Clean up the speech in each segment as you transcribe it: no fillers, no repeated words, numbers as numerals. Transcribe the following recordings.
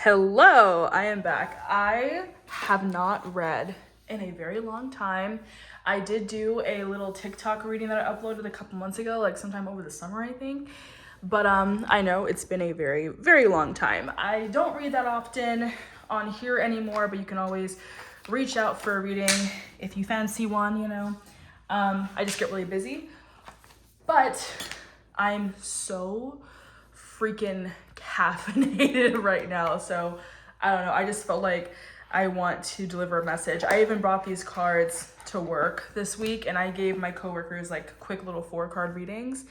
Hello, I am back. I have not read in a very long time. I did do a little TikTok reading that I uploaded a couple months ago, like sometime over the summer, I think. But I know it's been a very, very long time. I don't read that often on here anymore, but you can always reach out for a reading if you fancy one, you know. I just get really busy. But I'm so freaking caffeinated right now. So I don't know. I just felt like I want to deliver a message. I even brought these cards to work this week and I gave my coworkers like quick little 4-card readings.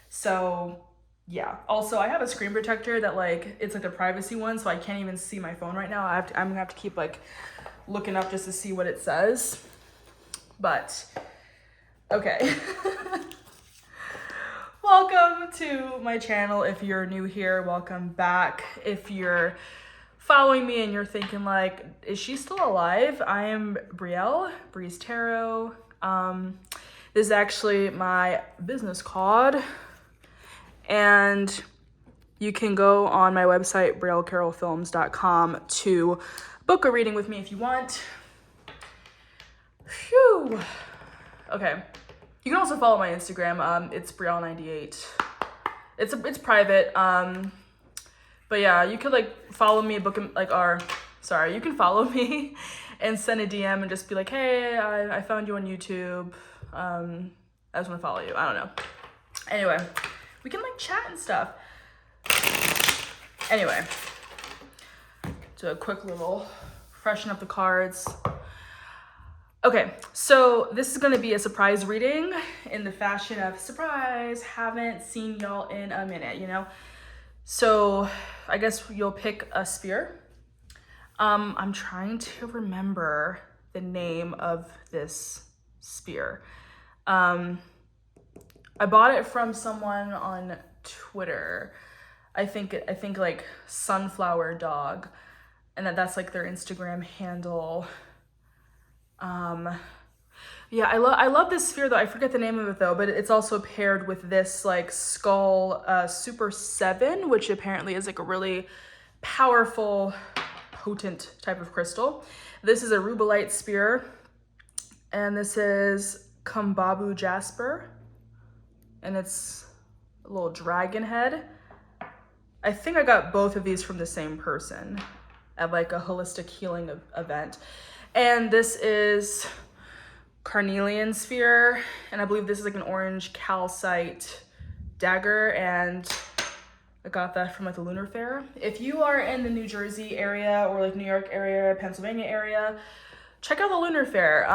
So yeah. Also, I have a screen protector that like, it's like a privacy one. So I can't even see my phone right now. I'm gonna have to keep like looking up just to see what it says. But okay. Welcome to my channel. If you're new here, welcome back. If you're following me and you're thinking like, is she still alive? I am Brielle, Breeze Tarot. This is actually my business card. And you can go on my website, briellecarrollfilms.com, to book a reading with me if you want. Phew. Okay. You can also follow my Instagram. It's Brielle98. It's private. But yeah, you could like follow me, you can follow me and send a DM and just be like, hey, I found you on YouTube. I just want to follow you. I don't know. Anyway, we can like chat and stuff. Anyway, do a quick little freshen up the cards. Okay, so this is gonna be a surprise reading in the fashion of surprise, haven't seen y'all in a minute, you know? So I guess you'll pick a spear. I'm trying to remember the name of this spear. I bought it from someone on Twitter. I think like Sunflower Dog, and that's like their Instagram handle. Yeah, I love this sphere though. I forget the name of it though, but it's also paired with this like skull Super 7, which apparently is like a really powerful, potent type of crystal. This is a rubellite spear, and this is Kumbabu Jasper, and it's a little dragon head. I think I got both of these from the same person at like a holistic healing event. And this is Carnelian sphere, and I believe this is like an orange calcite dagger, and I got that from like the Lunar Fair. If you are in the New Jersey area or like New York area, Pennsylvania area, check out the Lunar Fair.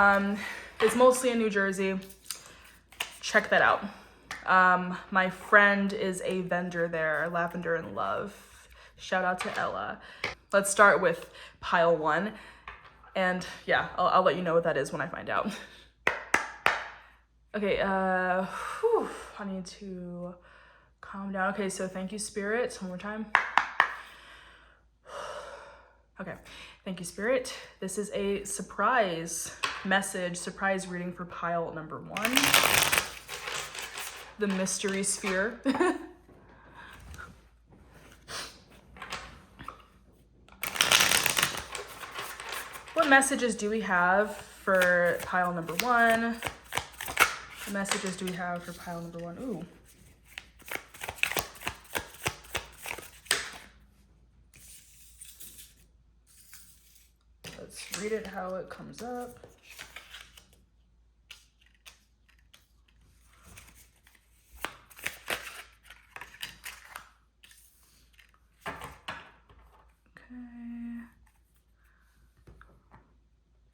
It's mostly in New Jersey. Check that out. My friend is a vendor there, Lavender in Love. Shout out to Ella. Let's start with pile 1. And yeah, I'll let you know what that is when I find out. Okay, I need to calm down. Okay, so thank you, Spirit. One more time. Okay, thank you, Spirit. This is a surprise message, surprise reading for pile number 1. The mystery sphere. What messages do we have for pile number 1? What messages do we have for pile number 1? Ooh. Let's read it how it comes up.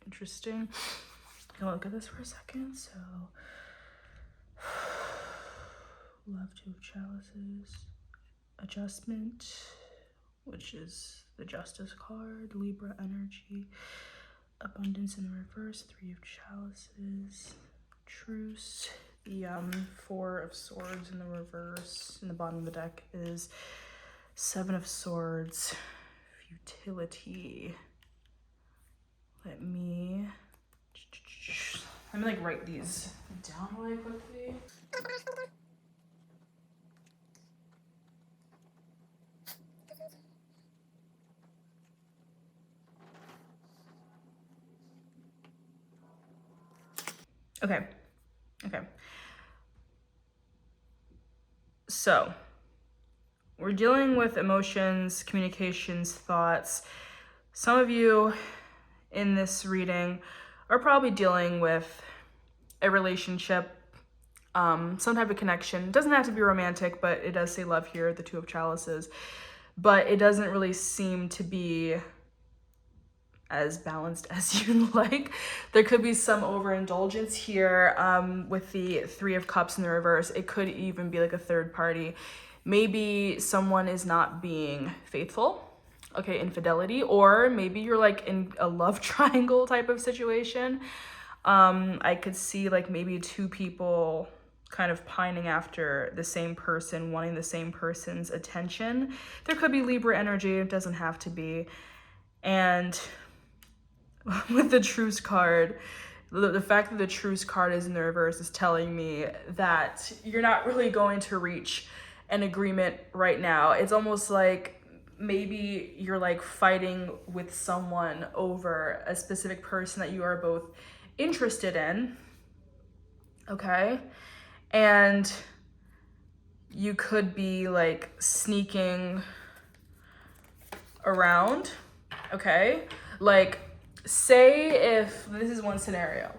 Interesting. I'm gonna look at this for a second. So, love 2 of chalices, adjustment, which is the Justice card, Libra energy, abundance in the reverse, 3 of chalices, truce. The 4 of swords in the reverse. In the bottom of the deck is 7 of swords, futility. Let me like write these down really quickly. Okay. Okay. So we're dealing with emotions, communications, thoughts. Some of you in this reading are probably dealing with a relationship, some type of connection. It doesn't have to be romantic, but it does say love here, the Two of Chalices. But it doesn't really seem to be as balanced as you'd like. There could be some overindulgence here with the Three of Cups in the reverse. It could even be like a third party. Maybe someone is not being faithful, okay, infidelity, or maybe you're like in a love triangle type of situation. I could see like maybe two people kind of pining after the same person, wanting the same person's attention. There could be Libra energy, it doesn't have to be. And with the Truce card, the fact that the Truce card is in the reverse is telling me that you're not really going to reach an agreement right now. It's almost like maybe you're like fighting with someone over a specific person that you are both interested in, okay? And you could be like sneaking around, okay? Like, say if, this is one scenario,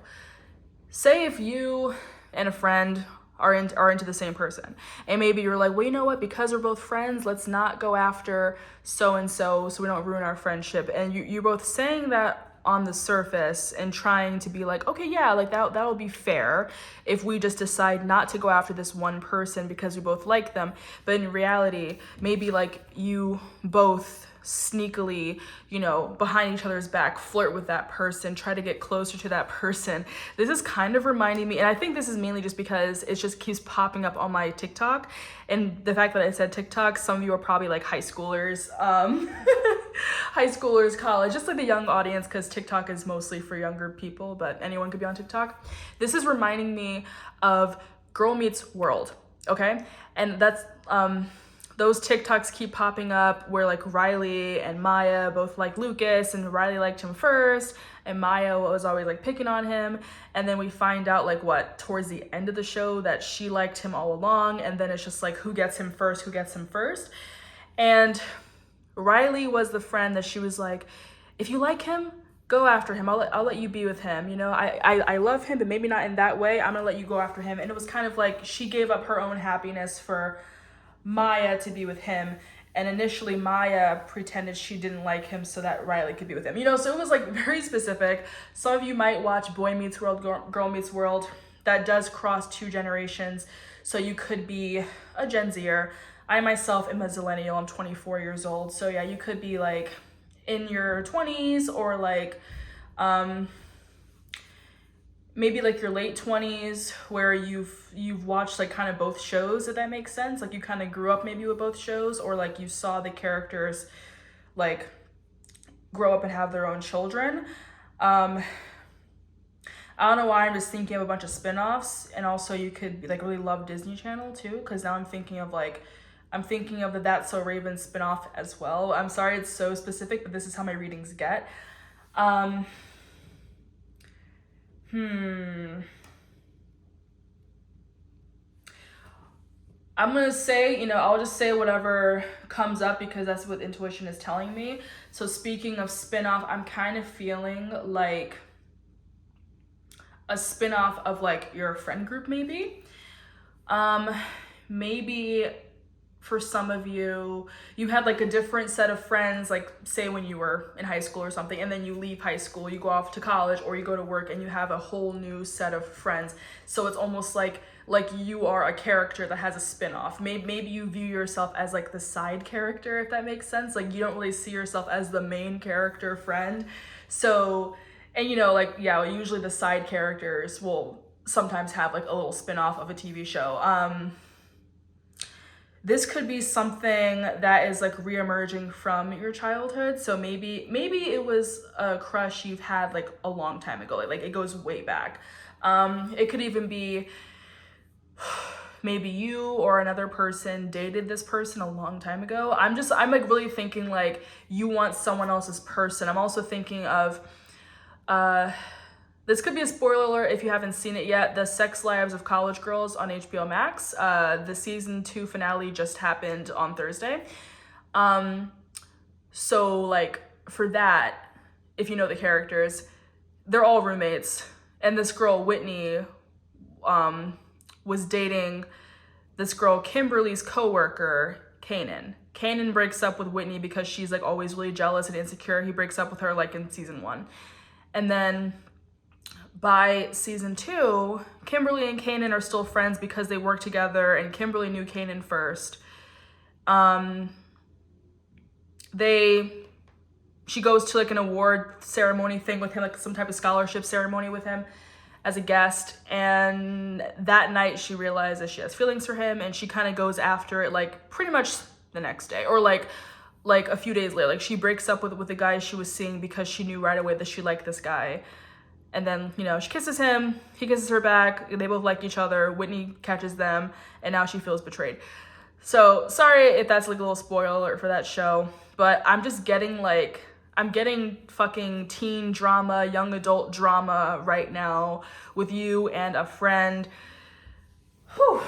say if you and a friend are into the same person, and maybe you're like, well, you know what, because we're both friends, let's not go after so-and-so so we don't ruin our friendship. And you're both saying that on the surface and trying to be like, okay, yeah, like that'll be fair if we just decide not to go after this one person because we both like them. But in reality, maybe like you both sneakily, you know, behind each other's back, flirt with that person, try to get closer to that person. This is kind of reminding me, and I think this is mainly just because it just keeps popping up on my TikTok. And the fact that I said TikTok, some of you are probably like high schoolers, high schoolers, college, just like the young audience, because TikTok is mostly for younger people, but anyone could be on TikTok. This is reminding me of Girl Meets World, okay? And that's, those TikToks keep popping up where like Riley and Maya both like Lucas, and Riley liked him first and Maya was always like picking on him. And then we find out like what, towards the end of the show, that she liked him all along. And then it's just like, who gets him first, who gets him first? And Riley was the friend that she was like, if you like him, go after him. I'll let you be with him. You know, I love him, but maybe not in that way. I'm gonna let you go after him. And it was kind of like she gave up her own happiness for Maya to be with him. And initially Maya pretended she didn't like him so that Riley could be with him. You know, so it was like very specific. Some of you might watch Boy Meets World, Girl Meets World. That does cross 2 generations. So you could be a Gen Zer. I myself am a Zillennial. I'm 24 years old. So yeah, you could be like in your 20s or like maybe like your late 20s where you've watched like kind of both shows, if that makes sense. Like you kind of grew up maybe with both shows, or like you saw the characters like grow up and have their own children. I don't know why I'm just thinking of a bunch of spin-offs. And also you could like really love Disney Channel too, because now I'm thinking of the That's So Raven spin-off as well. I'm sorry it's so specific, but this is how my readings get. I'm gonna say, you know, I'll just say whatever comes up because that's what intuition is telling me. So speaking of spin-off, I'm kind of feeling like a spin-off of like your friend group maybe. Maybe for some of you, you had like a different set of friends, like say when you were in high school or something, and then you leave high school, you go off to college or you go to work and you have a whole new set of friends. So it's almost like you are a character that has a spin-off. Maybe you view yourself as like the side character, if that makes sense. Like you don't really see yourself as the main character friend. So, and you know, like, yeah, usually the side characters will sometimes have like a little spin-off of a TV show. This could be something that is like reemerging from your childhood. So maybe it was a crush you've had like a long time ago. Like it goes way back. It could even be maybe you or another person dated this person a long time ago. I'm like really thinking like you want someone else's person. I'm also thinking of the this could be a spoiler alert if you haven't seen it yet. The Sex Lives of College Girls on HBO Max. The season 2 finale just happened on Thursday. So like for that, if you know the characters, they're all roommates. And this girl, Whitney, was dating this girl, Kimberly's coworker, Kanan. Kanan breaks up with Whitney because she's like always really jealous and insecure. He breaks up with her like in season 1. And then by season 2, Kimberly and Kanan are still friends because they work together, and Kimberly knew Kanan first. She goes to like an award ceremony thing with him, like some type of scholarship ceremony with him as a guest, and that night she realizes she has feelings for him, and she kind of goes after it like pretty much the next day, or like a few days later. Like she breaks up with the guy she was seeing because she knew right away that she liked this guy. And then, you know, she kisses him, he kisses her back, they both like each other, Whitney catches them, and now she feels betrayed. So sorry if that's like a little spoiler alert for that show, but I'm just getting like, I'm getting fucking teen drama, young adult drama right now with you and a friend. Whew.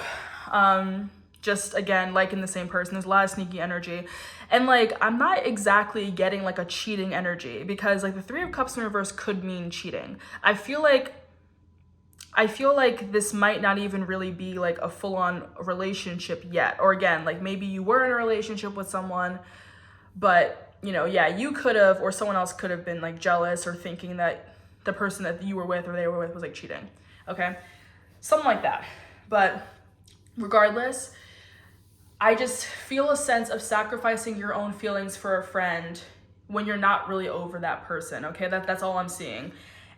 Just again, liking the same person. There's a lot of sneaky energy. And like, I'm not exactly getting like a cheating energy, because like the 3 of Cups in reverse could mean cheating. I feel like this might not even really be like a full-on relationship yet. Or again, like maybe you were in a relationship with someone, but you know, yeah, you could have, or someone else could have been like jealous or thinking that the person that you were with or they were with was like cheating. Okay. Something like that. But regardless, I just feel a sense of sacrificing your own feelings for a friend when you're not really over that person, okay? That's all I'm seeing.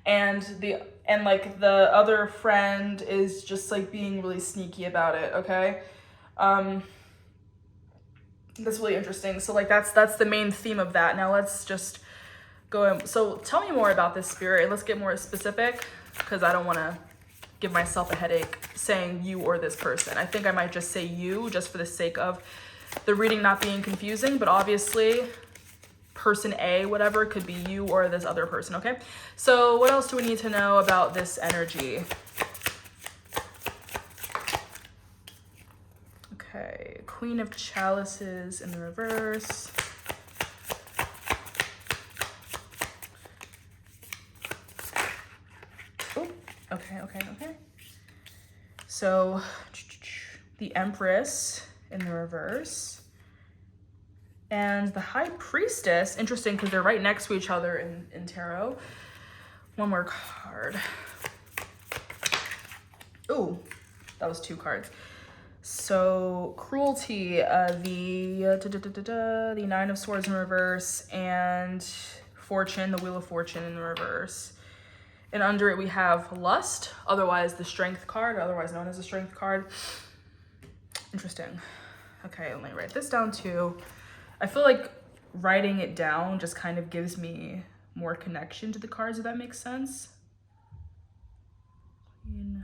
And the other friend is just like being really sneaky about it, okay? That's really interesting. So like that's the main theme of that. Now let's just go in. So tell me more about this, Spirit. Let's get more specific, because I don't want to give myself a headache saying you or this person. I think I might just say you, just for the sake of the reading not being confusing, but obviously person A, whatever, could be you or this other person, okay? So what else do we need to know about this energy? Okay, Queen of Chalices in the reverse. Okay. So the Empress in the reverse and the High Priestess. Interesting, because they're right next to each other in tarot. One more card. Ooh, that was 2 cards. So Cruelty, the 9 of Swords in reverse, and Fortune, the Wheel of Fortune in the reverse. And under it we have Lust, otherwise the Strength card, otherwise known as the Strength card. Interesting. Okay, let me write this down too. I feel like writing it down just kind of gives me more connection to the cards, if that makes sense. Queen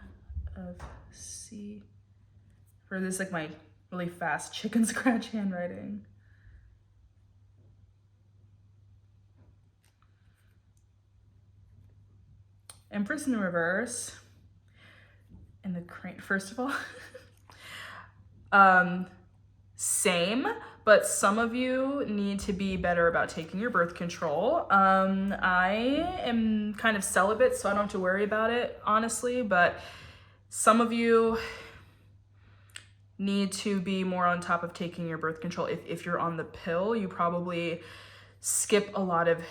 of Sea. Or this is like my really fast chicken scratch handwriting. Empress in the reverse, and the Crane. First of all, same, but some of you need to be better about taking your birth control. I am kind of celibate, so I don't have to worry about it, honestly, but some of you need to be more on top of taking your birth control. If you're on the pill, you probably skip a lot of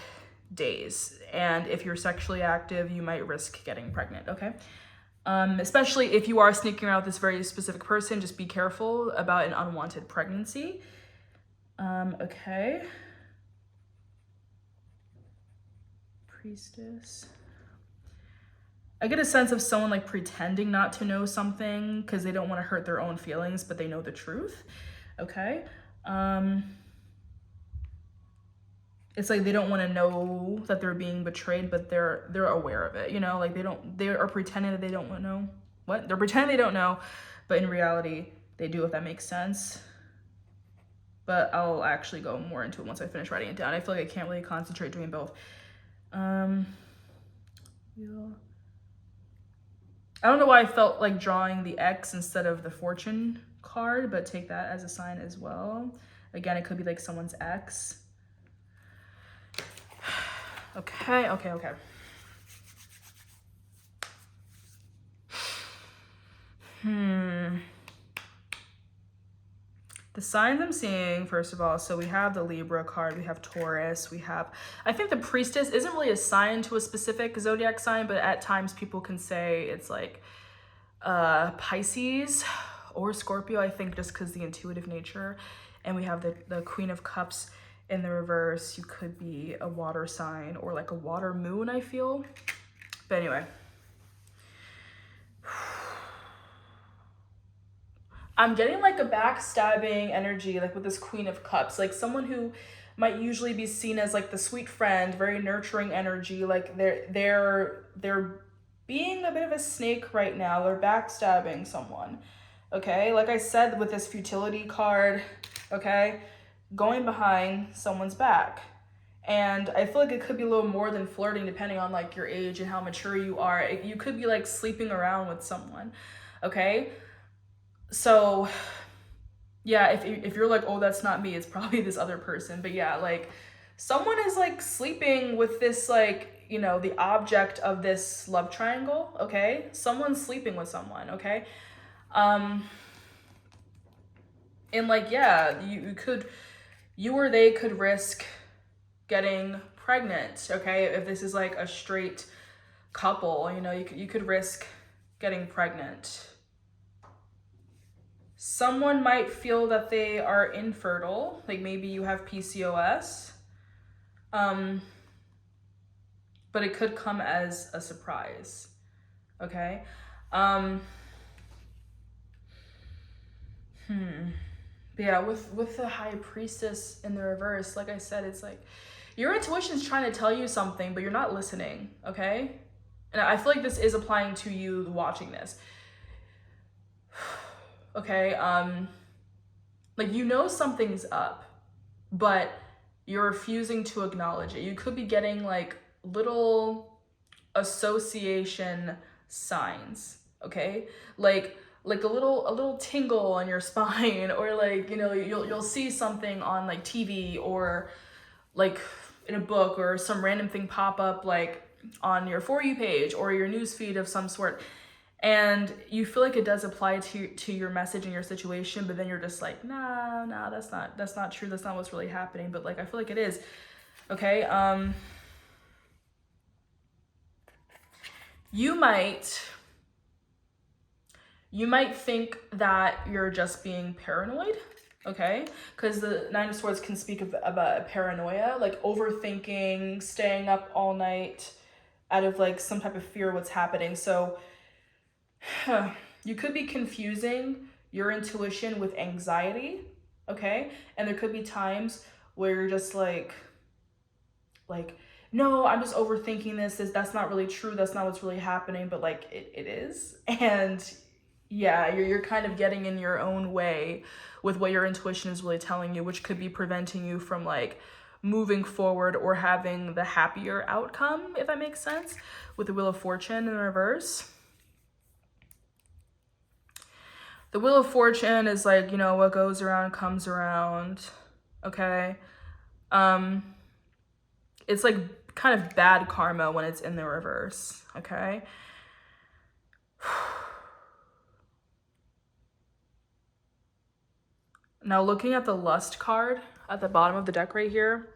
days, and if you're sexually active, you might risk getting pregnant, okay? Especially if you are sneaking around with this very specific person, just be careful about an unwanted pregnancy. Okay. Priestess. I get a sense of someone like pretending not to know something because they don't want to hurt their own feelings, but they know the truth. Okay. It's like they don't want to know that they're being betrayed, but they're aware of it, you know, like they are pretending that they don't want to know. What? They're pretending they don't know, but in reality, they do, if that makes sense. But I'll actually go more into it once I finish writing it down. I feel like I can't really concentrate doing both. I don't know why I felt like drawing the X instead of the fortune card, but take that as a sign as well. Again, it could be like someone's ex. Okay, okay, okay. The signs I'm seeing, first of all, so we have the Libra card, we have Taurus, we have, I think the Priestess isn't really assigned to a specific zodiac sign, but at times people can say it's like Pisces or Scorpio, I think just because the intuitive nature. And we have the Queen of Cups in the reverse. You could be a water sign or like a water moon, I feel. But anyway. I'm getting like a backstabbing energy, like with this Queen of Cups, like someone who might usually be seen as like the sweet friend, very nurturing energy. Like they're being a bit of a snake right now. They're backstabbing someone. Okay, like I said with this futility card, okay, going behind someone's back. And I feel like it could be a little more than flirting depending on like your age and how mature you are. You could be like sleeping around with someone, okay? So yeah, if you're like, oh, that's not me, it's probably this other person. But yeah, like someone is like sleeping with this, like, you know, the object of this love triangle, okay? Someone's sleeping with someone, okay? And like, yeah, you or they could risk getting pregnant, okay? If this is like a straight couple, you know, you could risk getting pregnant. Someone might feel that they are infertile, like maybe you have PCOS, but it could come as a surprise, okay? But yeah, with the High Priestess in the reverse, like I said, it's like your intuition is trying to tell you something, but you're not listening, okay? And I feel like this is applying to you watching this. Okay, like you know something's up, but you're refusing to acknowledge it. You could be getting like little association signs, okay? Like a little tingle on your spine, or like, you know, you'll see something on like TV or like in a book, or some random thing pop up like on your For You page or your news feed of some sort. And you feel like it does apply to your message and your situation, but then you're just like, nah, that's not true. That's not what's really happening. But like, I feel like it is. Okay. You might think that you're just being paranoid. Okay, because the Nine of Swords can speak of about paranoia, like overthinking, staying up all night out of like some type of fear of what's happening. So you could be confusing your intuition with anxiety, okay? And there could be times where you're just like, no, I'm just overthinking this. That's not really true. That's not what's really happening, but like it is. And yeah, you're kind of getting in your own way with what your intuition is really telling you, which could be preventing you from like moving forward or having the happier outcome, if that makes sense, with the Wheel of Fortune in reverse. The Wheel of Fortune is like, you know, what goes around comes around, okay? It's like kind of bad karma when it's in the reverse, okay? Now looking at the Lust card at the bottom of the deck right here,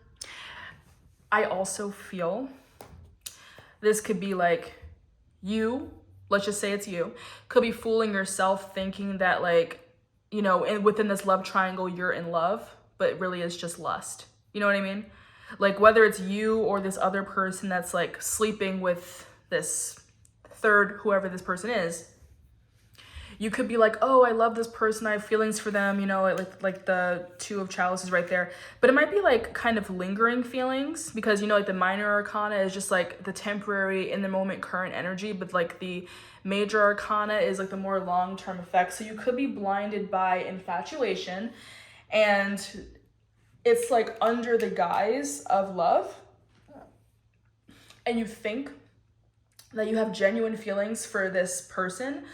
I also feel this could be like you, let's just say it's you, could be fooling yourself thinking that like, you know, within this love triangle, you're in love, but it really is just lust. You know what I mean? Like whether it's you or this other person that's like sleeping with this third, whoever this person is, you could be like, oh, I love this person, I have feelings for them, you know, like the Two of Chalices right there. But it might be like kind of lingering feelings, because, you know, like the minor arcana is just like the temporary, in the moment, current energy, but like the major arcana is like the more long-term effect. So you could be blinded by infatuation, and it's like under the guise of love, and you think that you have genuine feelings for this person,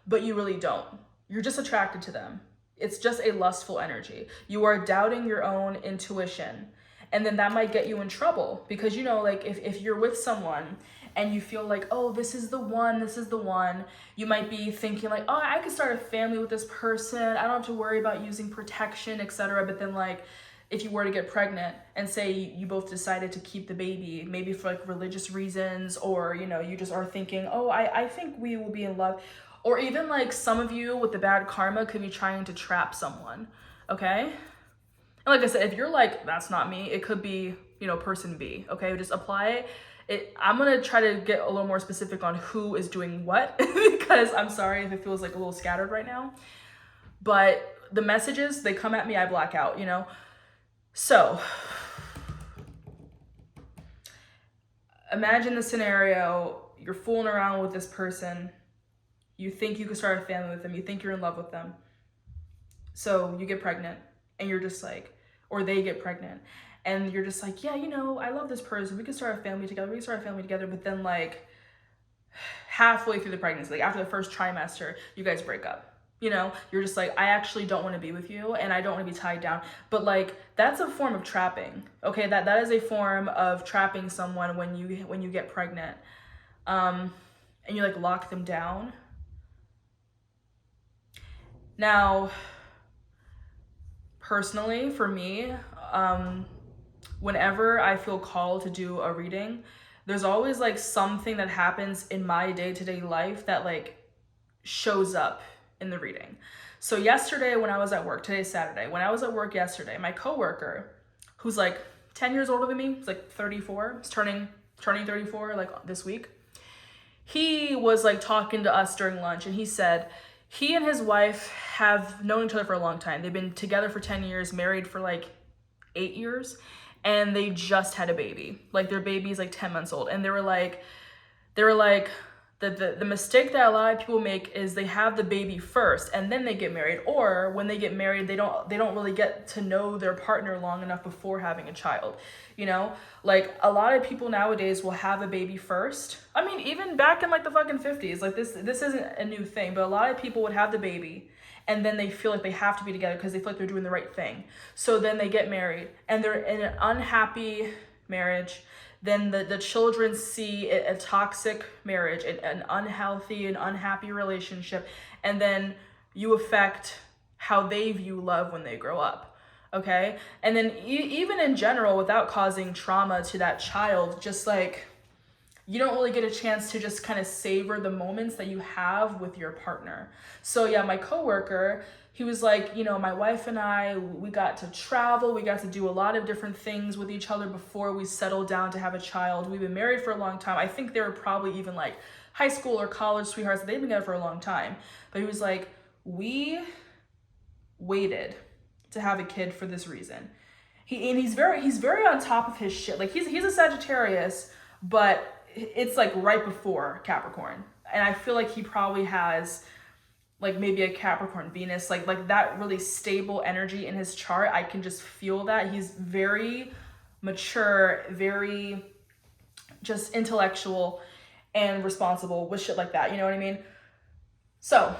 but you really don't. You're just attracted to them. It's just a lustful energy. You are doubting your own intuition. And then that might get you in trouble because, you know, like if you're with someone and you feel like, oh, this is the one, you might be thinking like, oh, I could start a family with this person. I don't have to worry about using protection, etc. But then like, if you were to get pregnant and say you both decided to keep the baby, maybe for like religious reasons, or, you know, you just are thinking, oh, I think we will be in love. Or even like some of you with the bad karma could be trying to trap someone, okay? And like I said, if you're like, that's not me, it could be, you know, person B, okay? Just apply it. I'm gonna try to get a little more specific on who is doing what because I'm sorry if it feels like a little scattered right now. But the messages, they come at me, I black out, you know? So, imagine the scenario, you're fooling around with this person, you think you could start a family with them, you think you're in love with them. So you get pregnant and you're just like, or they get pregnant and you're just like, yeah, you know, I love this person, we can start a family together, but then like halfway through the pregnancy, like after the first trimester, you guys break up. You know, you're just like, I actually don't want to be with you and I don't want to be tied down. But like, that's a form of trapping. Okay, that is a form of trapping someone when you get pregnant. And you like lock them down. Now, personally, for me, whenever I feel called to do a reading, there's always like something that happens in my day-to-day life that like shows up in the reading. So yesterday when I was at work, today's Saturday, when I was at work yesterday, my coworker, who's like 10 years older than me, he's like 34, he's turning 34 like this week. He was like talking to us during lunch and he said he and his wife have known each other for a long time. They've been together for 10 years, married for like 8 years, and they just had a baby. Like their baby's like 10 months old. And they were like, the mistake that a lot of people make is they have the baby first and then they get married, or when they get married, they don't really get to know their partner long enough before having a child. You know, like a lot of people nowadays will have a baby first. I mean, even back in like the fucking 50s, like this isn't a new thing, but a lot of people would have the baby and then they feel like they have to be together because they feel like they're doing the right thing. So then they get married and they're in an unhappy marriage. Then the children see a toxic marriage, an unhealthy and unhappy relationship, and then you affect how they view love when they grow up, okay? And then even in general, without causing trauma to that child, just like, you don't really get a chance to just kind of savor the moments that you have with your partner. So yeah, my coworker, he was like, you know, my wife and I, we got to travel, we got to do a lot of different things with each other before we settled down to have a child. We've been married for a long time. I think they were probably even like high school or college sweethearts. They've been together for a long time. But he was like, we waited to have a kid for this reason. He's very on top of his shit. Like he's a Sagittarius, but it's like right before Capricorn. And I feel like he probably has like maybe a Capricorn Venus, like that really stable energy in his chart. I can just feel that. He's very mature, very just intellectual and responsible with shit like that. You know what I mean? So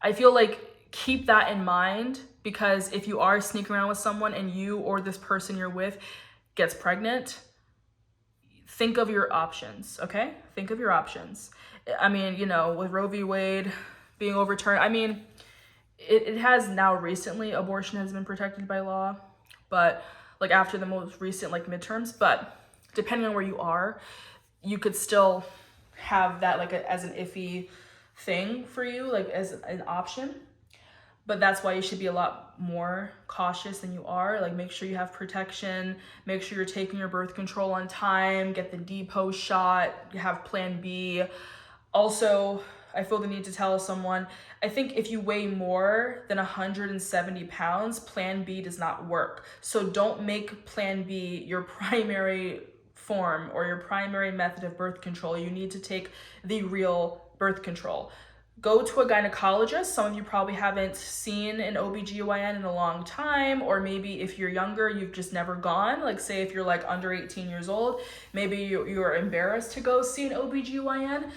I feel like keep that in mind, because if you are sneaking around with someone and you or this person you're with gets pregnant, think of your options, okay? Think of your options. I mean, you know, with Roe v. Wade being overturned, I mean, it has now recently, abortion has been protected by law, but like after the most recent like midterms, but depending on where you are, you could still have that like as an iffy thing for you, like as an option. But that's why you should be a lot more cautious than you are. Like make sure you have protection, make sure you're taking your birth control on time, get the depot shot, have plan B. Also, I feel the need to tell someone, I think if you weigh more than 170 pounds, plan B does not work. So don't make plan B your primary form or your primary method of birth control. You need to take the real birth control. Go to a gynecologist. Some of you probably haven't seen an OBGYN in a long time, or maybe if you're younger, you've just never gone. Like say if you're like under 18 years old, maybe you're embarrassed to go see an OBGYN.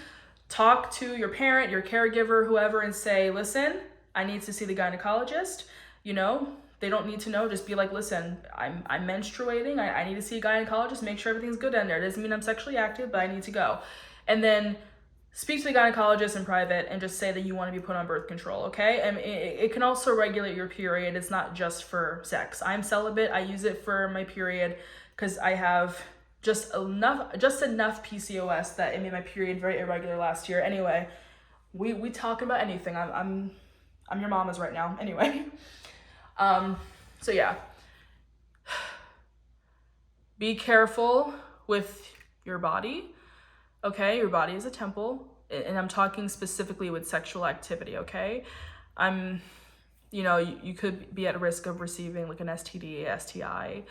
Talk to your parent, your caregiver, whoever, and say, listen, I need to see the gynecologist. You know, they don't need to know. Just be like, listen, I'm menstruating. I need to see a gynecologist, make sure everything's good in there. It doesn't mean I'm sexually active, but I need to go. And then speak to the gynecologist in private and just say that you want to be put on birth control, okay? And it can also regulate your period. It's not just for sex. I'm celibate. I use it for my period because I have just enough PCOS that it made my period very irregular last year. Anyway, we talk about anything. I'm your mama's right now. Anyway, so yeah, be careful with your body. Okay, your body is a temple, and I'm talking specifically with sexual activity, okay? You could be at risk of receiving like an STD, STI.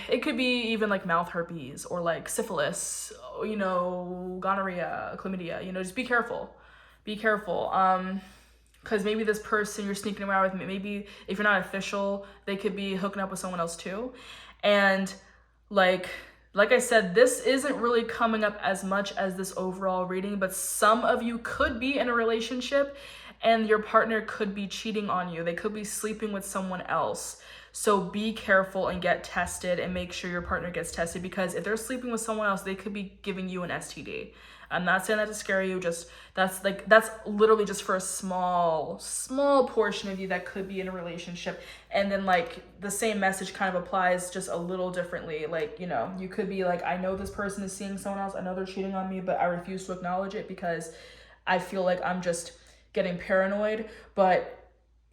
It could be even like mouth herpes or like syphilis, gonorrhea, chlamydia, just be careful. Be careful. Because maybe this person you're sneaking around with, maybe if you're not official, they could be hooking up with someone else too. And like I said, this isn't really coming up as much as this overall reading, but some of you could be in a relationship and your partner could be cheating on you. They could be sleeping with someone else. So be careful and get tested and make sure your partner gets tested, because if they're sleeping with someone else, they could be giving you an STD. I'm not saying that to scare you, that's literally just for a small portion of you that could be in a relationship. And then like the same message kind of applies just a little differently. Like, you could be like, I know this person is seeing someone else, I know they're cheating on me, but I refuse to acknowledge it because I feel like I'm just getting paranoid. But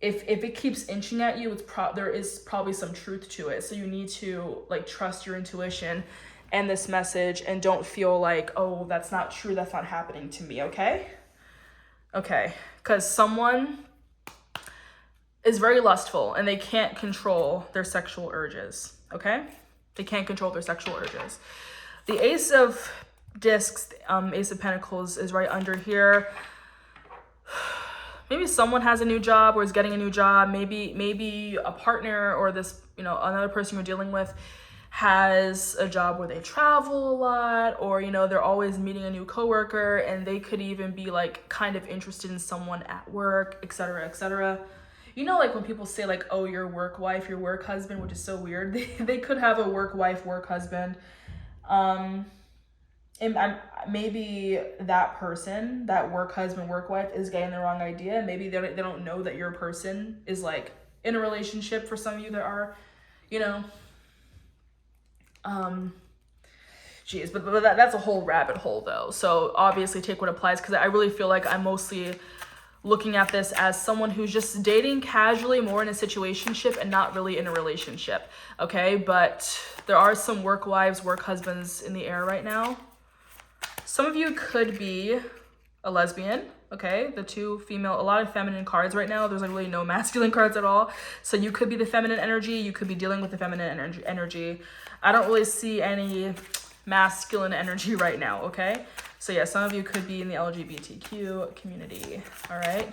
if it keeps inching at you, there is probably some truth to it. So you need to like trust your intuition and this message, and don't feel like, oh, that's not true, that's not happening to me, okay? Okay, because someone is very lustful and they can't control their sexual urges, okay? They can't control their sexual urges. The Ace of Discs, Ace of Pentacles is right under here. Maybe someone has a new job or is getting a new job. Maybe a partner or this, another person you're dealing with has a job where they travel a lot, or they're always meeting a new coworker, and they could even be like kind of interested in someone at work, etc., etc. Like when people say like, oh, your work wife, your work husband, which is so weird. They could have a work wife, work husband. And maybe that person, that work husband, work wife, is getting the wrong idea. Maybe they don't know that your person is like in a relationship. For some of you that are, but that's a whole rabbit hole though. So obviously take what applies, because I really feel like I'm mostly looking at this as someone who's just dating casually, more in a situationship and not really in a relationship. Okay, but there are some work wives, work husbands in the air right now. Some of you could be a lesbian. Okay, a lot of feminine cards right now. There's like really no masculine cards at all. So you could be the feminine energy. You could be dealing with the feminine energy. I don't really see any masculine energy right now, okay? So yeah, some of you could be in the LGBTQ community, all right?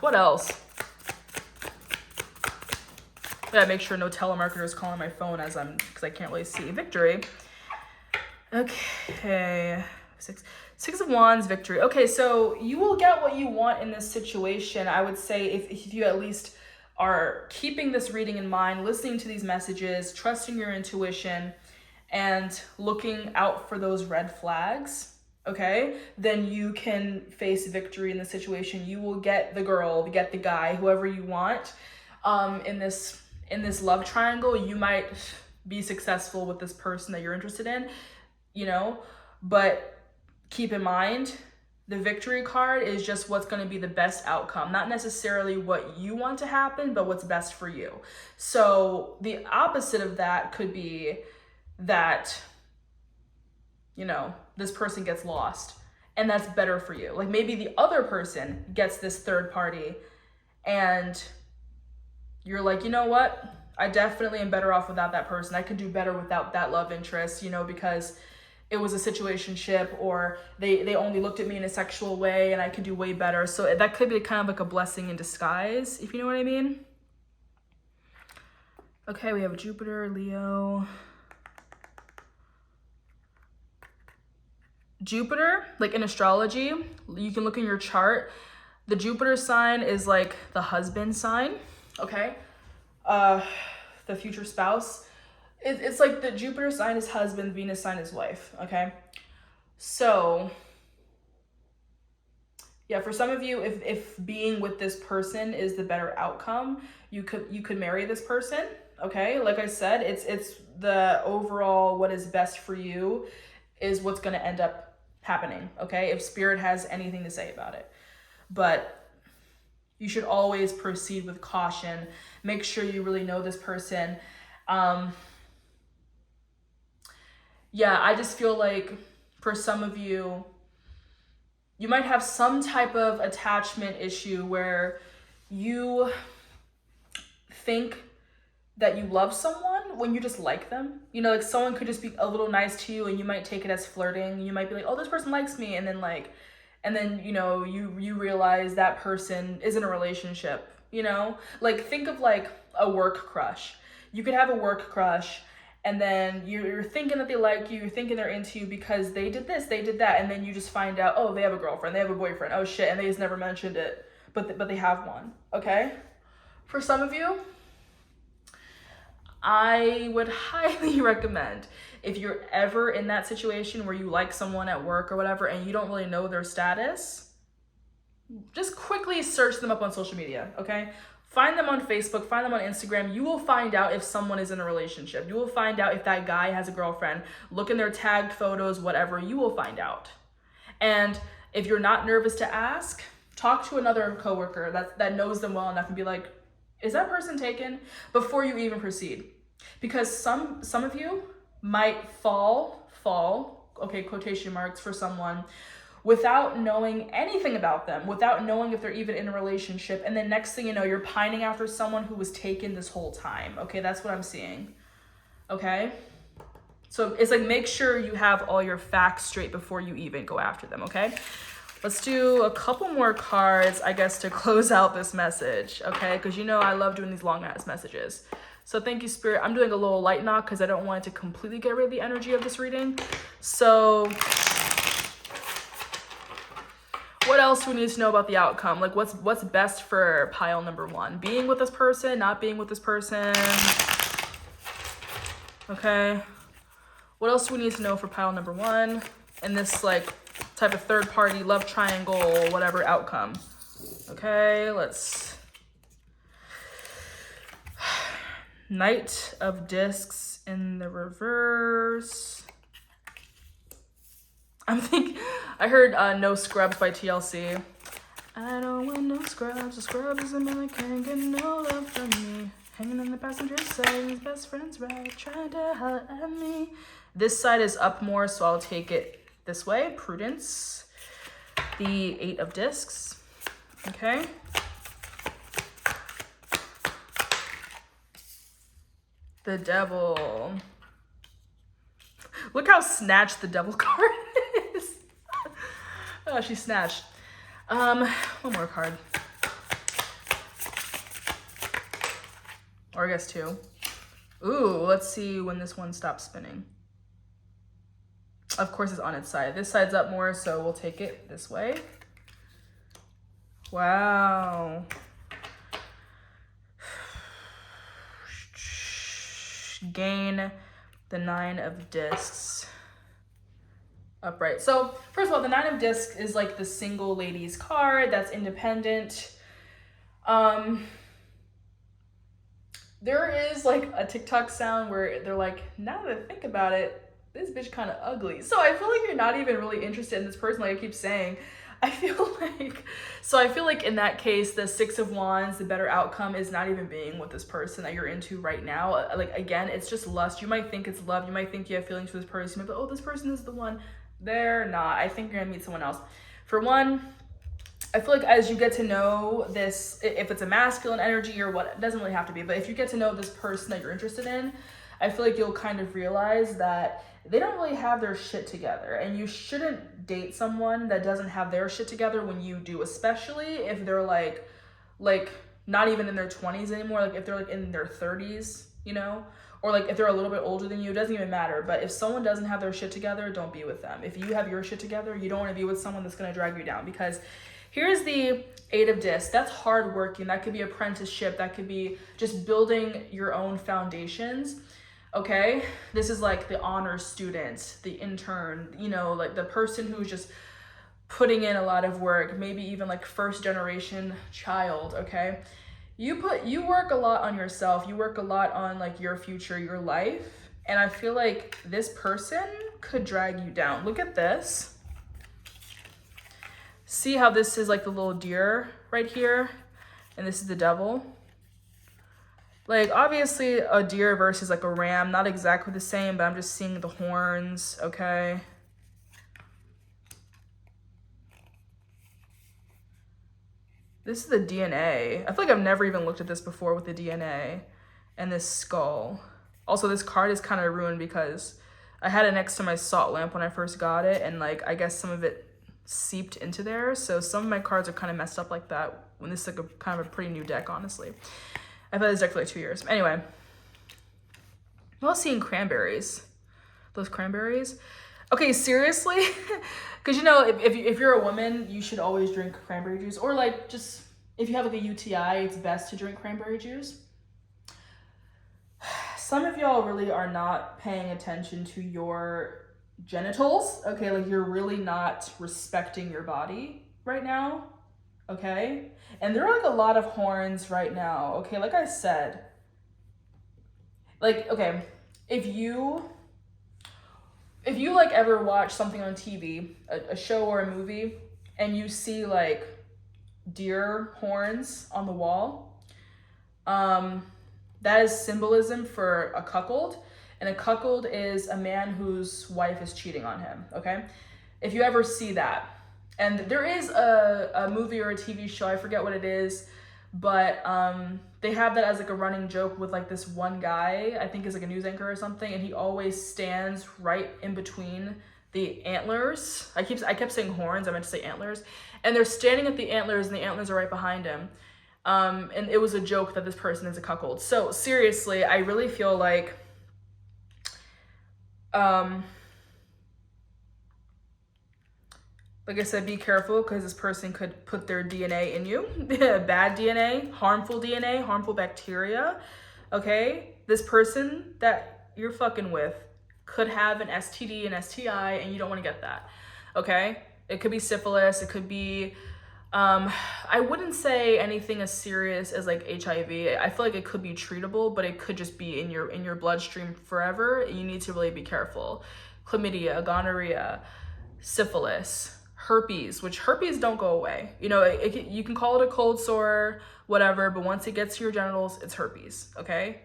What else? I gotta make sure no telemarketer is calling my phone because I can't really see. Victory. Okay, Six of Wands, victory. Okay, so you will get what you want in this situation. I would say if you at least are keeping this reading in mind, listening to these messages, trusting your intuition, and looking out for those red flags, okay, then you can face victory in the situation. You will get the girl, get the guy, whoever you want. In this love triangle, you might be successful with this person that you're interested in, but keep in mind, the victory card is just what's going to be the best outcome, not necessarily what you want to happen, but what's best for you. So the opposite of that could be that, this person gets lost, and that's better for you. Like maybe the other person gets this third party, and you're like, you know what? I definitely am better off without that person. I could do better without that love interest, because it was a situationship, or they only looked at me in a sexual way and I could do way better. So that could be kind of like a blessing in disguise, if you know what I mean. Okay, we have Jupiter, Leo. Jupiter, like in astrology, you can look in your chart. The Jupiter sign is like the husband sign, okay? The future spouse. It's like the Jupiter sign is husband, Venus sign is wife, okay? So, yeah, for some of you, if being with this person is the better outcome, you could marry this person, okay? Like I said, it's the overall what is best for you is what's going to end up happening, okay? If spirit has anything to say about it. But you should always proceed with caution. Make sure you really know this person. Yeah, I just feel like for some of you, you might have some type of attachment issue where you think that you love someone when you just like them. You know, like someone could just be a little nice to you and you might take it as flirting. You might be like, oh, this person likes me. And then, you know, you realize that person is in a relationship, you know? Like think of like a work crush. You could have a work crush and then you're thinking that they like you, you're thinking they're into you because they did this, they did that. And then you just find out, oh, they have a girlfriend, they have a boyfriend. Oh shit, and they just never mentioned it, but they have one, okay? For some of you, I would highly recommend, if you're ever in that situation where you like someone at work or whatever and you don't really know their status, just quickly search them up on social media, okay? Find them on Facebook, find them on Instagram. You will find out if someone is in a relationship. You will find out if that guy has a girlfriend. Look in their tagged photos, whatever, you will find out. And if you're not nervous to ask, talk to another coworker that knows them well enough and be like, is that person taken? Before you even proceed. Because some of you might fall, okay, quotation marks, for someone without knowing anything about them, without knowing if they're even in a relationship. And then next thing you know, you're pining after someone who was taken this whole time. Okay, that's what I'm seeing. Okay? So it's like, make sure you have all your facts straight before you even go after them, okay? Let's do a couple more cards, I guess, to close out this message, okay? Because you know I love doing these long-ass messages. So thank you, Spirit. I'm doing a little light knock because I don't want it to completely get rid of the energy of this reading. So what else do we need to know about the outcome? Like what's best for pile number one? Being with this person, not being with this person. Okay. What else do we need to know for pile number one? And this like type of third party love triangle, whatever outcome. Okay, let's. Knight of Discs in the reverse. I heard No Scrubs by TLC. I don't want no scrubs. The scrubs is a man that can't get no love from me. Hanging on the passenger side, his best friend's right, trying to holler at me. This side is up more, so I'll take it this way. Prudence. The 8 of Discs. Okay. The Devil. Look how snatched the Devil card is. Oh, she snatched. One more card. Or I guess 2. Ooh, let's see when this one stops spinning. Of course, it's on its side. This side's up more, so we'll take it this way. Wow. Gain the 9 of Discs. Upright. So first of all, the 9 of Discs is like the single ladies card that's independent. There is like a TikTok sound where they're like, now that I think about it, this bitch kind of ugly. So I feel like you're not even really interested in this person, like I keep saying. I feel like in that case, the 6 of Wands, the better outcome is not even being with this person that you're into right now. Like, again, it's just lust. You might think it's love. You might think you have feelings for this person. You might be, oh, this person is the one. They're not. I think you're gonna meet someone else. For one, I feel like as you get to know this, if it's a masculine energy or what, it doesn't really have to be, but if you get to know this person that you're interested in, I feel like you'll kind of realize that they don't really have their shit together, and you shouldn't date someone that doesn't have their shit together when you do, especially if they're like not even in their 20s anymore, like if they're like in their 30s, you know, or like if they're a little bit older than you, it doesn't even matter. But if someone doesn't have their shit together, don't be with them. If you have your shit together, you don't want to be with someone that's going to drag you down, because here's the Eight of Discs. That's hard working. That could be apprenticeship. That could be just building your own foundations. Okay, this is like the honor student, the intern, you know, like the person who's just putting in a lot of work, maybe even like first generation child. Okay, you work a lot on yourself. You work a lot on like your future, your life. And I feel like this person could drag you down. Look at this. See how this is like the little deer right here, and this is the devil. Like, obviously a deer versus like a ram, not exactly the same, but I'm just seeing the horns, okay? This is the DNA. I feel like I've never even looked at this before with the DNA and this skull. Also, this card is kind of ruined because I had it next to my salt lamp when I first got it, and like, I guess some of it seeped into there. So some of my cards are kind of messed up like that when this is like a kind of a pretty new deck, honestly. I've had this deck for like 2 years. Anyway, I'm all seeing cranberries. Those cranberries. Okay, seriously? Because you know, if you're a woman, you should always drink cranberry juice. Or like just, if you have like a UTI, it's best to drink cranberry juice. Some of y'all really are not paying attention to your genitals. Okay, like you're really not respecting your body right now. Okay, and there are like a lot of horns right now. Okay, like I said, like, okay, if you like ever watch something on TV, a show or a movie, and you see like deer horns on the wall, that is symbolism for a cuckold, and a cuckold is a man whose wife is cheating on him. Okay, if you ever see that. And there is a movie or a TV show, I forget what it is, but they have that as like a running joke with like this one guy, I think is like a news anchor or something, and he always stands right in between the antlers. I kept saying horns, I meant to say antlers. And they're standing at the antlers, and the antlers are right behind him. And it was a joke that this person is a cuckold. So seriously, I really feel like I said, be careful, because this person could put their DNA in you. Bad DNA, harmful bacteria, okay? This person that you're fucking with could have an STD, an STI, and you don't want to get that, okay? It could be syphilis, it could be, I wouldn't say anything as serious as like HIV. I feel like it could be treatable, but it could just be in your bloodstream forever. You need to really be careful. Chlamydia, gonorrhea, syphilis, herpes, which herpes don't go away. You know, you can call it a cold sore, whatever, but once it gets to your genitals, it's herpes, okay?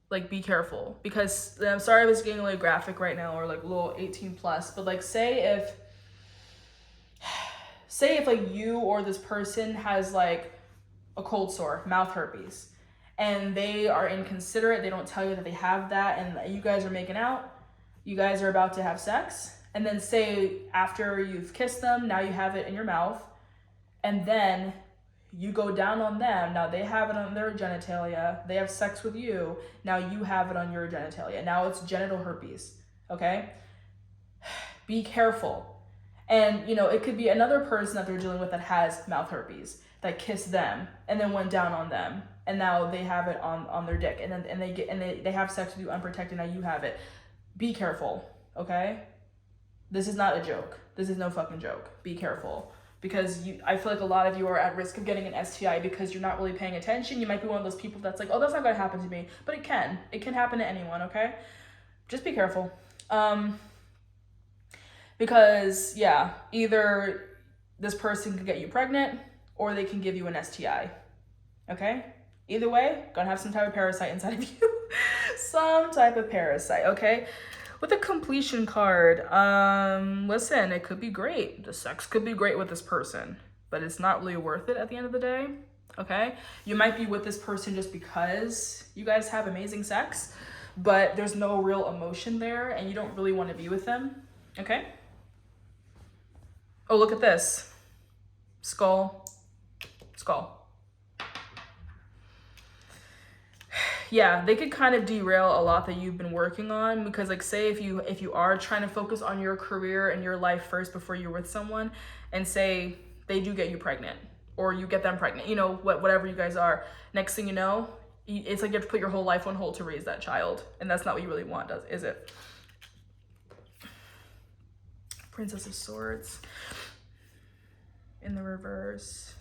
Like, be careful, because I'm sorry if it's getting a little graphic right now, or like a little 18 plus, but like say if like you or this person has like a cold sore, mouth herpes, and they are inconsiderate, they don't tell you that they have that, and you guys are making out, you guys are about to have sex, and then say after you've kissed them, now you have it in your mouth, and then you go down on them, now they have it on their genitalia, they have sex with you, now you have it on your genitalia. Now it's genital herpes, okay? Be careful. And, you know, it could be another person that they're dealing with that has mouth herpes, that kissed them and then went down on them, and now they have it on their dick, and they have sex with you unprotected, now you have it. Be careful, okay? This is not a joke. This is no fucking joke. Be careful. Because I feel like a lot of you are at risk of getting an STI because you're not really paying attention. You might be one of those people that's like, oh, that's not gonna happen to me. But it can. It can happen to anyone, okay? Just be careful. Because, yeah, either this person can get you pregnant or they can give you an STI, okay? Either way, gonna have some type of parasite inside of you. Some type of parasite, okay? With a completion card, listen, it could be great. The sex could be great with this person, but it's not really worth it at the end of the day, okay? You might be with this person just because you guys have amazing sex, but there's no real emotion there and you don't really want to be with them, okay? Oh, look at this. Skull. Yeah, they could kind of derail a lot that you've been working on, because like say if you are trying to focus on your career and your life first before you're with someone, and say they do get you pregnant or you get them pregnant, you know, whatever you guys are, next thing you know, it's like you have to put your whole life on hold to raise that child, and that's not what you really want, is it? Princess of Swords in the reverse.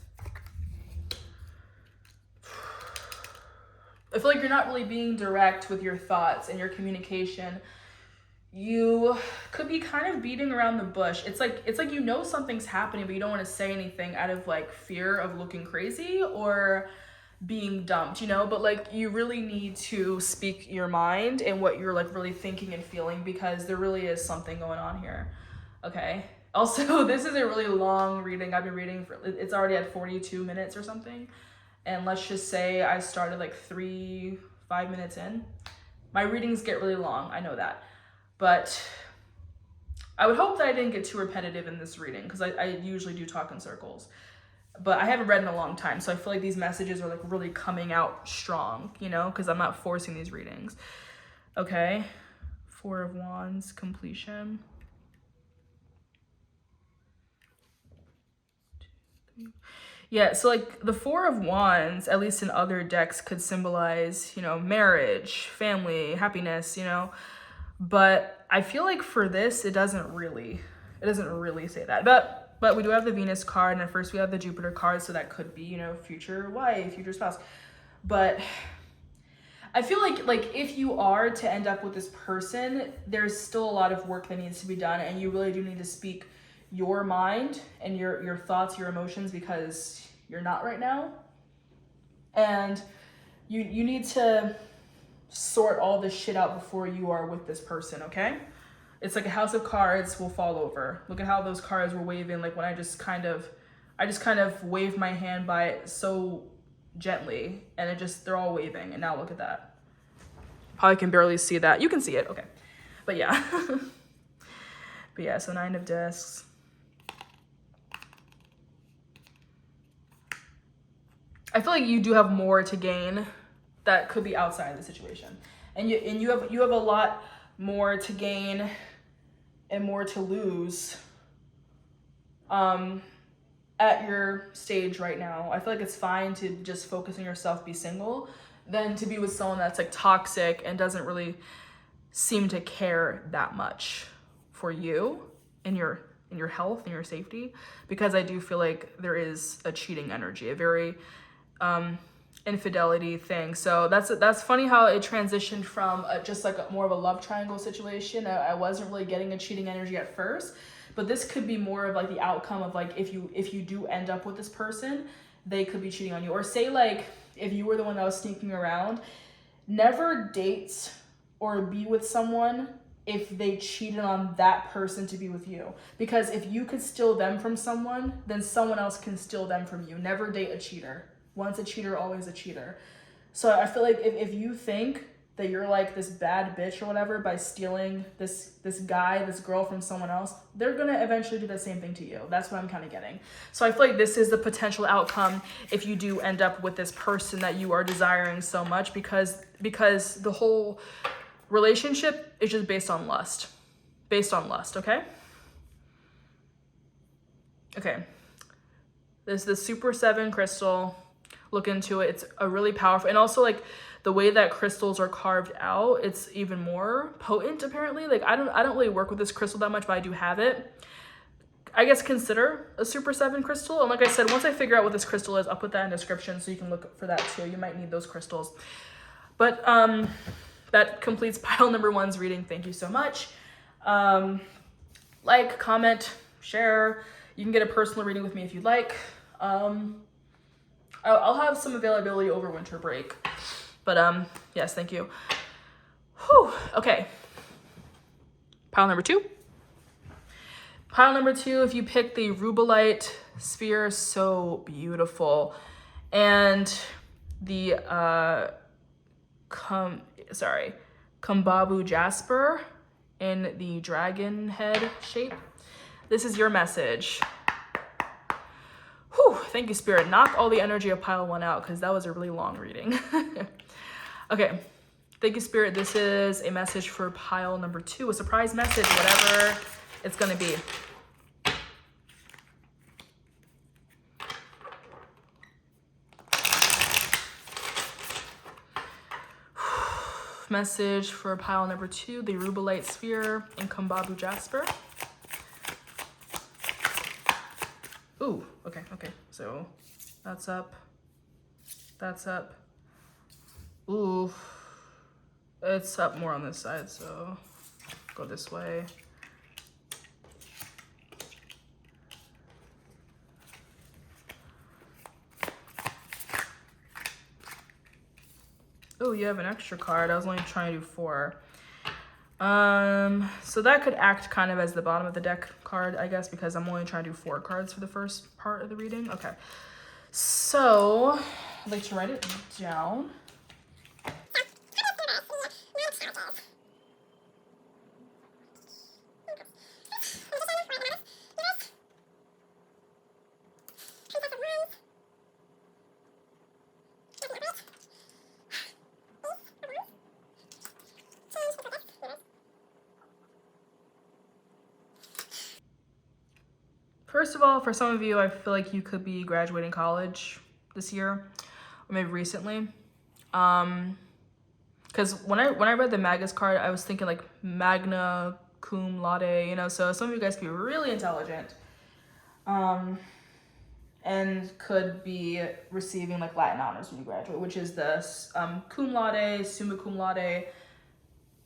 I feel like you're not really being direct with your thoughts and your communication. You could be kind of beating around the bush. It's like you know something's happening, but you don't want to say anything out of like fear of looking crazy or being dumped, you know? But like you really need to speak your mind and what you're like really thinking and feeling, because there really is something going on here, okay? Also, this is a really long reading. I've been reading for, it's already at 42 minutes or something. And let's just say I started like 5 minutes in. My readings get really long, I know that. But I would hope that I didn't get too repetitive in this reading, because I usually do talk in circles. But I haven't read in a long time, so I feel like these messages are like really coming out strong, you know, because I'm not forcing these readings. Okay, 4 of Wands, completion. 2, 3. Yeah, so like the 4 of Wands, at least in other decks, could symbolize, you know, marriage, family, happiness, you know. But I feel like for this, it doesn't really say that. But we do have the Venus card, and at first we have the Jupiter card, so that could be, you know, future wife, future spouse. But I feel like if you are to end up with this person, there's still a lot of work that needs to be done, and you really do need to speak your mind and your thoughts, your emotions, because you're not right now. And you need to sort all this shit out before you are with this person, okay? It's like a house of cards will fall over. Look at how those cards were waving, like when I just kind of waved my hand by it so gently, and they're all waving, and now look at that. Probably can barely see that. You can see it, okay. But yeah. But yeah, so 9 of Discs. I feel like you do have more to gain that could be outside of the situation. And you have a lot more to gain and more to lose at your stage right now. I feel like it's fine to just focus on yourself, be single, than to be with someone that's like toxic and doesn't really seem to care that much for you and your health and your safety, because I do feel like there is a cheating energy, a very infidelity thing. So that's funny how it transitioned from just like more of a love triangle situation. I wasn't really getting a cheating energy at first, but this could be more of like the outcome of like if you do end up with this person, they could be cheating on you. Or say like if you were the one that was sneaking around, never date or be with someone if they cheated on that person to be with you. Because if you could steal them from someone, then someone else can steal them from you. Never date a cheater. Once a cheater, always a cheater. So I feel like if you think that you're like this bad bitch or whatever by stealing this guy, this girl from someone else, they're gonna eventually do the same thing to you. That's what I'm kind of getting. So I feel like this is the potential outcome if you do end up with this person that you are desiring so much, because the whole relationship is just based on lust, okay? Okay, there's the Super 7 crystal. Look into it. It's a really powerful, and also like the way that crystals are carved out, it's even more potent apparently. Like I don't really work with this crystal that much, but I do have it. I guess consider a Super 7 crystal. And like I said, once I figure out what this crystal is, I'll put that in the description so you can look for that too. You might need those crystals. But that completes pile number 1's reading. Thank you so much. Like, comment, share. You can get a personal reading with me if you'd like. I'll have some availability over winter break. But yes, thank you. Whew, okay. Pile number 2. Pile number 2, if you pick the Rubellite sphere is so beautiful. And the Kumbabu Jasper in the dragon head shape. This is your message. Whew, thank you, Spirit. Knock all the energy of pile 1 out, because that was a really long reading. Okay, thank you, Spirit. This is a message for pile number 2, a surprise message, whatever it's gonna be. Message for pile number 2, the Rubelite Sphere in Kumbabu Jasper. Ooh, okay. So that's up. That's up. Ooh, it's up more on this side, so go this way. Oh, you have an extra card. I was only trying to do 4. So that could act kind of as the bottom of the deck card, I guess, because I'm only trying to do 4 cards for the first part of the reading. Okay. So I'd like to write it down. First of all, for some of you, I feel like you could be graduating college this year, or maybe recently. Because when I read the Magus card, I was thinking like magna cum laude, you know. So some of you guys could be really intelligent, and could be receiving like Latin honors when you graduate, which is the cum laude, summa cum laude,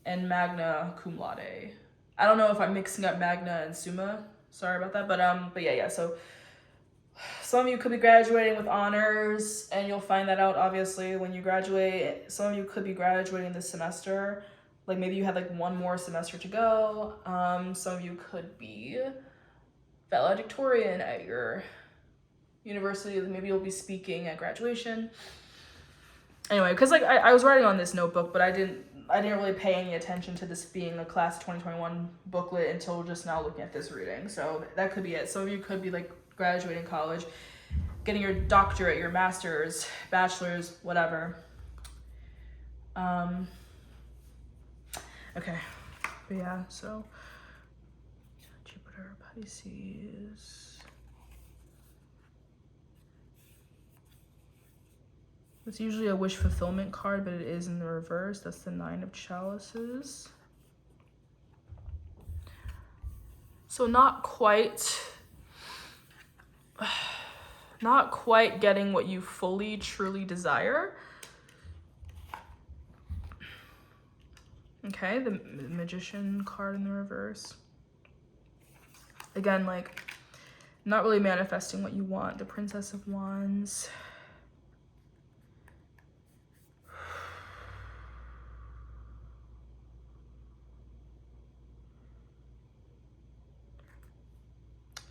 and magna cum laude. I don't know if I'm mixing up magna and summa. Sorry about that, but yeah. So some of you could be graduating with honors, and you'll find that out obviously when you graduate. Some of you could be graduating this semester. Like maybe you have like 1 more semester to go. Some of you could be valedictorian at your university. Maybe you'll be speaking at graduation. Anyway, because like I was writing on this notebook, but I didn't really pay any attention to this being a class 2021 booklet until just now looking at this reading. So that could be it. Some of you could be like graduating college, getting your doctorate, your master's, bachelor's, whatever. Okay, but yeah, so Jupiter, Pisces. It's usually a wish fulfillment card, but it is in the reverse. That's the 9 of Chalices. So not quite getting what you fully, truly desire. Okay, the Magician card in the reverse. Again, like, not really manifesting what you want. The Princess of Wands.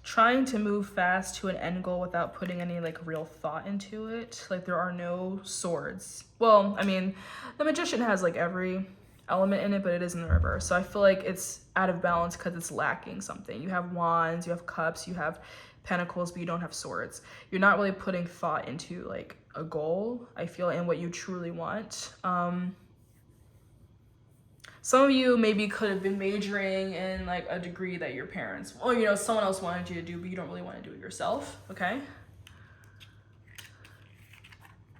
Trying to move fast to an end goal without putting any like real thought into it. Like there are no swords. Well, I mean, the Magician has like every element in it, but it is in the reverse. So I feel like it's out of balance because it's lacking something. You have wands, you have cups, you have pentacles, but you don't have swords. You're not really putting thought into like a goal, I feel, and what you truly want. Some of you maybe could have been majoring in like a degree that your parents, or you know, someone else wanted you to do, but you don't really want to do it yourself, okay?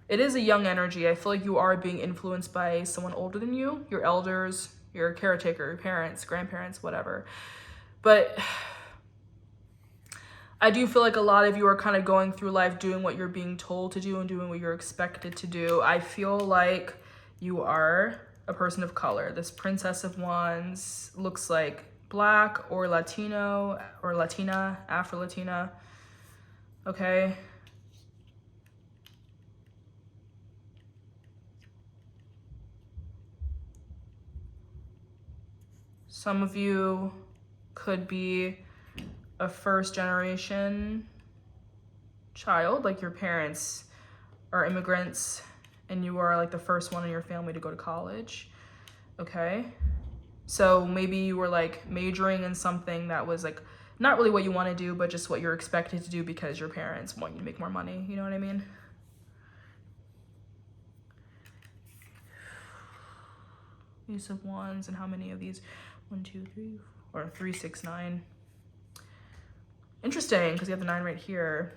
It is a young energy. I feel like you are being influenced by someone older than you, your elders, your caretaker, your parents, grandparents, whatever. But I do feel like a lot of you are kind of going through life doing what you're being told to do and doing what you're expected to do. I feel like you are a person of color. This Princess of Wands looks like Black or Latino or Latina, Afro-Latina, okay? Some of you could be a first generation child, like your parents are immigrants and you are like the first one in your family to go to college, okay? So maybe you were like majoring in something that was like not really what you want to do, but just what you're expected to do because your parents want you to make more money, you know what I mean? Ace of Wands, and how many of these? 1, 2, 3, or 3, 6, 9. Interesting, because you have the 9 right here.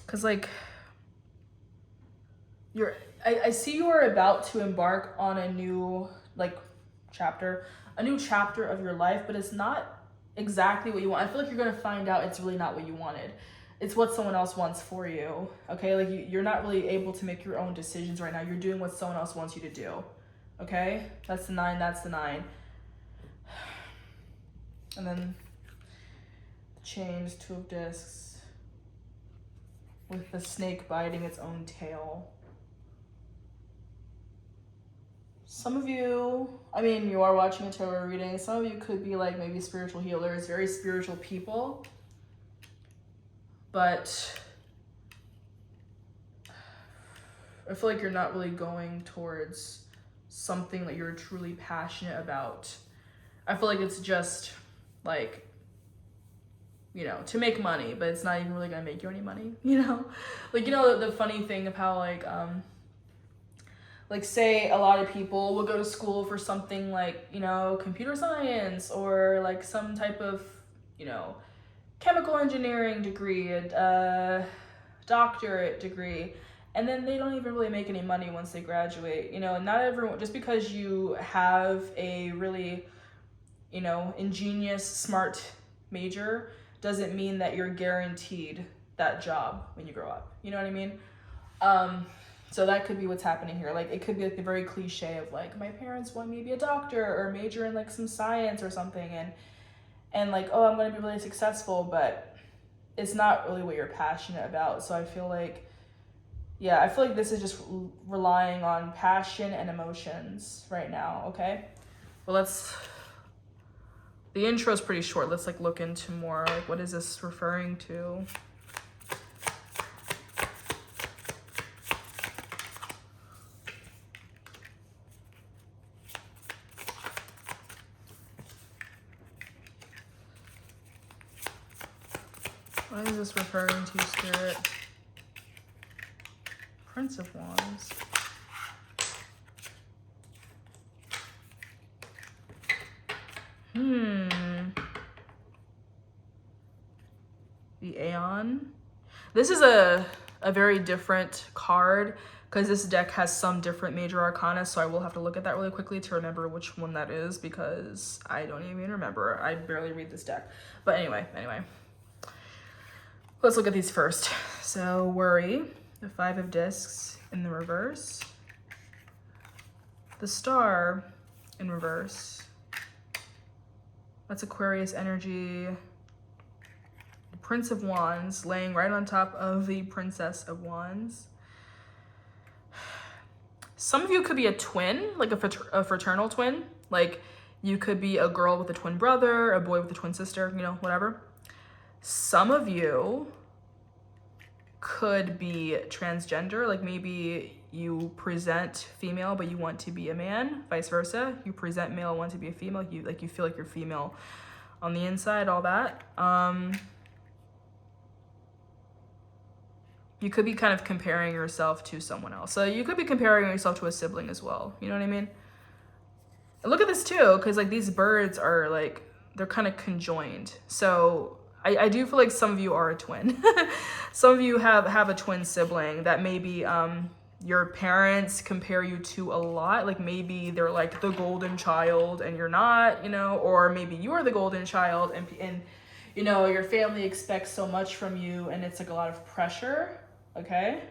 Because like I see you are about to embark on a new like chapter, a new chapter of your life, but it's not exactly what you want. I feel like you're gonna find out it's really not what you wanted. It's what someone else wants for you, okay? Like you're not really able to make your own decisions right now. You're doing what someone else wants you to do, okay? That's the 9, that's the 9. And then the chains, 2 of discs, with the snake biting its own tail. Some of you, I mean, you are watching a tarot reading. Some of you could be like maybe spiritual healers, very spiritual people. But I feel like you're not really going towards something that you're truly passionate about. I feel like it's just like, you know, to make money, but it's not even really gonna make you any money, you know? Like, you know, the funny thing of how like say a lot of people will go to school for something like, you know, computer science or like some type of, you know, chemical engineering degree, a doctorate degree, and then they don't even really make any money once they graduate. You know, not everyone, just because you have a really, you know, ingenious, smart major doesn't mean that you're guaranteed that job when you grow up. You know what I mean? So that could be what's happening here. Like, it could be like the very cliche of like, my parents want me to be a doctor or major in like some science or something, and like, oh, I'm going to be really successful, but it's not really what you're passionate about. So I feel like, yeah, I feel like this is just relying on passion and emotions right now, okay? Well, the intro is pretty short. Let's like look into more, like, what is this referring to? What is this referring to, Spirit? Prince of Wands. The Aeon. This is a very different card because this deck has some different major arcana, so I will have to look at that really quickly to remember which one that is because I don't even remember. I barely read this deck. But anyway. Let's look at these first. So, Worry, the 5 of discs in the reverse. The Star in reverse. That's Aquarius energy. The Prince of Wands laying right on top of the Princess of Wands. Some of you could be a twin, like a fraternal twin. Like, you could be a girl with a twin brother, a boy with a twin sister, you know, whatever. Some of you could be transgender, like maybe you present female but you want to be a man, vice versa. You present male, want to be a female, you feel like you're female on the inside, all that. You could be kind of comparing yourself to someone else. So you could be comparing yourself to a sibling as well, you know what I mean? And look at this too, because like these birds are like, they're kind of conjoined. So I do feel like some of you are a twin. Some of you have a twin sibling that maybe your parents compare you to a lot. Like maybe they're like the golden child and you're not, you know, or maybe you're the golden child and you know, your family expects so much from you and it's like a lot of pressure, okay?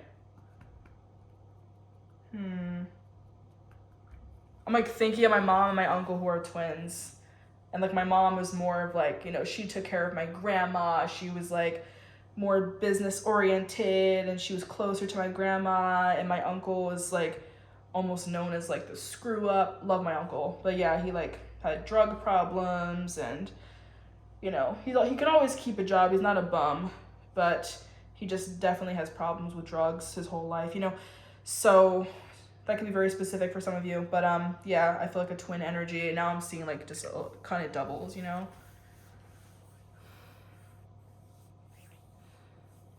I'm like thinking of my mom and my uncle who are twins. And like my mom was more of like, you know, she took care of my grandma. She was like more business oriented and she was closer to my grandma. And my uncle was like almost known as like the screw up. Love my uncle, but yeah, he like had drug problems, and you know, he can always keep a job. He's not a bum, but he just definitely has problems with drugs his whole life, you know. So that can be very specific for some of you, but yeah, I feel like a twin energy, and now I'm seeing like just kind of doubles, you know.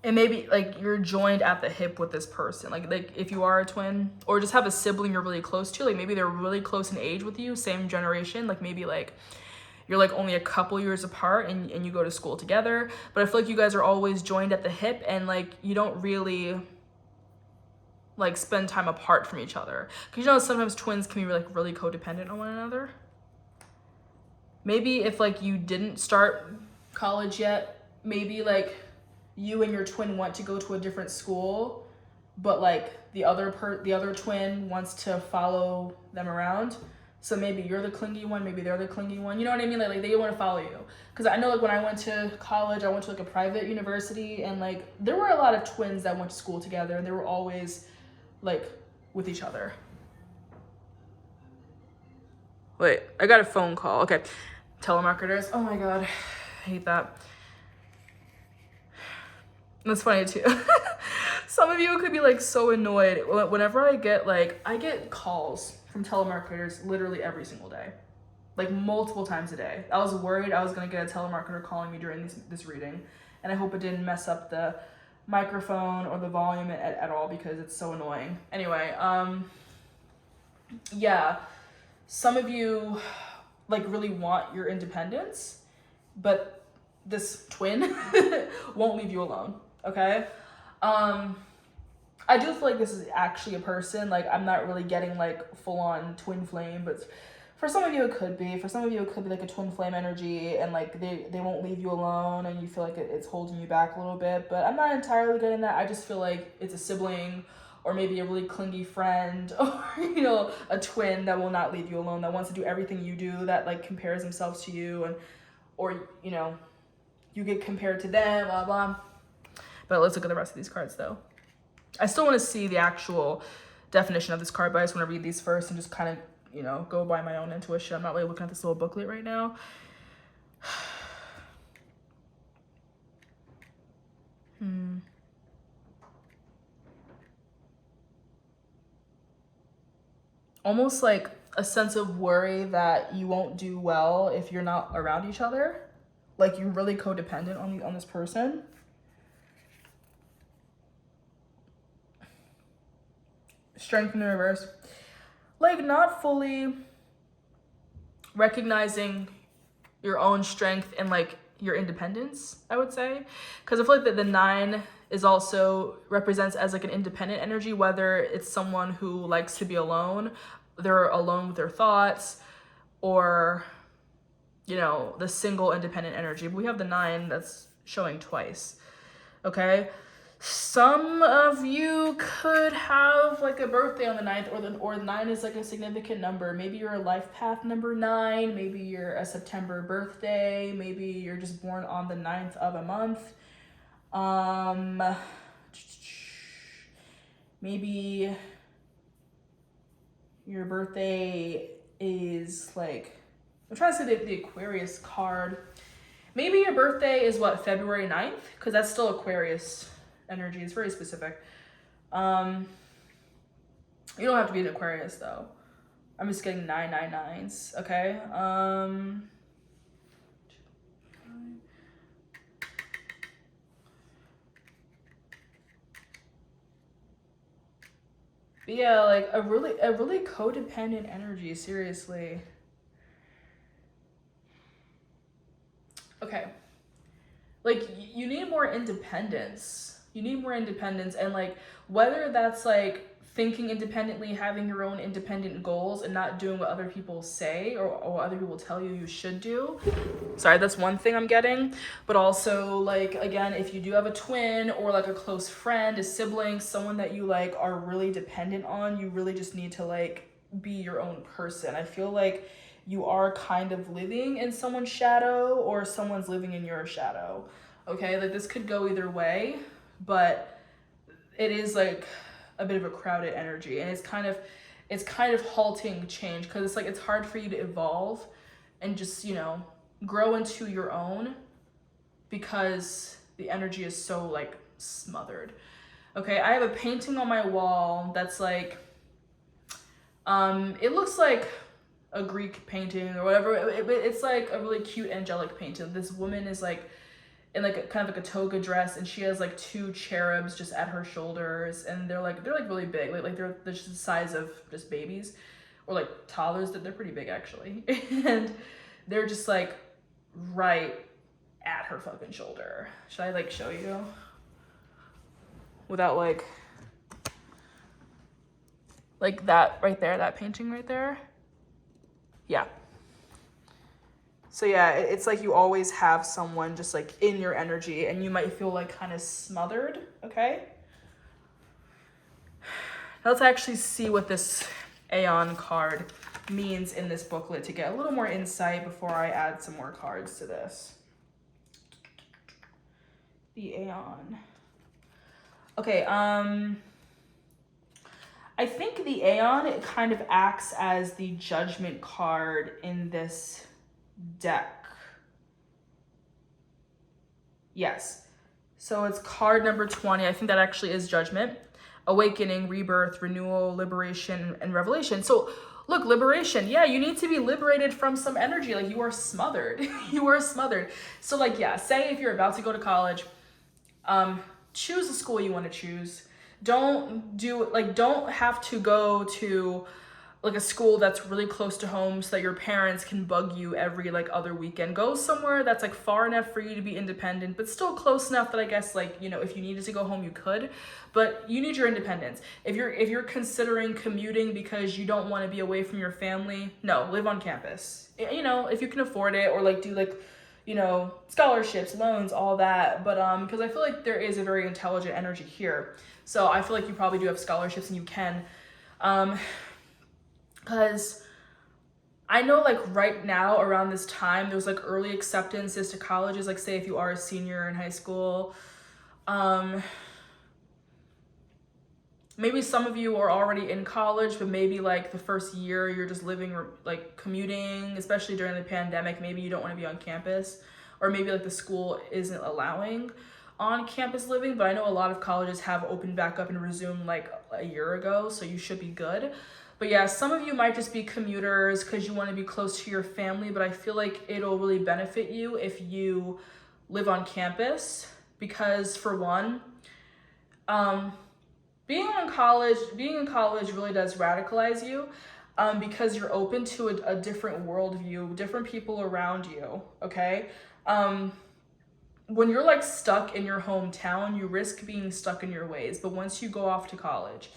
And maybe like you're joined at the hip with this person, like if you are a twin, or just have a sibling you're really close to, like maybe they're really close in age with you, same generation, like maybe like you're like only a couple years apart, and you go to school together, but I feel like you guys are always joined at the hip, and like you don't really like spend time apart from each other, because you know sometimes twins can be like really codependent on one another. Maybe if like you didn't start college yet, maybe like you and your twin want to go to a different school, but like the other twin wants to follow them around. So maybe you're the clingy one, maybe they're the clingy one. You know what I mean? Like they want to follow you. Because I know like when I went to college, I went to like a private university, and like there were a lot of twins that went to school together, and they were always like with each other. Wait, I got a phone call. Okay. Telemarketers. Oh my God. I hate that. That's funny too. Some of you could be like so annoyed whenever I get calls from telemarketers literally every single day, like multiple times a day. I was worried I was gonna get a telemarketer calling me during this reading, and I hope it didn't mess up the microphone or the volume at all, because it's so annoying. Anyway, yeah, some of you like really want your independence, but this twin won't leave you alone. Okay. I do feel like this is actually a person. Like I'm not really getting like full on twin flame, but for some of you it could be. For some of you it could be like a twin flame energy, and like they won't leave you alone, and you feel like it's holding you back a little bit. But I'm not entirely getting that. I just feel like it's a sibling, or maybe a really clingy friend, or you know, a twin that will not leave you alone, that wants to do everything you do, that like compares themselves to you, and or you know, you get compared to them, blah blah. But let's look at the rest of these cards though. I still want to see the actual definition of this card, but I just want to read these first and just kind of, you know, go by my own intuition. I'm not really looking at this little booklet right now. Almost like a sense of worry that you won't do well if you're not around each other. Like you're really codependent on this person. Strength in the reverse. Like not fully recognizing your own strength and like your independence, I would say. Because I feel like that the 9 is also represents as like an independent energy, whether it's someone who likes to be alone, they're alone with their thoughts, or you know, the single independent energy. But we have the 9 that's showing twice. Okay. Some of you could have like a birthday on the 9th, or 9 is like a significant number. Maybe you're a life path number 9. Maybe you're a September birthday. Maybe you're just born on the 9th of a month. Maybe your birthday is like, I'm trying to say the Aquarius card. Maybe your birthday is what, February 9th? Because that's still Aquarius energy. It's very specific. You don't have to be an Aquarius though. I'm just getting 999s. Okay. But yeah, like a really codependent energy, seriously. Okay. Like you need more independence. You need more independence, and like whether that's like thinking independently, having your own independent goals, and not doing what other people say or what other people tell you should do. Sorry, that's one thing I'm getting. But also like, again, if you do have a twin or like a close friend, a sibling, someone that you like are really dependent on, you really just need to like be your own person. I feel like you are kind of living in someone's shadow, or someone's living in your shadow. Okay, like this could go either way, but it is like a bit of a crowded energy, and it's kind of halting change, because it's like it's hard for you to evolve and just, you know, grow into your own, because the energy is so like smothered. Okay, I have a painting on my wall that's like, it looks like a Greek painting or whatever. It's like a really cute angelic painting. This woman is like in like kind of like a toga dress, and she has like two cherubs just at her shoulders, and they're like really big, like they're just the size of just babies or like toddlers. That they're pretty big actually. And they're just like right at her fucking shoulder. Should I like show you without like that right there, that painting right there? Yeah. So yeah, it's like you always have someone just like in your energy, and you might feel like kind of smothered, okay? Now let's actually see what this Aeon card means in this booklet to get a little more insight before I add some more cards to this. The Aeon. Okay, I think the Aeon, it kind of acts as the Judgment card in this deck. Yes. So it's card number 20. I think that actually is Judgment. Awakening, rebirth, renewal, liberation, and revelation. So look, liberation. Yeah, you need to be liberated from some energy. Like, you are smothered. You are smothered. So like, yeah, say if you're about to go to college, choose the school you want to choose. Don't have to go to like a school that's really close to home so that your parents can bug you every like other weekend. Go somewhere that's like far enough for you to be independent, but still close enough that I guess, like, you know, if you needed to go home, you could, but you need your independence. If you're considering commuting because you don't want to be away from your family, no, live on campus. You know, if you can afford it, or like do like, you know, scholarships, loans, all that. But because I feel like there is a very intelligent energy here. So I feel like you probably do have scholarships and you can. Because I know like right now around this time, there's like early acceptances to colleges. Like say if you are a senior in high school, maybe some of you are already in college, but maybe like the first year you're just living or like commuting, especially during the pandemic. Maybe you don't want to be on campus, or maybe like the school isn't allowing on campus living. But I know a lot of colleges have opened back up and resumed like a year ago, so you should be good. But yeah, some of you might just be commuters because you want to be close to your family, but I feel like it'll really benefit you if you live on campus, because for one, being in college really does radicalize you, because you're open to a different worldview, different people around you, okay? When you're like stuck in your hometown, you risk being stuck in your ways. But once you go off to college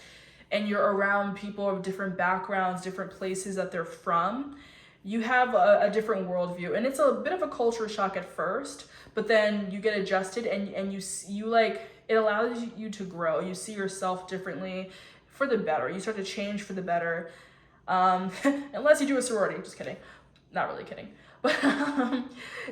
and you're around people of different backgrounds, different places that they're from, you have a different worldview. And it's a bit of a culture shock at first, but then you get adjusted, and you like, it allows you to grow. You see yourself differently for the better. You start to change for the better. Unless you do a sorority, just kidding. Not really kidding. But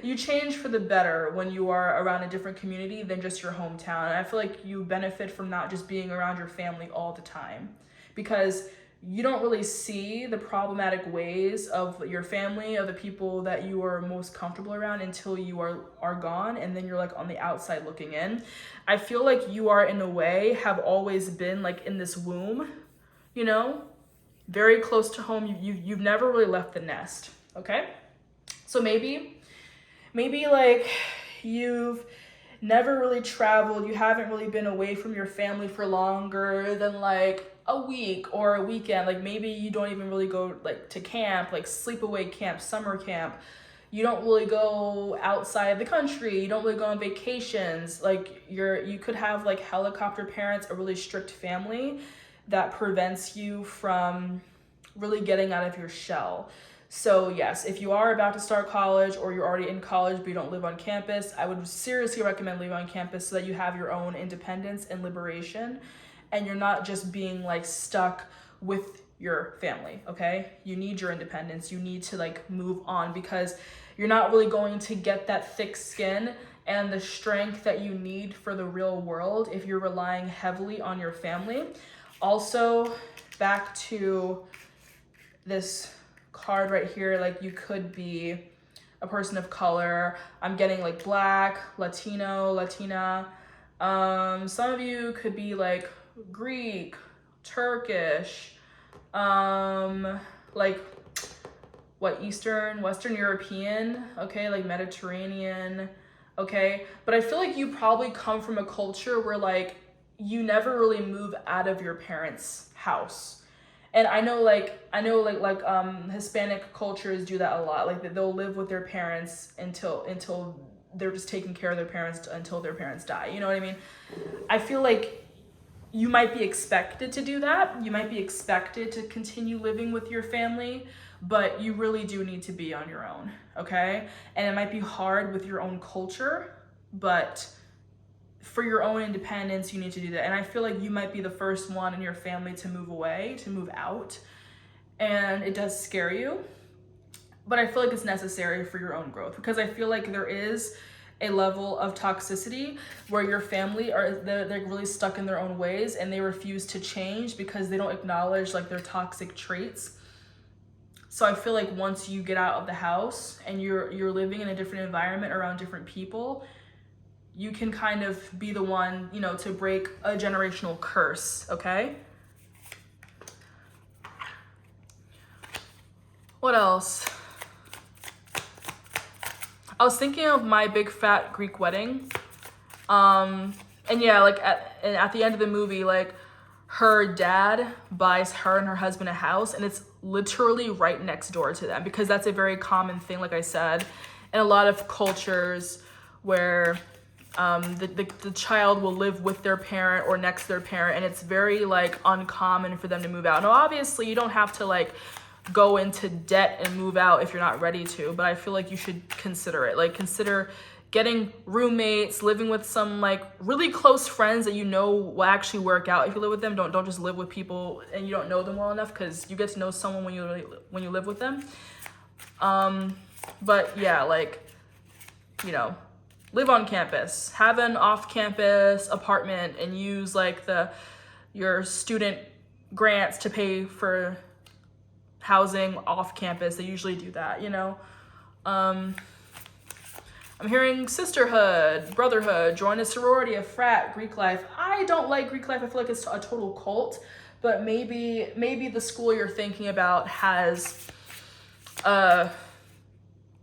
you change for the better when you are around a different community than just your hometown. And I feel like you benefit from not just being around your family all the time, because you don't really see the problematic ways of your family, of the people that you are most comfortable around, until you are gone, and then you're like on the outside looking in. I feel like you are, in a way, have always been like in this womb, you know, very close to home. You've never really left the nest, okay? So maybe like you've never really traveled, you haven't really been away from your family for longer than like a week or a weekend. Like maybe you don't even really go like to camp, like sleepaway camp, summer camp. You don't really go outside the country. You don't really go on vacations. Like you could have like helicopter parents, a really strict family that prevents you from really getting out of your shell. So yes, if you are about to start college, or you're already in college but you don't live on campus, I would seriously recommend living on campus so that you have your own independence and liberation, and you're not just being like stuck with your family, okay? You need your independence. You need to like move on, because you're not really going to get that thick skin and the strength that you need for the real world if you're relying heavily on your family. Also, back to this card right here, like you could be a person of color. I'm getting like Black, Latino, Latina. Some of you could be like Greek, Turkish, like what, Western European, okay, like Mediterranean, okay. But I feel like you probably come from a culture where like you never really move out of your parents' house. And I know Hispanic cultures do that a lot. Like they'll live with their parents until they're just taking care of their parents until their parents die. You know what I mean? I feel like you might be expected to do that. You might be expected to continue living with your family, but you really do need to be on your own, okay? And it might be hard with your own culture, but for your own independence, you need to do that. And I feel like you might be the first one in your family to move away, to move out. And it does scare you, but I feel like it's necessary for your own growth, because I feel like there is a level of toxicity where your family they're really stuck in their own ways and they refuse to change because they don't acknowledge like their toxic traits. So I feel like once you get out of the house and you're living in a different environment around different people, you can kind of be the one, you know, to break a generational curse, okay? What else? I was thinking of My Big Fat Greek Wedding. And yeah, like at the end of the movie, like her dad buys her and her husband a house, and it's literally right next door to them, because that's a very common thing, like I said, in a lot of cultures where the child will live with their parent or next to their parent, and it's very like uncommon for them to move out. Now, obviously, you don't have to like go into debt and move out if you're not ready to, but I feel like you should consider it. Like consider getting roommates, living with some like really close friends that you know will actually work out if you live with them. Don't just live with people and you don't know them well enough, because you get to know someone when you live with them. But yeah, like, you know, live on campus, have an off-campus apartment, and use like your student grants to pay for housing off campus. They usually do that, you know. I'm hearing sisterhood, brotherhood, join a sorority, a frat, Greek life. I don't like Greek life. I feel like it's a total cult, but maybe the school you're thinking about has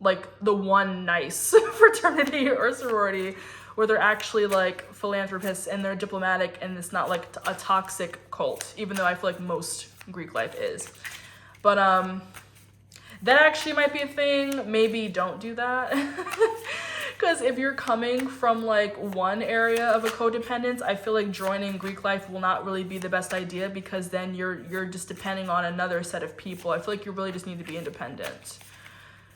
like the one nice fraternity or sorority where they're actually like philanthropists and they're diplomatic and it's not like a toxic cult, even though I feel like most Greek life is. But that actually might be a thing. Maybe don't do that. Because if you're coming from like one area of a codependence, I feel like joining Greek life will not really be the best idea, because then you're just depending on another set of people. I feel like you really just need to be independent.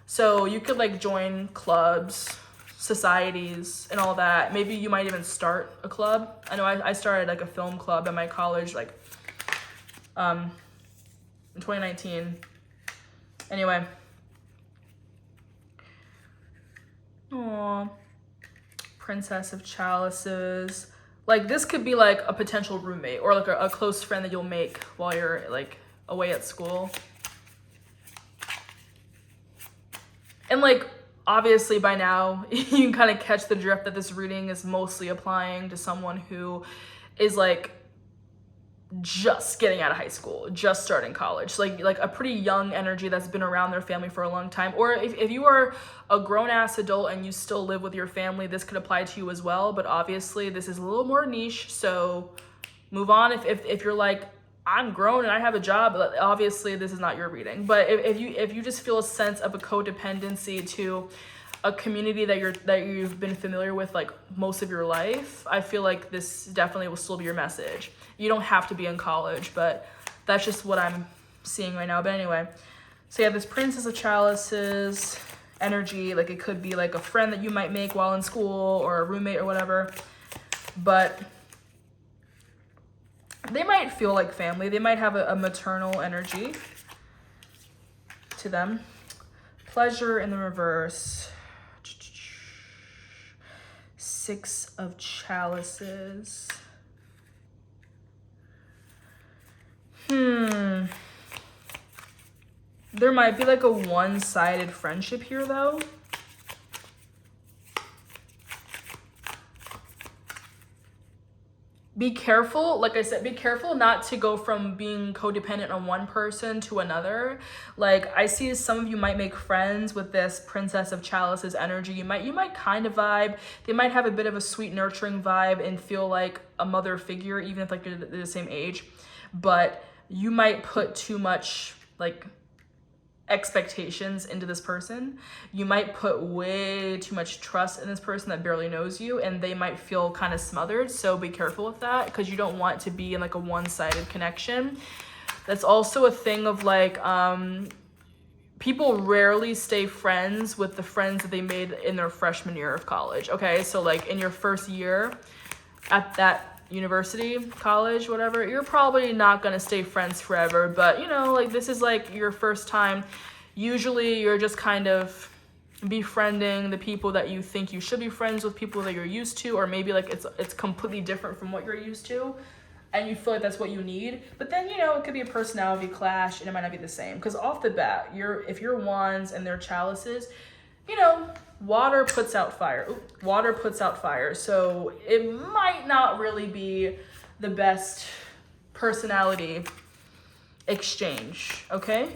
So you could like join clubs, societies, and all that. Maybe you might even start a club. I know I started like a film club at my college, like in 2019. Anyway. Aww. Princess of Chalices. Like this could be like a potential roommate or like a close friend that you'll make while you're like away at school. And like obviously by now you can kind of catch the drift that this reading is mostly applying to someone who is like just getting out of high school, just starting college, like a pretty young energy that's been around their family for a long time. Or if you are a grown-ass adult and you still live with your family, this could apply to you as well, but obviously this is a little more niche, so move on. If you're like, I'm grown and I have a job, obviously this is not your reading. But if you just feel a sense of a codependency to a community that you've been familiar with like most of your life, I feel like this definitely will still be your message. You don't have to be in college, but that's just what I'm seeing right now. But anyway, so yeah, this Princess of Chalices energy, like it could be like a friend that you might make while in school or a roommate or whatever, but they might feel like family. They might have a maternal energy to them. Pleasure in the reverse. Six of Chalices. There might be like a one-sided friendship here though. Be careful, like I said, be careful not to go from being codependent on one person to another. Like I see some of you might make friends with this Princess of Chalices energy. You might kind of vibe. They might have a bit of a sweet nurturing vibe and feel like a mother figure, even if like they're the same age. But you might put too much like expectations into this person. You might put way too much trust in this person that barely knows you, and they might feel kind of smothered. So be careful with that, because you don't want to be in like a one-sided connection. That's also a thing of like people rarely stay friends with the friends that they made in their freshman year of college. Okay, so like in your first year at that university, college, whatever, you're probably not gonna stay friends forever. But you know, like this is like your first time. Usually you're just kind of befriending the people that you think you should be friends with, people that you're used to, or maybe like it's completely different from what you're used to and you feel like that's what you need. But then, you know, it could be a personality clash and it might not be the same, because off the bat, if you're wands and they're chalices, you know, water puts out fire. Water puts out fire. So it might not really be the best personality exchange, okay?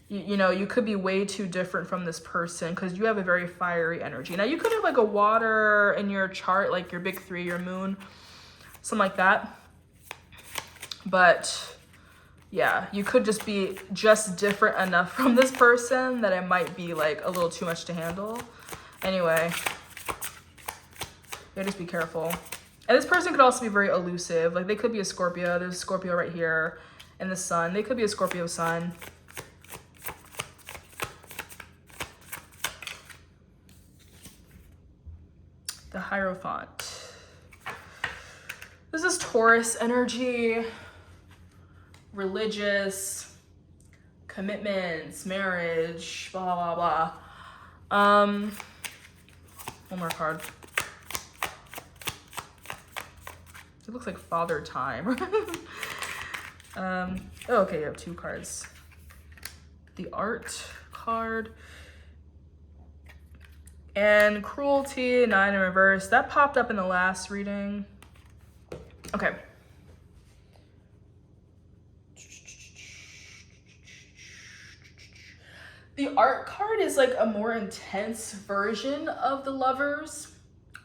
You know, you could be way too different from this person because you have a very fiery energy. Now, you could have like a water in your chart, like your big three, your moon, something like that. But yeah, you could just be just different enough from this person that it might be like a little too much to handle. Anyway, yeah, just be careful. And this person could also be very elusive. Like they could be a Scorpio. There's a Scorpio right here in the sun. They could be a Scorpio sun. The Hierophant. This is Taurus energy. Religious, commitments, marriage, blah, blah, blah. One more card. It looks like Father Time. Okay, you have two cards. The Art card. And Cruelty, 9 in reverse. That popped up in the last reading. Okay. The Art card is like a more intense version of the Lovers.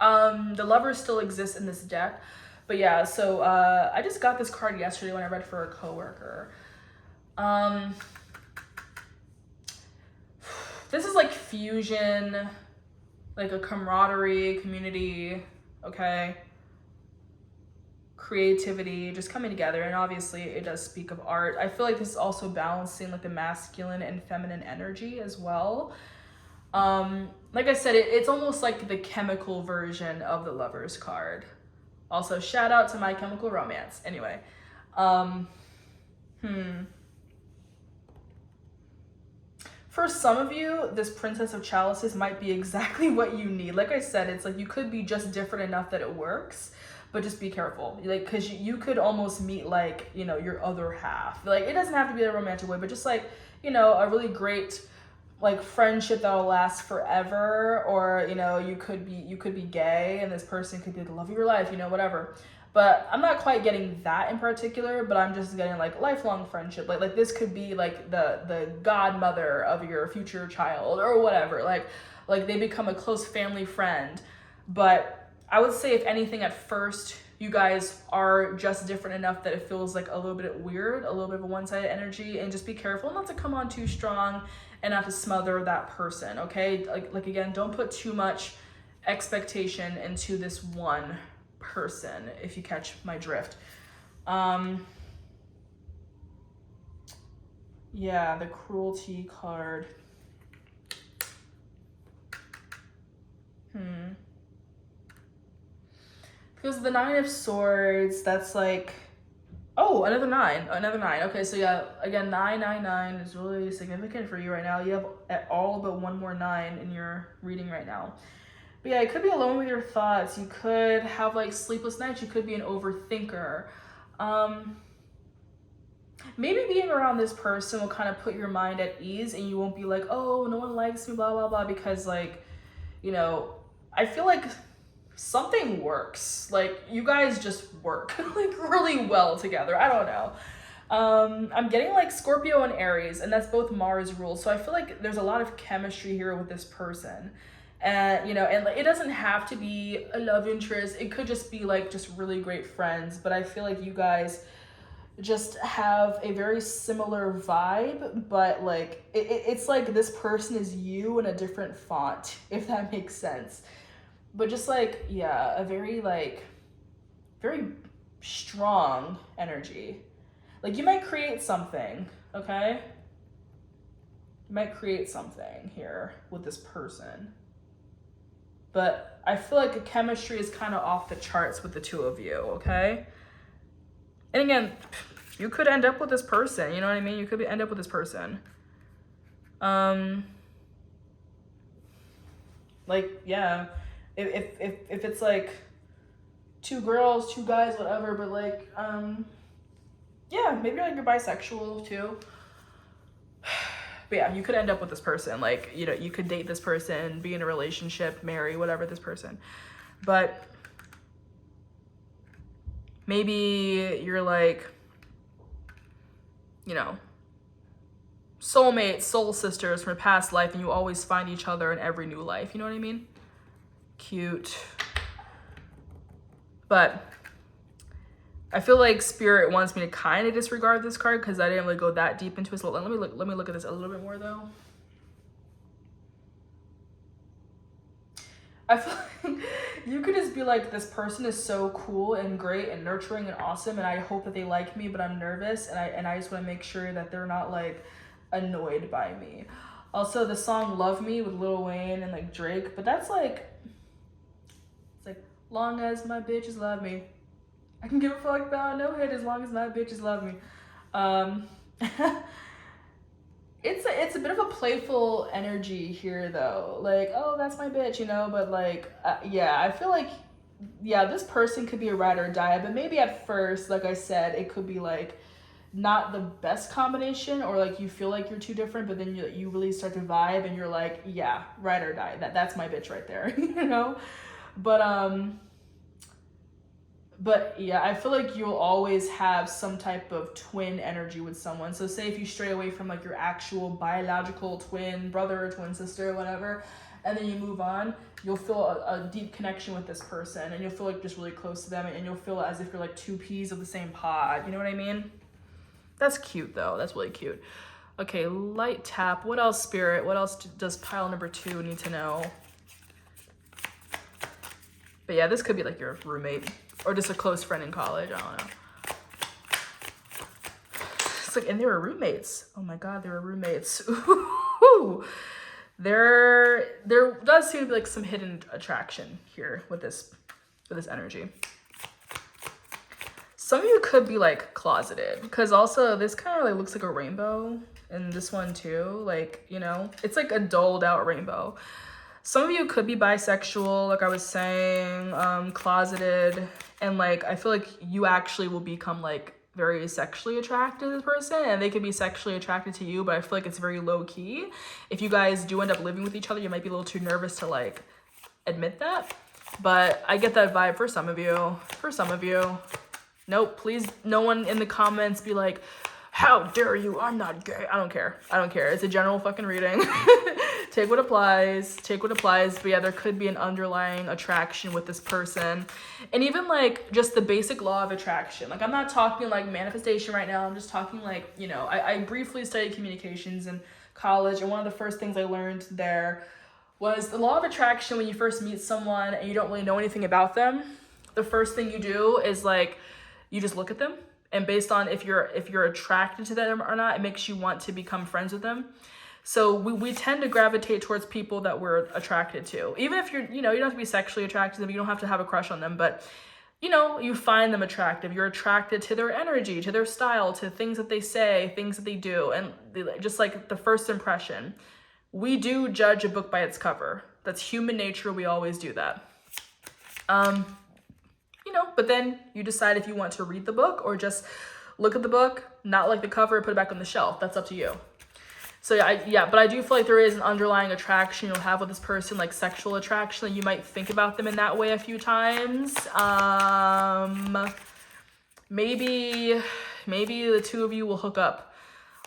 The Lovers still exist in this deck. But yeah, so I just got this card yesterday when I read for a coworker. This is like fusion, like a camaraderie, community, okay? Creativity, just coming together, and obviously it does speak of art. I feel like this is also balancing like the masculine and feminine energy as well. Like I said, it's almost like the chemical version of the Lovers card. Also, shout out to My Chemical Romance. Anyway, for some of you, this Princess of Chalices might be exactly what you need. Like I said, it's like you could be just different enough that it works. But just be careful, like, because you could almost meet, like, you know, your other half. Like, it doesn't have to be a romantic way, but just, like, you know, a really great, like, friendship that will last forever. Or, you know, you could be gay, and this person could be the love of your life, you know, whatever. But I'm not quite getting that in particular, but I'm just getting, like, lifelong friendship. Like this could be, like, the godmother of your future child or whatever. Like they become a close family friend. But I would say, if anything, at first, you guys are just different enough that it feels like a little bit weird, a little bit of a one-sided energy, and just be careful not to come on too strong and not to smother that person, okay? Like again, don't put too much expectation into this one person, if you catch my drift. Yeah, the Cruelty card. Because the 9 of Swords, that's like, oh, another 9. Okay, so yeah, again, 999 is really significant for you right now. You have all but one more 9 in your reading right now. But yeah, you could be alone with your thoughts. You could have like sleepless nights. You could be an overthinker. maybe being around this person will kind of put your mind at ease, and you won't be like, oh, no one likes me, blah, blah, blah, because like, you know, I feel like something works. Like, you guys just work like really well together. I don't know. I'm getting like Scorpio and Aries, and that's both Mars rules. So I feel like there's a lot of chemistry here with this person. And, you know, and it doesn't have to be a love interest. It could just be like just really great friends. But I feel like you guys just have a very similar vibe, but like it's like this person is you in a different font, if that makes sense. But just like, yeah, a very like very strong energy. Like, you might create something, okay? You might create something here with this person. But I feel like the chemistry is kind of off the charts with the two of you, okay? And again, you could end up with this person, you know what I mean? You could end up with this person. Like, yeah, if it's like 2 girls, 2 guys, whatever, but like, yeah, maybe like you're bisexual too. But yeah, you could end up with this person. Like, you know, you could date this person, be in a relationship, marry, whatever, this person. But maybe you're like, you know, soulmates, soul sisters from a past life, and you always find each other in every new life. You know what I mean? Cute. But I feel like Spirit wants me to kind of disregard this card because I didn't really go that deep into it. So let me look at this a little bit more though. I feel like you could just be like, this person is so cool and great and nurturing and awesome, and I hope that they like me, but I'm nervous, and I just want to make sure that they're not like annoyed by me. Also, the song "Love Me" with Lil Wayne and like Drake, but that's like, it's like, long as my bitches love me, I can give a fuck about no hate as long as my bitches love me. It's a bit of a playful energy here though. Like, oh, that's my bitch, you know, but like, yeah, I feel like, yeah, this person could be a ride or die, but maybe at first, like I said, it could be like not the best combination, or like you feel like you're too different, but then you really start to vibe and you're like, yeah, ride or die. That's my bitch right there, you know? But yeah, I feel like you'll always have some type of twin energy with someone. So say if you stray away from like your actual biological twin brother or twin sister or whatever, and then you move on, you'll feel a deep connection with this person, and you'll feel like just really close to them, and you'll feel as if you're like 2 peas of the same pod. You know what I mean? That's cute though. That's really cute. Okay, light tap. What else, Spirit? What else does pile number 2 need to know? But yeah, this could be like your roommate or just a close friend in college. I don't know. It's like, and they were roommates. Oh my God, they were roommates. Ooh. There does seem to be like some hidden attraction here with this energy. Some of you could be like closeted, because also this kind of like looks like a rainbow, and this one too. Like, you know, it's like a doled out rainbow. Some of you could be bisexual, like I was saying, closeted, and like I feel like you actually will become like very sexually attracted to this person, and they could be sexually attracted to you, but I feel like it's very low key. If you guys do end up living with each other, you might be a little too nervous to like admit that, but I get that vibe for some of you. Nope, please, no one in the comments be like, how dare you, I'm not gay. I don't care. It's a general fucking reading. Take what applies. But yeah, there could be an underlying attraction with this person. And even like just the basic law of attraction. Like, I'm not talking like manifestation right now. I'm just talking like, you know, I briefly studied communications in college, and one of the first things I learned there was the law of attraction. When you first meet someone and you don't really know anything about them, the first thing you do is like, you just look at them, and based on if you're attracted to them or not, it makes you want to become friends with them. So we tend to gravitate towards people that we're attracted to. Even if you're, you know, you don't have to be sexually attracted to them, you don't have to have a crush on them, but you know, you find them attractive. You're attracted to their energy, to their style, to things that they say, things that they do, and just like the first impression. We do judge a book by its cover. That's human nature. We always do that. You know, but then you decide if you want to read the book or just look at the book, not like the cover, put it back on the shelf. That's up to you. So yeah, but I do feel like there is an underlying attraction you'll have with this person, like sexual attraction. Like you might think about them in that way a few times. Maybe the two of you will hook up.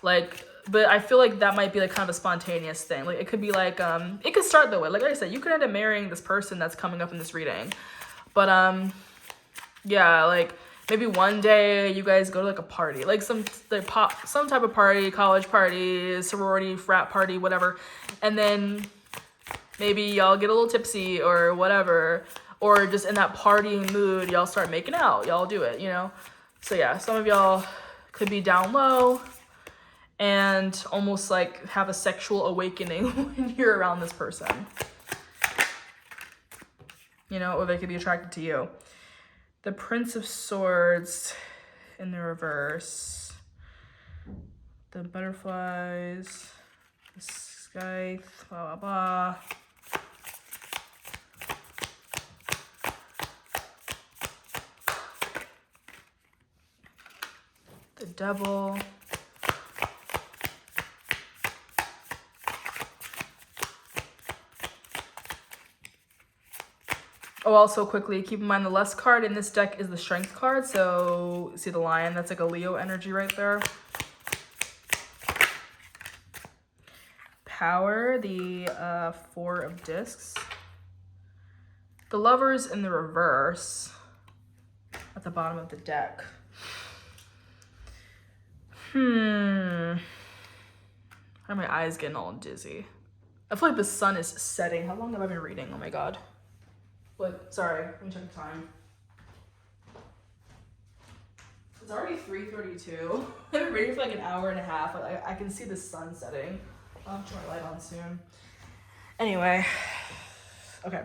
Like, but I feel like that might be like kind of a spontaneous thing. Like it could be like, it could start that way. Like I said, you could end up marrying this person that's coming up in this reading. But yeah, like maybe one day you guys go to like a party, like some type of party, college party, sorority, frat party, whatever. And then maybe y'all get a little tipsy or whatever, or just in that partying mood, y'all start making out, y'all do it, you know? So yeah, some of y'all could be down low and almost like have a sexual awakening when you're around this person, you know, or they could be attracted to you. The Prince of Swords in the reverse. The butterflies. The sky. Blah, blah, blah. The Devil. Oh, also quickly, keep in mind the less card in this deck is the Strength card. So see the lion? That's like a Leo energy right there. Power, the Four of Discs. The Lovers in the reverse at the bottom of the deck. How are my eyes getting all dizzy? I feel like the sun is setting. How long have I been reading? Oh my god. But sorry, let me check the time. It's already 3:32. I've been reading for like an hour and a half. I can see the sun setting. I'll have to turn my light on soon. Anyway, okay.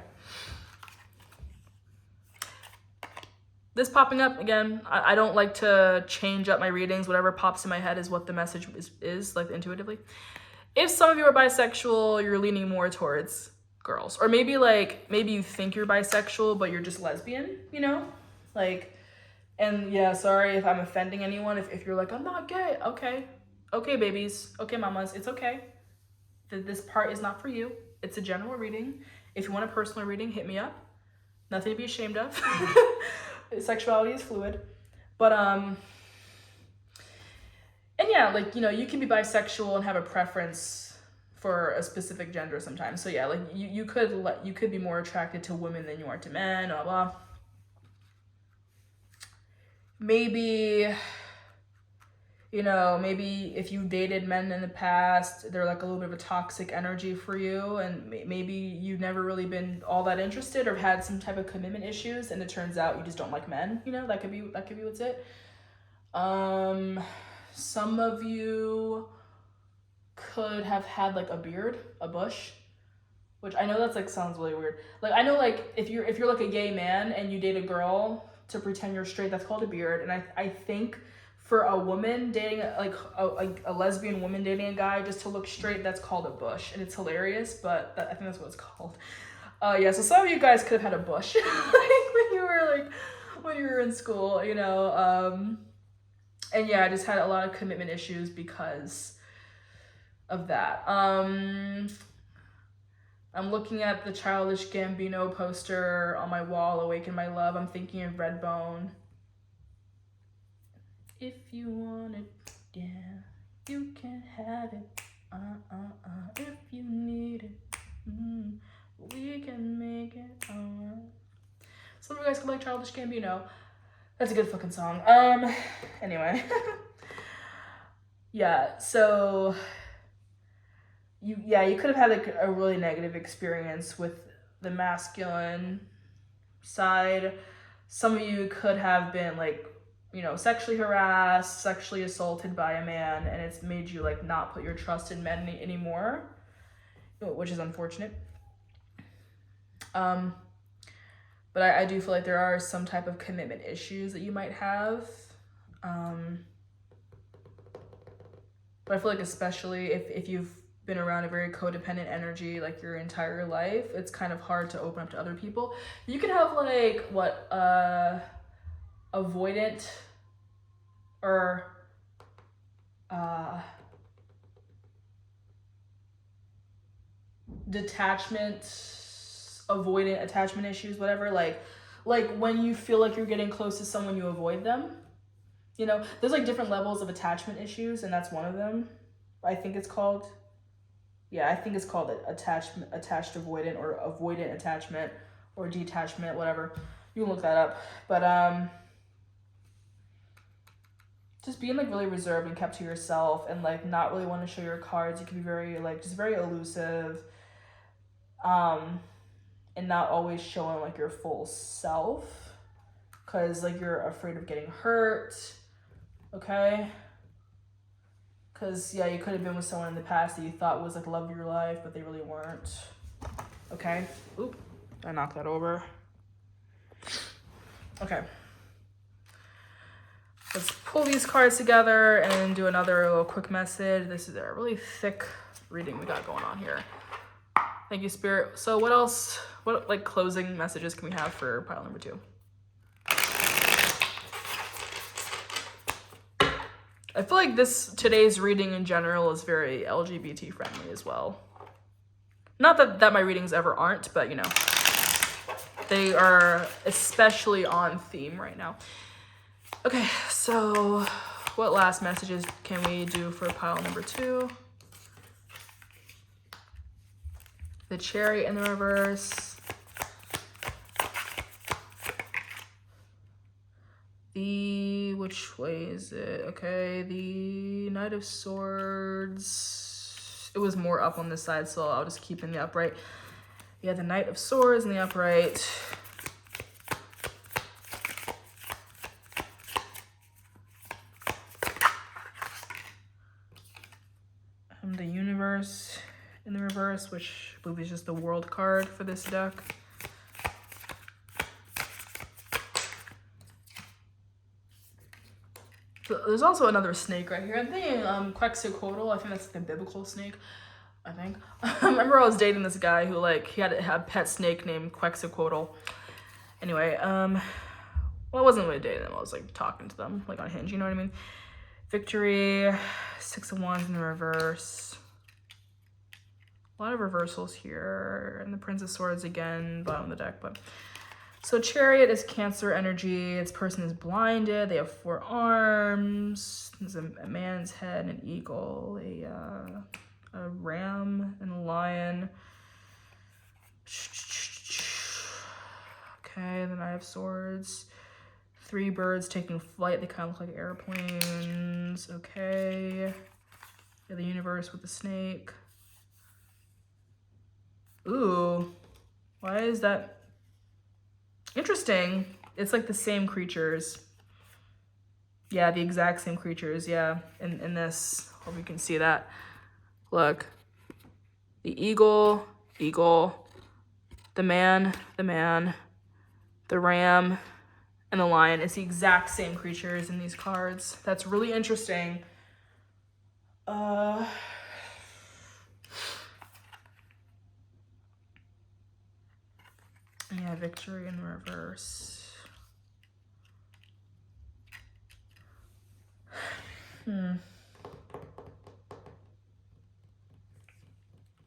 This popping up again. I don't like to change up my readings. Whatever pops in my head is what the message is like intuitively. If some of you are bisexual, you're leaning more towards girls, or maybe you think you're bisexual but you're just lesbian, you know, like. And yeah, sorry if I'm offending anyone if you're like, I'm not gay. Okay babies, okay mamas, it's okay. This part is not for you. It's a general reading. If you want a personal reading, hit me up. Nothing to be ashamed of. Sexuality is fluid. But and yeah, like, you know, you can be bisexual and have a preference for a specific gender sometimes. So yeah, like you could be more attracted to women than you are to men, blah blah. Maybe, you know, maybe if you dated men in the past, they're like a little bit of a toxic energy for you, and maybe you've never really been all that interested or had some type of commitment issues, and it turns out you just don't like men, you know, that could be what's it. Some of you could have had like a beard, a bush, which I know that's like sounds really weird. Like I know like if you're like a gay man and you date a girl to pretend you're straight, that's called a beard. And I think for a woman dating like a lesbian woman dating a guy just to look straight, that's called a bush, and it's hilarious, but I think that's what it's called. Yeah, so some of you guys could have had a bush like when you were in school, you know. And yeah, I just had a lot of commitment issues because of that. I'm looking at the Childish Gambino poster on my wall, Awaken My Love. I'm thinking of Redbone. If you want it, yeah, you can have it. If you need it, we can make it. Some of you guys could like Childish Gambino. That's a good fucking song. Anyway. Yeah, so you could have had like a really negative experience with the masculine side. Some of you could have been like, you know, sexually harassed, sexually assaulted by a man, and it's made you like not put your trust in men anymore, which is unfortunate. But I do feel like there are some type of commitment issues that you might have. But I feel like especially if you've been around a very codependent energy like your entire life, it's kind of hard to open up to other people. You can have like avoidant or uh, detachment, avoidant attachment issues, whatever. Like when you feel like you're getting close to someone, you avoid them. You know, there's like different levels of attachment issues, and that's one of them. I think it's called. Yeah, I think it's called attached avoidant, or avoidant attachment, or detachment, whatever. You can look that up. But just being like really reserved and kept to yourself, and like not really want to show your cards. You can be very like just very elusive. And not always showing like your full self, because like you're afraid of getting hurt. Okay, because yeah, you could have been with someone in the past that you thought was like love of your life, but they really weren't. Okay. Oop, I knocked that over. Okay, let's pull these cards together and do another little quick message. This is a really thick reading we got going on here. Thank you, Spirit. So what else, what like closing messages can we have for pile number 2? I feel like today's reading in general is very LGBT friendly as well. Not that my readings ever aren't, but you know, they are especially on theme right now. Okay, so what last messages can we do for pile number 2? The Chariot in the reverse. Which way is it? Okay, the Knight of Swords. It was more up on this side, so I'll just keep in the upright. Yeah, the Knight of Swords in the upright. The Universe in the reverse, which I believe is just the World card for this deck. So there's also another snake right here. I'm thinking Quetzalcoatl. I think that's the biblical snake. I think. I remember I was dating this guy who like he had a pet snake named Quetzalcoatl. Anyway, well, I wasn't really dating them. I was like talking to them like on Hinge. You know what I mean? Victory, 6 of Wands in the reverse. A lot of reversals here, and the Prince of Swords again, bottom of the deck, but. So Chariot is Cancer energy. This person is blinded. They have 4 arms. There's a man's head, an eagle, a ram, and a lion. Okay, then I have swords. 3 birds taking flight. They kind of look like airplanes. Okay. Yeah, the Universe with the snake. Ooh. Why is that? Interesting. It's like the same creatures. Yeah, the exact same creatures. Yeah, in this. Hope you can see that. Look. The eagle, the man, the ram, and the lion. It's the exact same creatures in these cards. That's really interesting. Yeah, Victory in reverse.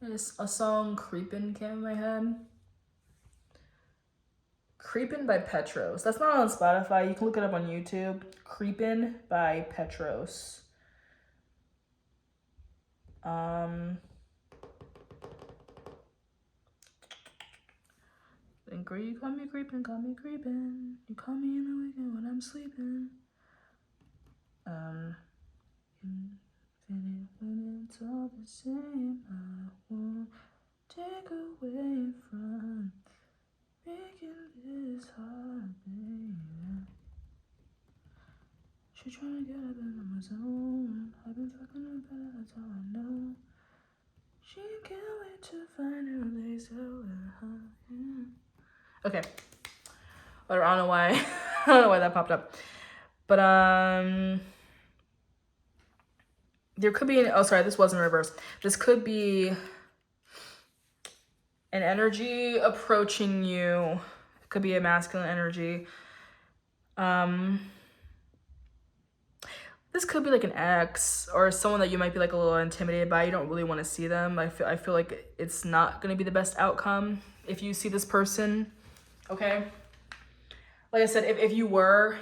There's a song Creepin' came in my head. Creepin' by Petros. That's not on Spotify. You can look it up on YouTube. Creepin' by Petros. You call me creepin', call me creepin'. You call me in the weekend when I'm sleeping. Infinite when it's all the same. I won't take away from making this hard, baby. She trying to get up in my zone. I've been fucking her better, that's all I know. She can't wait to find her lace out with her. Yeah. Okay. I don't know why. I don't know why that popped up. But there could be oh sorry, this wasn't reverse. This could be an energy approaching you. It could be a masculine energy. This could be like an ex or someone that you might be like a little intimidated by. You don't really want to see them. I feel like it's not going to be the best outcome if you see this person, okay? Like I said, if you were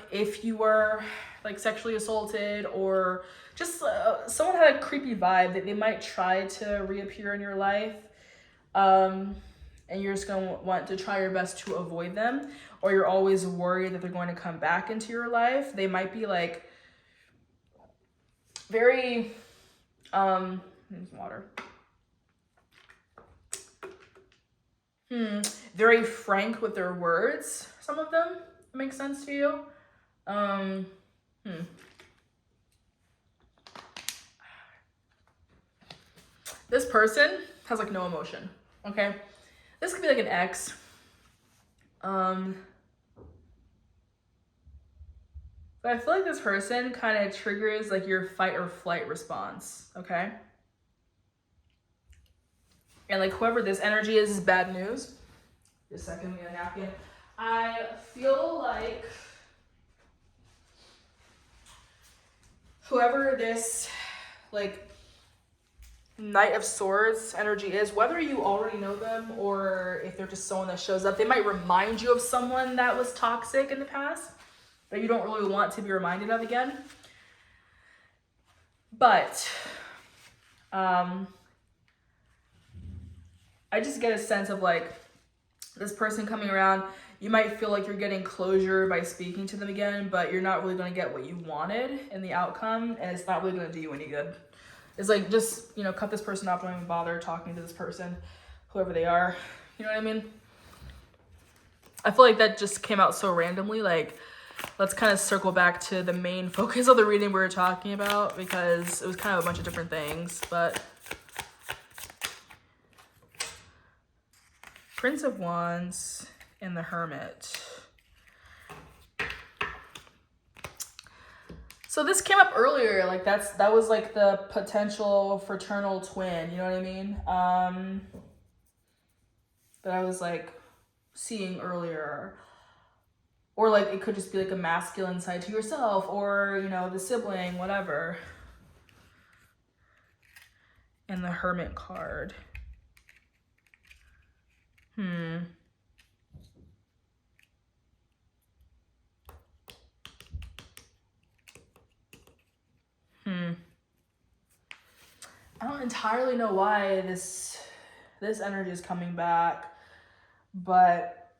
like sexually assaulted or just someone had a creepy vibe, that they might try to reappear in your life, and you're just going to want to try your best to avoid them, or you're always worried that they're going to come back into your life. They might be like very water. Very frank with their words. Some of them make sense to you. This person has like no emotion. Okay, this could be like an ex. But I feel like this person kind of triggers like your fight or flight response, okay? And like whoever this energy is bad news. Just a second, we got a napkin. I feel like whoever this like Knight of Swords energy is, whether you already know them or if they're just someone that shows up, they might remind you of someone that was toxic in the past that you don't really want to be reminded of again. But I just get a sense of like this person coming around, you might feel like you're getting closure by speaking to them again, but you're not really going to get what you wanted in the outcome, and it's not really going to do you any good. It's like, just, you know, cut this person off, don't even bother talking to this person, whoever they are. You know what I mean? I feel like that just came out so randomly. Like, let's kind of circle back to the main focus of the reading we were talking about, because it was kind of a bunch of different things. But Prince of Wands and the Hermit. So this came up earlier, like that was like the potential fraternal twin, you know what I mean? That I was like seeing earlier. Or like it could just be like a masculine side to yourself, or, you know, the sibling, whatever. And the Hermit card. I don't entirely know why this energy is coming back, but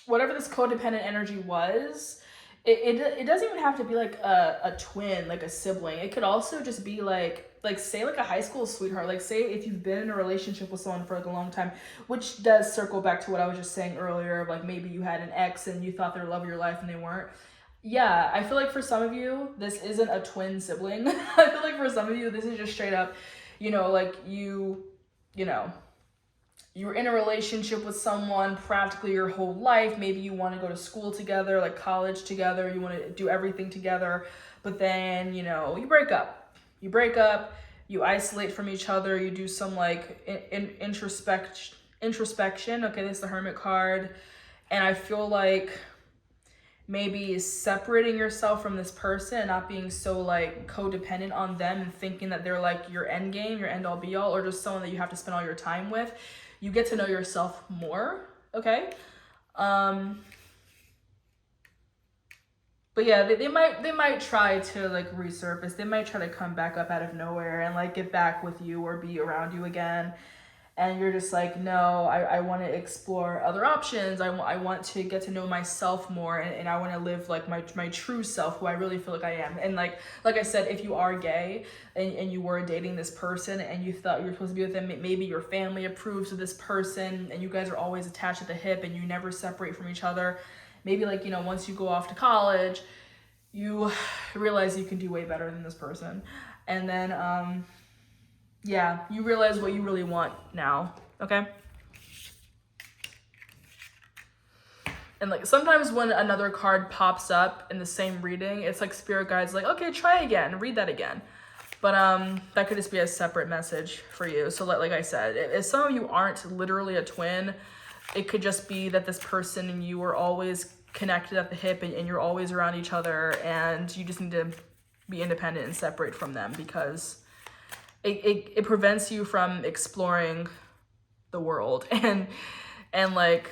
whatever this codependent energy was, it doesn't even have to be like a twin, like a sibling. It could also just be like say like a high school sweetheart. Like say if you've been in a relationship with someone for like a long time, which does circle back to what I was just saying earlier, like maybe you had an ex and you thought they were the love of your life and they weren't. Yeah, I feel like for some of you, this isn't a twin sibling. I feel like for some of you, this is just straight up, you know, like you know, you were in a relationship with someone practically your whole life. Maybe you want to go to school together, like college together. You want to do everything together. But then, you know, you break up. You isolate from each other. You do some like introspection. Okay, this is the Hermit card. And I feel like maybe separating yourself from this person and not being so like codependent on them and thinking that they're like your end game, your end all be all, or just someone that you have to spend all your time with. You get to know yourself more, okay? But yeah, they might try to like resurface. They might try to come back up out of nowhere and like get back with you or be around you again. And you're just like, no, I want to explore other options. I want to get to know myself more, and I want to live like my true self, who I really feel like I am. And like I said, if you are gay and you were dating this person and you thought you were supposed to be with them, maybe your family approves of this person and you guys are always attached at the hip and you never separate from each other. Maybe like, you know, once you go off to college, you realize you can do way better than this person. And then, yeah, you realize what you really want now, okay? And like sometimes when another card pops up in the same reading, it's like spirit guides like, okay, try again, read that again. But that could just be a separate message for you. So like I said, if some of you aren't literally a twin, it could just be that this person and you are always connected at the hip and you're always around each other, and you just need to be independent and separate from them because it prevents you from exploring the world and like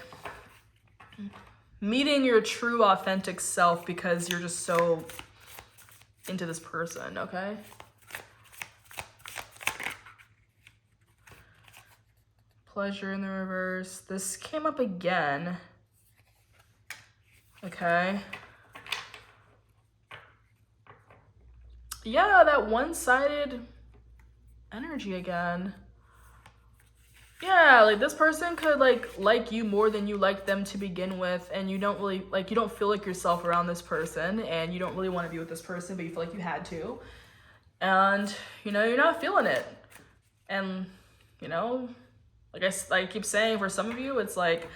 meeting your true authentic self because you're just so into this person, okay? Pleasure in the reverse. This came up again. Okay. Yeah, that one-sided energy again. Yeah, like this person could like you more than you like them to begin with, and you don't really you don't feel like yourself around this person, and you don't really want to be with this person, but you feel like you had to. And you're not feeling it. And like I keep saying, for some of you, it's like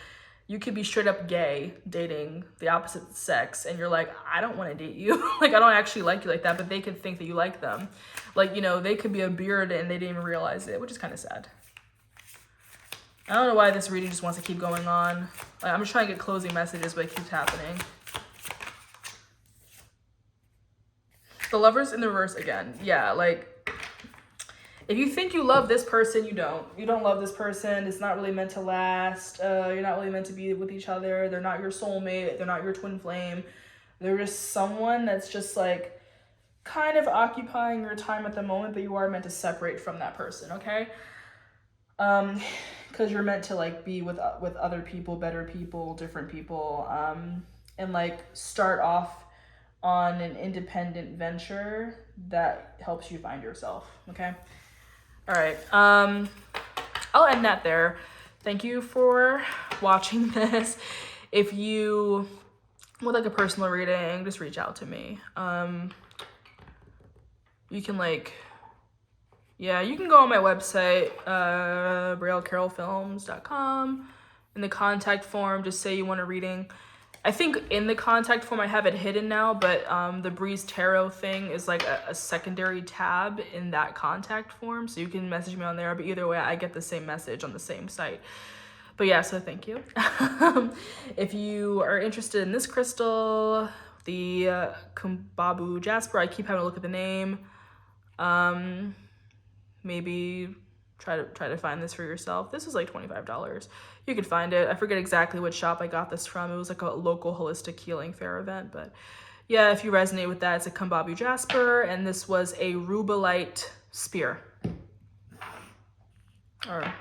you could be straight up gay dating the opposite sex, and you're like, I don't want to date you. Like, I don't actually like you like that, but they could think that you like them. Like, they could be a beard and they didn't even realize it, which is kind of sad. I don't know why this reading just wants to keep going on. I'm just trying to get closing messages, but it keeps happening. The Lovers in the reverse again. Yeah, like, if you think you love this person, you don't. You don't love this person. It's not really meant to last. You're not really meant to be with each other. They're not your soulmate. They're not your twin flame. They're just someone that's just like kind of occupying your time at the moment, but you are meant to separate from that person, okay? Because you're meant to like be with other people, better people, different people, and like start off on an independent venture that helps you find yourself, okay? All right, I'll end that there. Thank you for watching this. If you would like a personal reading, just reach out to me. You can you can go on my website, braillecarolfilms.com. In the contact form, just say you want a reading. I think in the contact form I have it hidden now, but the Breeze Tarot thing is like a secondary tab in that contact form, so you can message me on there, but either way I get the same message on the same site. But yeah, so thank you. If you are interested in this crystal, the Kumbabu Jasper, I keep having to look at the name. Maybe try to find this for yourself. This is like $25. You could find it. I forget exactly which shop I got this from. It was like a local holistic healing fair event, but yeah, if you resonate with that, it's a Kumbabu Jasper, and this was a Rubelite spear. Yeah,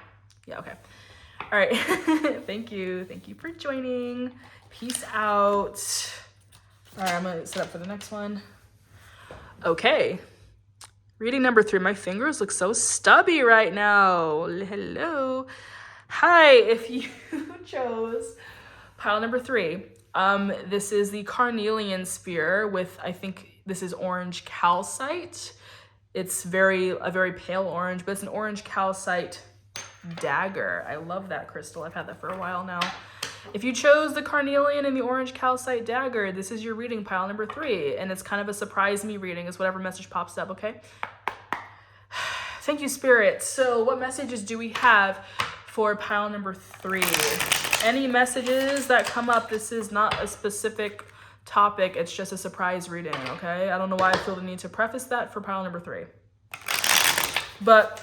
okay. All right. Thank you for joining. Peace out. All right, I'm gonna set up for the next one. Okay. Reading number 3. My fingers look so stubby right now. Hello. Hi, if you chose pile number 3. This is the carnelian spear with, I think this is orange calcite. It's a very pale orange, but it's an orange calcite dagger. I love that crystal. I've had that for a while now. If you chose the carnelian and the orange calcite dagger, this is your reading, pile number 3, and it's kind of a surprise me reading. It's whatever message pops up, okay? Thank you, Spirit. So what messages do we have for pile number 3? Any messages that come up, this is not a specific topic. It's just a surprise reading, okay? I don't know why I feel the need to preface that for pile number 3. But,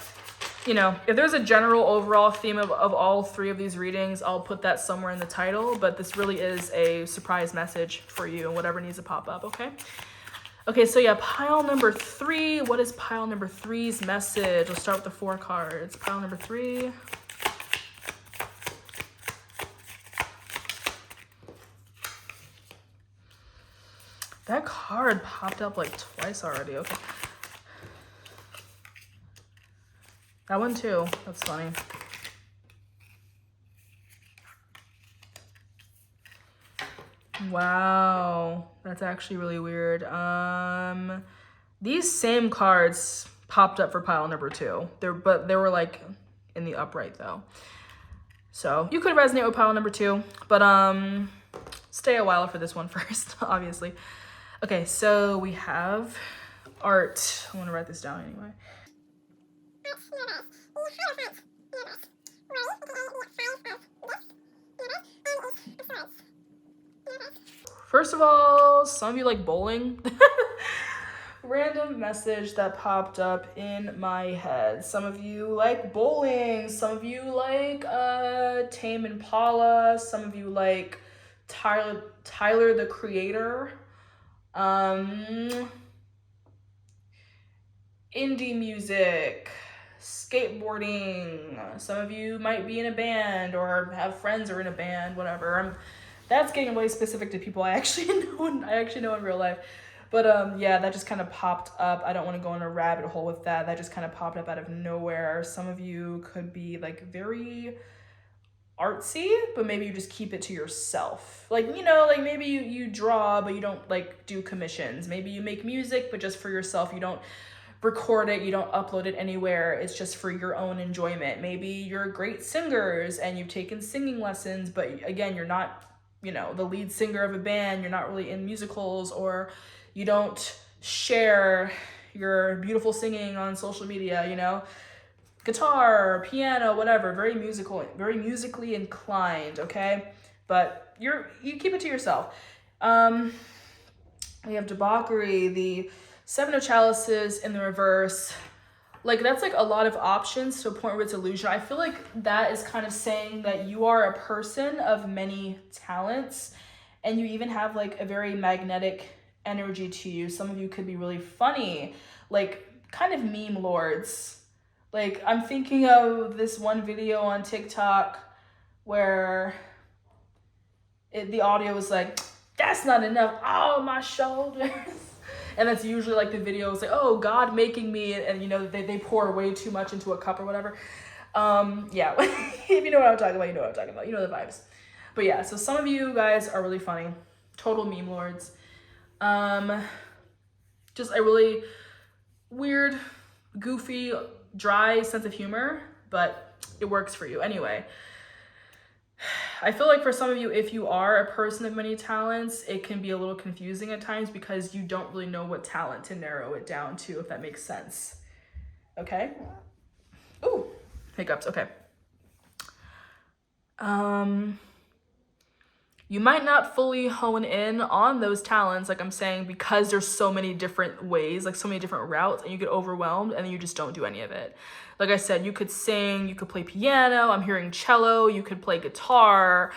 if there's a general overall theme of all 3 of these readings, I'll put that somewhere in the title. But this really is a surprise message for you and whatever needs to pop up, okay? Okay, so yeah, pile number 3. What is pile number 3's message? We'll start with the 4 cards. Pile number 3. That card popped up like twice already. Okay. That one too. That's funny. Wow, that's actually really weird. These same cards popped up for pile number 2. But they were like in the upright though. So you could resonate with pile number 2, but stay a while for this one first, obviously. Okay, so we have art. I want to write this down anyway. First of all, some of you like bowling. Random message that popped up in my head. Some of you like bowling. Some of you like Tame Impala. Some of you like Tyler the Creator. Indie music, skateboarding. Some of you might be in a band or have friends who are in a band, whatever. That's getting way specific to people I actually know in real life. But yeah, that just kind of popped up. I don't want to go in a rabbit hole with that. That just kind of popped up out of nowhere. Some of you could be like very artsy, but maybe you just keep it to yourself. Like, you know, like maybe you draw, but you don't like do commissions. Maybe you make music, but just for yourself. You don't record it, you don't upload it anywhere. It's just for your own enjoyment. Maybe you're great singers and you've taken singing lessons, but again, you're not, you know, the lead singer of a band. You're not really in musicals, or you don't share your beautiful singing on social media, you know, guitar, piano, whatever, very musically inclined, okay? But you keep it to yourself. We have debauchery, the Seven of Chalices in the reverse. Like, that's like a lot of options to a point where it's illusion. I feel like that is kind of saying that you are a person of many talents, and you even have like a very magnetic energy to you. Some of you could be really funny, like kind of meme lords. Like, I'm thinking of this one video on TikTok where the audio was like, that's not enough, oh, my shoulders. And that's usually like the video is like, oh, God making me, and you know, they pour way too much into a cup or whatever. Yeah, if you know what I'm talking about, you know what I'm talking about. You know the vibes. But yeah, so some of you guys are really funny. Total meme lords. Just a really weird, goofy, dry sense of humor, but it works for you. Anyway, I feel like for some of you, if you are a person of many talents, it can be a little confusing at times because you don't really know what talent to narrow it down to, if that makes sense. Okay? Ooh, hiccups, okay. You might not fully hone in on those talents, like I'm saying, because there's so many different ways, like so many different routes, and you get overwhelmed and then you just don't do any of it. Like I said, you could sing, you could play piano, I'm hearing cello, you could play guitar,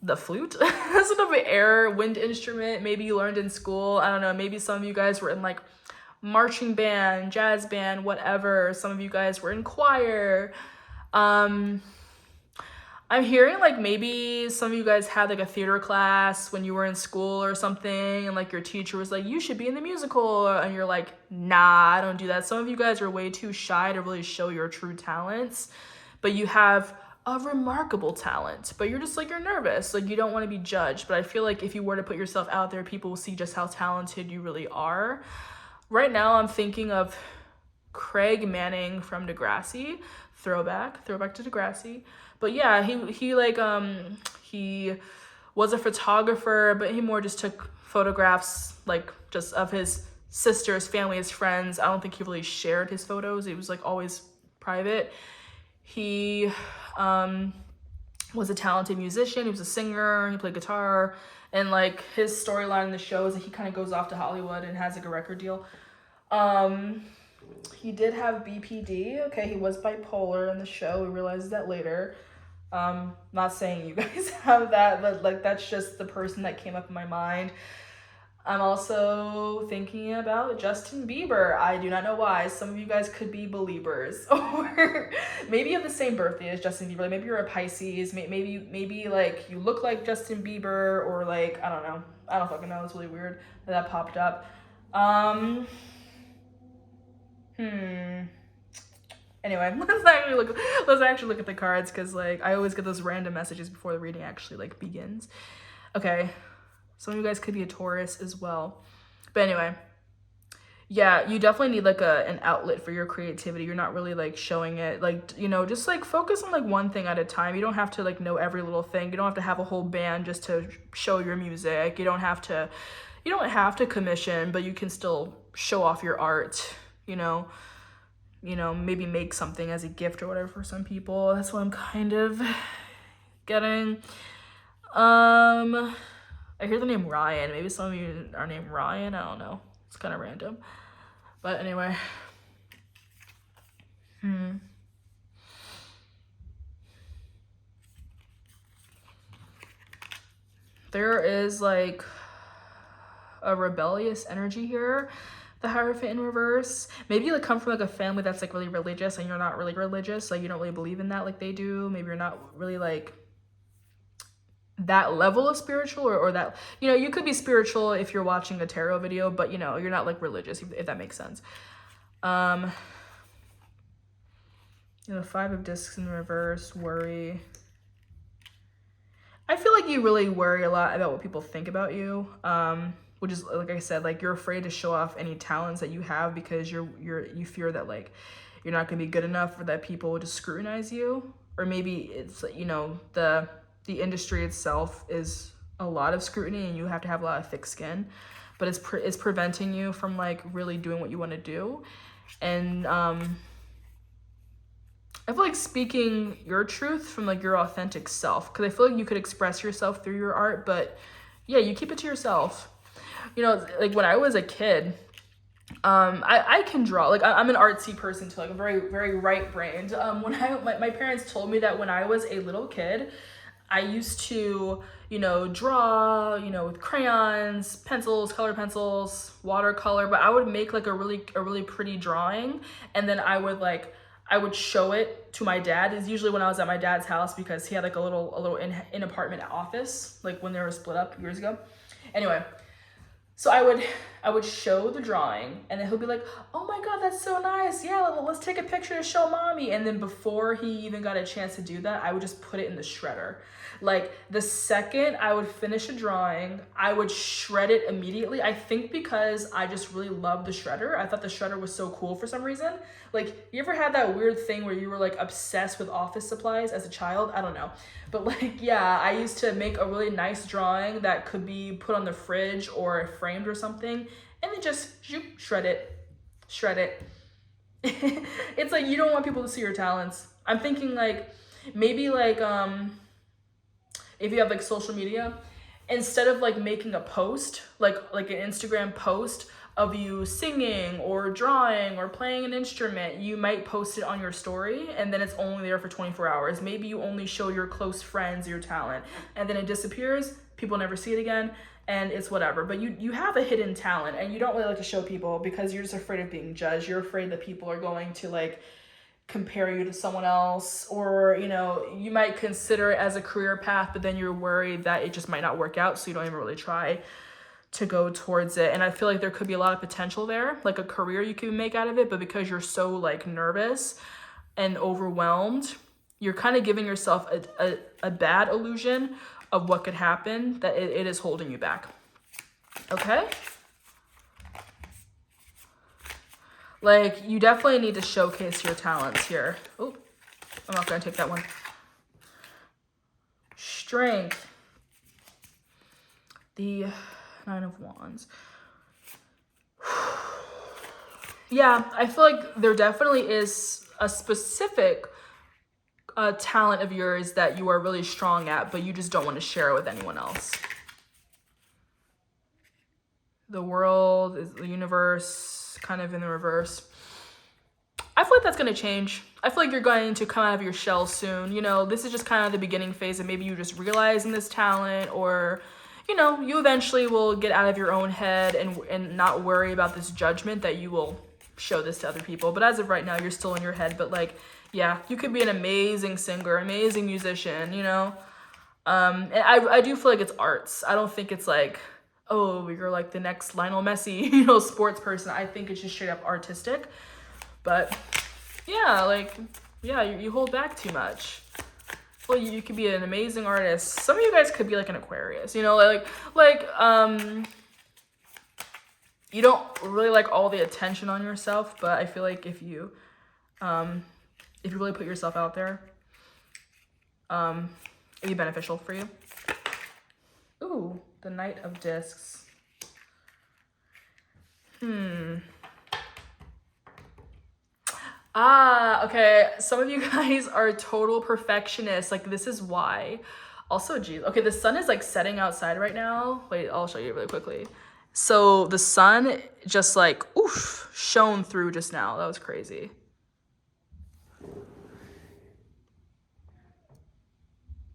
the flute, that's sort of an air wind instrument, maybe you learned in school, I don't know, maybe some of you guys were in like marching band, jazz band, whatever, some of you guys were in choir. I'm hearing like maybe some of you guys had like a theater class when you were in school or something, and like your teacher was like, you should be in the musical, and you're like, nah, I don't do that. Some of you guys are way too shy to really show your true talents, but you have a remarkable talent, but you're just like, you're nervous, like you don't want to be judged. But I feel like if you were to put yourself out there, people will see just how talented you really are. Right now I'm thinking of Craig Manning from Degrassi, throwback to Degrassi. But yeah, he like he was a photographer, but he more just took photographs like just of his sister's family, his friends. I don't think he really shared his photos. It was like always private. He was a talented musician. He was a singer. He played guitar, and like his storyline in the show is that he kind of goes off to Hollywood and has like a record deal. He did have BPD. Okay, he was bipolar in the show. We realized that later. Not saying you guys have that, but like that's just the person that came up in my mind. I'm also thinking about Justin Bieber. I do not know why. Some of you guys could be Beliebers, or maybe you have the same birthday as Justin Bieber. Like maybe you're a Pisces. Maybe like you look like Justin Bieber, or like I don't know. I don't fucking know. It's really weird that popped up. Anyway, let's actually look at the cards, because like I always get those random messages before the reading actually like begins. Okay, some of you guys could be a Taurus as well, but anyway, yeah, you definitely need like an outlet for your creativity. You're not really like showing it, like, you know, just like focus on like one thing at a time. You don't have to like know every little thing. You don't have to have a whole band just to show your music. You don't have to commission, but you can still show off your art, you know, maybe make something as a gift or whatever for some people. That's what I'm kind of getting. I hear the name Ryan. Maybe some of you are named Ryan. I don't know. It's kind of random. But anyway. There is like a rebellious energy here. The Hierophant in reverse. Maybe you like come from like a family that's like really religious and you're not really religious. Like you don't really believe in that like they do. Maybe you're not really like that level of spiritual or that, you know, you could be spiritual if you're watching a tarot video, but you know, you're not like religious, if that makes sense. You know, 5 of Discs in reverse, worry. I feel like you really worry a lot about what people think about you, which is, like I said, like you're afraid to show off any talents that you have because you fear that like you're not gonna be good enough or that people will just scrutinize you. Or maybe it's, you know, the industry itself is a lot of scrutiny and you have to have a lot of thick skin, but it's preventing you from like really doing what you want to do. And I feel like speaking your truth from like your authentic self, because I feel like you could express yourself through your art, but yeah, you keep it to yourself. You know, like when I was a kid, I can draw. Like I'm an artsy person too, like very, very right-brained. When my parents told me that when I was a little kid, I used to, you know, draw, you know, with crayons, pencils, colored pencils, watercolor, but I would make like a really pretty drawing, and then I would show it to my dad. Is usually when I was at my dad's house because he had like a little in apartment office, like when they were split up years ago. Anyway, so I would show the drawing and then he'll be like, oh my God, that's so nice. Yeah, let's take a picture to show mommy. And then before he even got a chance to do that, I would just put it in the shredder. Like the second I would finish a drawing, I would shred it immediately. I think because I just really loved the shredder. I thought the shredder was so cool for some reason. Like, you ever had that weird thing where you were like obsessed with office supplies as a child? I don't know. But like, yeah, I used to make a really nice drawing that could be put on the fridge or framed or something, and then just shred it. It's like you don't want people to see your talents. I'm thinking like maybe like if you have like social media, instead of like making a post, like an Instagram post of you singing or drawing or playing an instrument, you might post it on your story and then it's only there for 24 hours. Maybe you only show your close friends your talent and then it disappears, people never see it again, and it's whatever. But you have a hidden talent and you don't really like to show people because you're just afraid of being judged. You're afraid that people are going to like compare you to someone else, or you know, you might consider it as a career path, but then you're worried that it just might not work out, so you don't even really try to go towards it. And I feel like there could be a lot of potential there, like a career you can make out of it, but because you're so like nervous and overwhelmed, you're kind of giving yourself a bad illusion of what could happen, that it is holding you back. Okay? Like, you definitely need to showcase your talents here. Oh, I'm not going to take that one. Strength. The 9 of Wands. Yeah, I feel like there definitely is a specific talent of yours that you are really strong at, but you just don't want to share it with anyone else. The world is the universe, kind of in the reverse. I feel like that's going to change. I feel like you're going to come out of your shell soon. You know, this is just kind of the beginning phase, and maybe you just realizing this talent, or, you know, you eventually will get out of your own head and not worry about this judgment that you will show this to other people. But as of right now, you're still in your head. But like, yeah, you could be an amazing singer, amazing musician, you know. And I do feel like it's arts. I don't think it's like, oh, you're like the next Lionel Messi, you know, sports person. I think it's just straight up artistic. But yeah, like, yeah, you hold back too much. Well, you could be an amazing artist. Some of you guys could be like an Aquarius, you know, like you don't really like all the attention on yourself, but I feel like if you really put yourself out there, it'd be beneficial for you. Ooh, the Knight of Discs. Okay, some of you guys are total perfectionists. Like, this is why. Also, geez. Okay, the sun is like setting outside right now. Wait, I'll show you really quickly. So the sun just like, oof, shone through just now. That was crazy.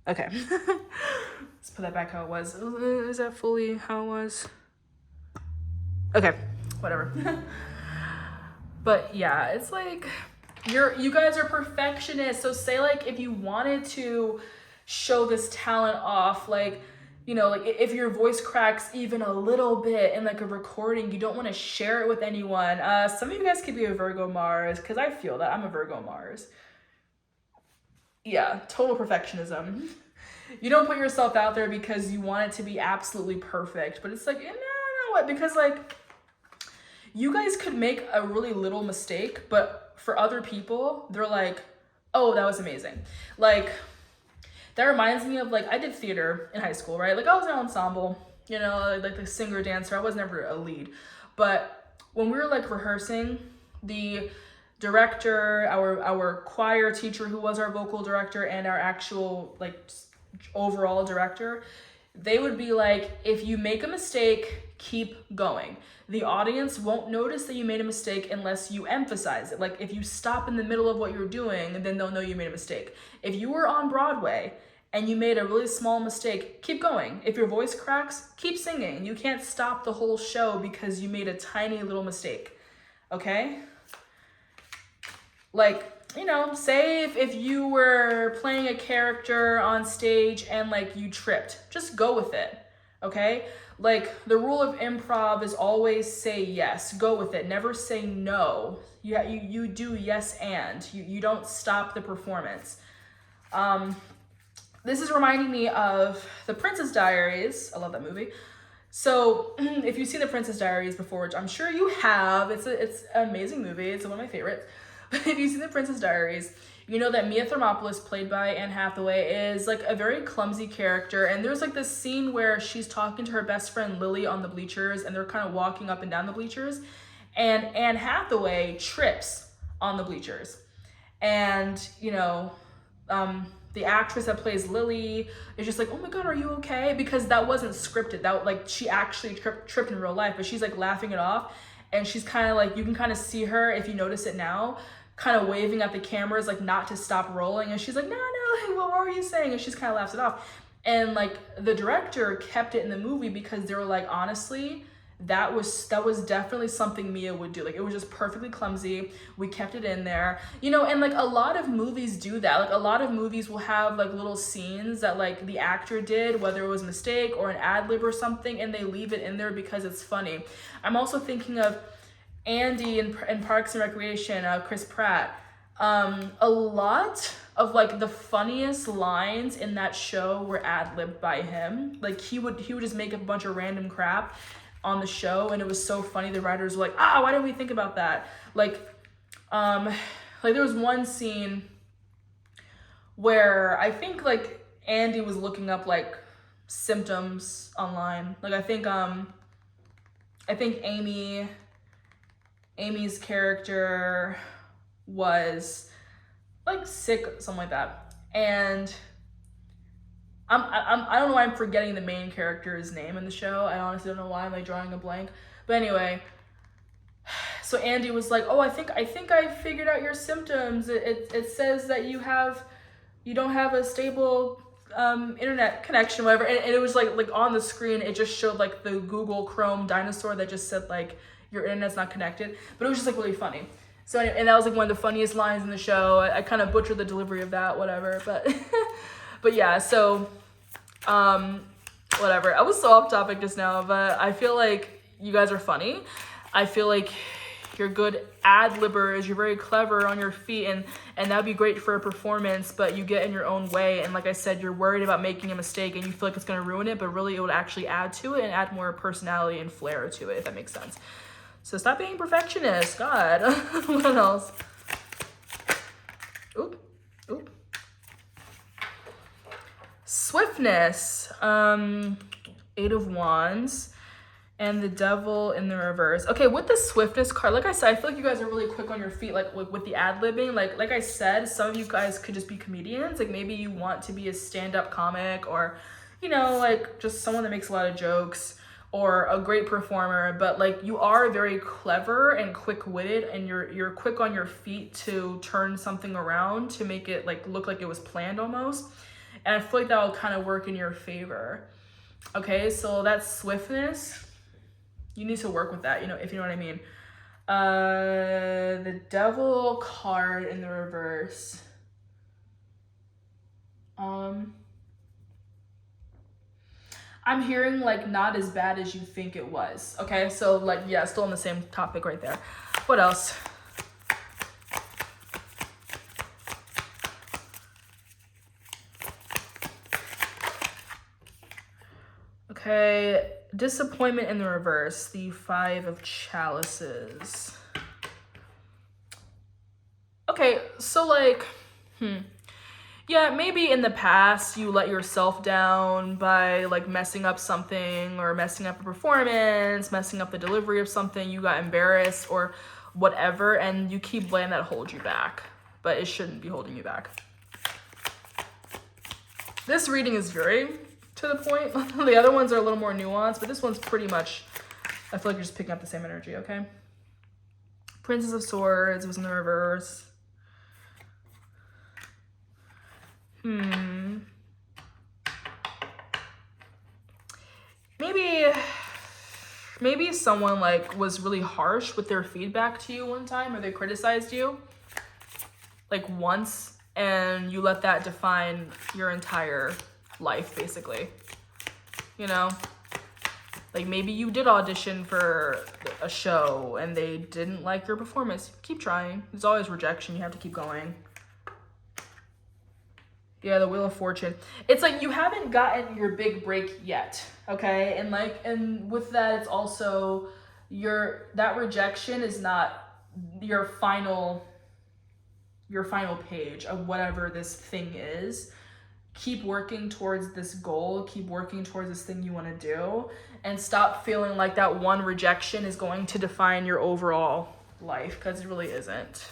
Okay. Let's put that back how it was. Is that fully how it was? Okay, whatever. But yeah, it's like you guys are perfectionists. So say like if you wanted to show this talent off, like, you know, like if your voice cracks even a little bit in like a recording, you don't want to share it with anyone. Some of you guys could be a Virgo Mars, because I feel that I'm a Virgo Mars. Yeah, total perfectionism. You don't put yourself out there because you want it to be absolutely perfect, but it's like, no, what? Because like you guys could make a really little mistake, but for other people, they're like, oh, that was amazing. Like, that reminds me of, like, I did theater in high school, right? Like, I was in an ensemble, you know, like the singer, dancer. I was never a lead. But when we were, like, rehearsing, the director, our choir teacher who was our vocal director, and our actual, like, overall director, they would be like, if you make a mistake, keep going. The audience won't notice that you made a mistake unless you emphasize it. Like if you stop in the middle of what you're doing, then they'll know you made a mistake. If you were on Broadway and you made a really small mistake, keep going. If your voice cracks, keep singing. You can't stop the whole show because you made a tiny little mistake, okay? Like, you know, say if you were playing a character on stage and like you tripped, just go with it, okay? Like the rule of improv is always say yes, go with it, never say no. You do yes and you don't stop the performance. This is reminding me of The Princess Diaries. I love that movie. So if you've seen The Princess Diaries before, which I'm sure you have, it's an amazing movie. It's one of my favorites. But if you've seen The Princess Diaries, you know that Mia Thermopolis, played by Anne Hathaway, is like a very clumsy character. And there's like this scene where she's talking to her best friend Lily on the bleachers, and they're kind of walking up and down the bleachers. And Anne Hathaway trips on the bleachers. And, you know, the actress that plays Lily is just like, oh my God, are you okay? Because that wasn't scripted. That like she actually tripped in real life, but she's like laughing it off. And she's kind of like, you can kind of see her, if you notice it now, kind of waving at the cameras, like not to stop rolling. And she's like, no, like, what were you saying? And she's kind of laughs it off. And like the director kept it in the movie because they were like, honestly, that was definitely something Mia would do. Like it was just perfectly clumsy. We kept it in there, you know. And like a lot of movies do that. Like a lot of movies will have like little scenes that like the actor did, whether it was a mistake or an ad lib or something, and they leave it in there because it's funny. I'm also thinking of Andy in Parks and Recreation, Chris Pratt. A lot of like the funniest lines in that show were ad libbed by him. Like he would just make a bunch of random crap on the show, and it was so funny. The writers were like, why didn't we think about that? Like there was one scene where I think like Andy was looking up like symptoms online. Like I think Amy's character was like sick, something like that. And I don't know why I'm forgetting the main character's name in the show. I honestly don't know why I'm like drawing a blank. But anyway, so Andy was like, I think I figured out your symptoms. It says that you don't have a stable internet connection, whatever. And it was like on the screen, it just showed like the Google Chrome dinosaur that just said like your internet's not connected. But it was just like really funny. So anyway, and that was like one of the funniest lines in the show. I kind of butchered the delivery of that, whatever. But but yeah, so whatever. I was so off topic just now, but I feel like you guys are funny. I feel like you're good ad-libbers. You're very clever on your feet, and that'd be great for a performance, but you get in your own way. And like I said, you're worried about making a mistake and you feel like it's going to ruin it, but really it would actually add to it and add more personality and flair to it, if that makes sense. So stop being perfectionist. God. What else? Oop. Swiftness. 8 of Wands. And the devil in the reverse. Okay, with the swiftness card, like I said, I feel like you guys are really quick on your feet, like with the ad-libbing. Like I said, some of you guys could just be comedians. Like maybe you want to be a stand-up comic, or, you know, like just someone that makes a lot of jokes, or a great performer. But like you are very clever and quick-witted, and you're quick on your feet to turn something around to make it like look like it was planned almost. And I feel like that will kind of work in your favor. Okay, so that's swiftness. You need to work with that, you know, if you know what I mean. The devil card in the reverse. I'm hearing like not as bad as you think it was. Okay, so like, yeah, still on the same topic right there. What else? Okay, disappointment in the reverse, the 5 of chalices. Okay, so like, yeah, maybe in the past you let yourself down by like messing up something, or messing up a performance, messing up the delivery of something, you got embarrassed or whatever, and you keep letting that hold you back, but it shouldn't be holding you back. This reading is very to the point. The other ones are a little more nuanced, but this one's pretty much, I feel like you're just picking up the same energy, okay? Princess of Swords was in the reverse. Maybe someone like was really harsh with their feedback to you one time, or they criticized you like once, and you let that define your entire life, basically. You know, like maybe you did audition for a show and they didn't like your performance. Keep trying. There's always rejection. You have to keep going. Yeah, the Wheel of Fortune. It's like you haven't gotten your big break yet, okay? And with that, it's also that rejection is not your final page of whatever this thing is. Keep working towards this goal, keep working towards this thing you want to do, and stop feeling like that one rejection is going to define your overall life, because it really isn't.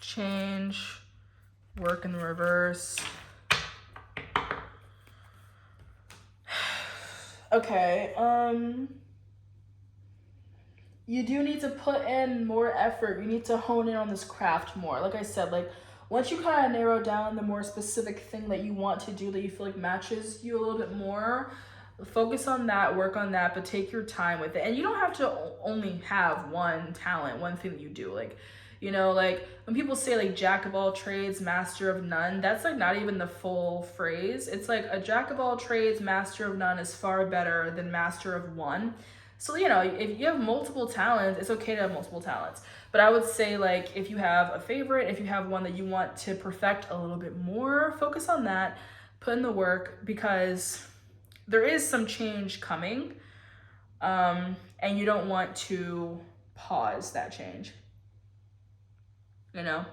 Change, work in the reverse. Okay, you do need to put in more effort. You need to hone in on this craft more. Like I said, like once you kind of narrow down the more specific thing that you want to do that you feel like matches you a little bit more, focus on that, work on that, but take your time with it. And you don't have to only have one talent, one thing that you do. Like, you know, like when people say like jack of all trades, master of none, that's like not even the full phrase. It's like a jack of all trades, master of none is far better than master of one. So, you know, if you have multiple talents, it's okay to have multiple talents. But I would say, like, if you have a favorite, if you have one that you want to perfect a little bit more, focus on that, put in the work, because there is some change coming, and you don't want to pause that change. You know?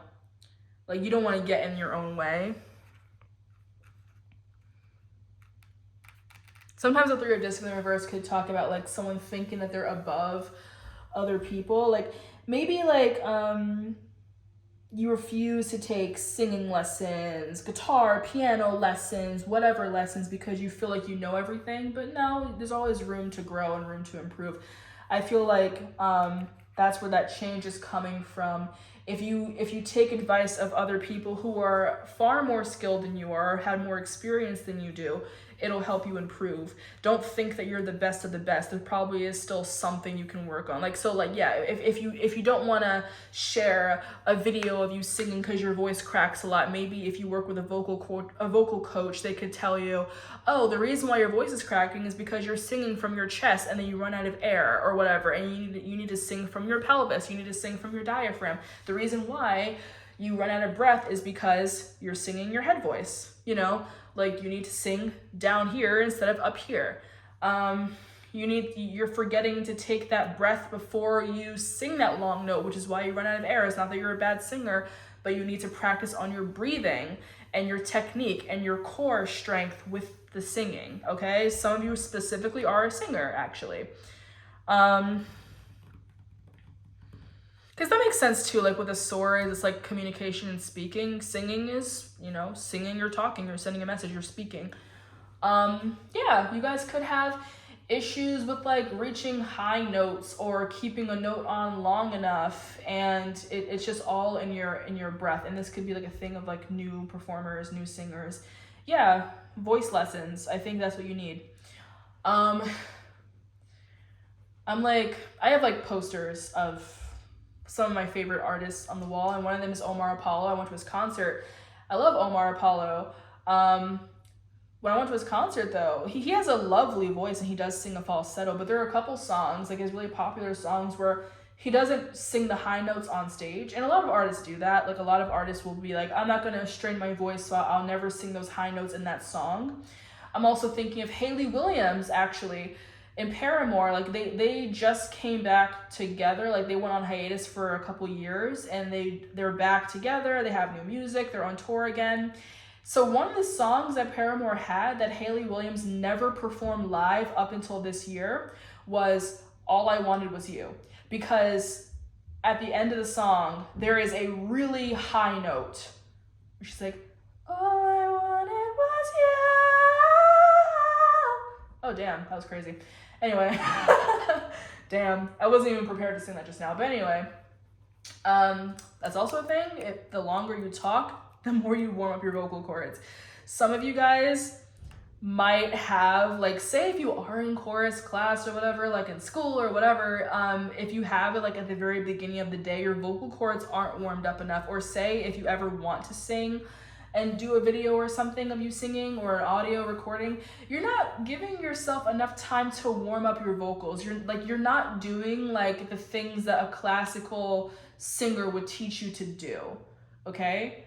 Like, you don't want to get in your own way. Sometimes the 3 of Discs in the reverse could talk about like someone thinking that they're above other people. Like maybe like you refuse to take singing lessons, guitar, piano lessons, whatever lessons, because you feel like you know everything. But no, there's always room to grow and room to improve. I feel like that's where that change is coming from. If you take advice of other people who are far more skilled than you are, had more experience than you do, it'll help you improve. Don't think that you're the best of the best. There probably is still something you can work on. Like, so like, yeah, if you don't want to share a video of you singing because your voice cracks a lot, maybe if you work with a vocal coach, they could tell you, oh, the reason why your voice is cracking is because you're singing from your chest and then you run out of air or whatever, and you need to sing from your pelvis, you need to sing from your diaphragm. The reason why you run out of breath is because you're singing your head voice, you know? Like you need to sing down here instead of up here. You're forgetting to take that breath before you sing that long note, which is why you run out of air. It's not that you're a bad singer, but you need to practice on your breathing and your technique and your core strength with the singing, okay? Some of you specifically are a singer, actually. Because that makes sense too, like with a sword, it's like communication and speaking. Singing is, you know, singing, you're talking, you're sending a message, you're speaking. Yeah, you guys could have issues with like reaching high notes or keeping a note on long enough, and it's just all in your breath. And this could be like a thing of like new performers, new singers. Yeah, voice lessons. I think that's what you need. I have like posters of some of my favorite artists on the wall, and one of them is Omar Apollo. I went to his concert. I love Omar Apollo. When I went to his concert, though, he has a lovely voice and he does sing a falsetto, but there are a couple songs, like his really popular songs, where he doesn't sing the high notes on stage. And a lot of artists do that. Like a lot of artists will be like, I'm not going to strain my voice, so I'll never sing those high notes in that song. I'm also thinking of Hayley Williams, actually, in Paramore. Like they just came back together. Like they went on hiatus for a couple years, and they're back together. They have new music. They're on tour again. So one of the songs that Paramore had that Hayley Williams never performed live up until this year was All I Wanted Was You. Because at the end of the song, there is a really high note. She's like, all I wanted was you. Oh, damn, that was crazy. Anyway, damn, I wasn't even prepared to sing that just now. But anyway, that's also a thing. The longer you talk, the more you warm up your vocal cords. Some of you guys might have, like, say if you are in chorus class or whatever, like in school or whatever, if you have it like at the very beginning of the day, your vocal cords aren't warmed up enough. Or say if you ever want to sing and do a video or something of you singing or an audio recording, you're not giving yourself enough time to warm up your vocals. You're not doing like the things that a classical singer would teach you to do, okay?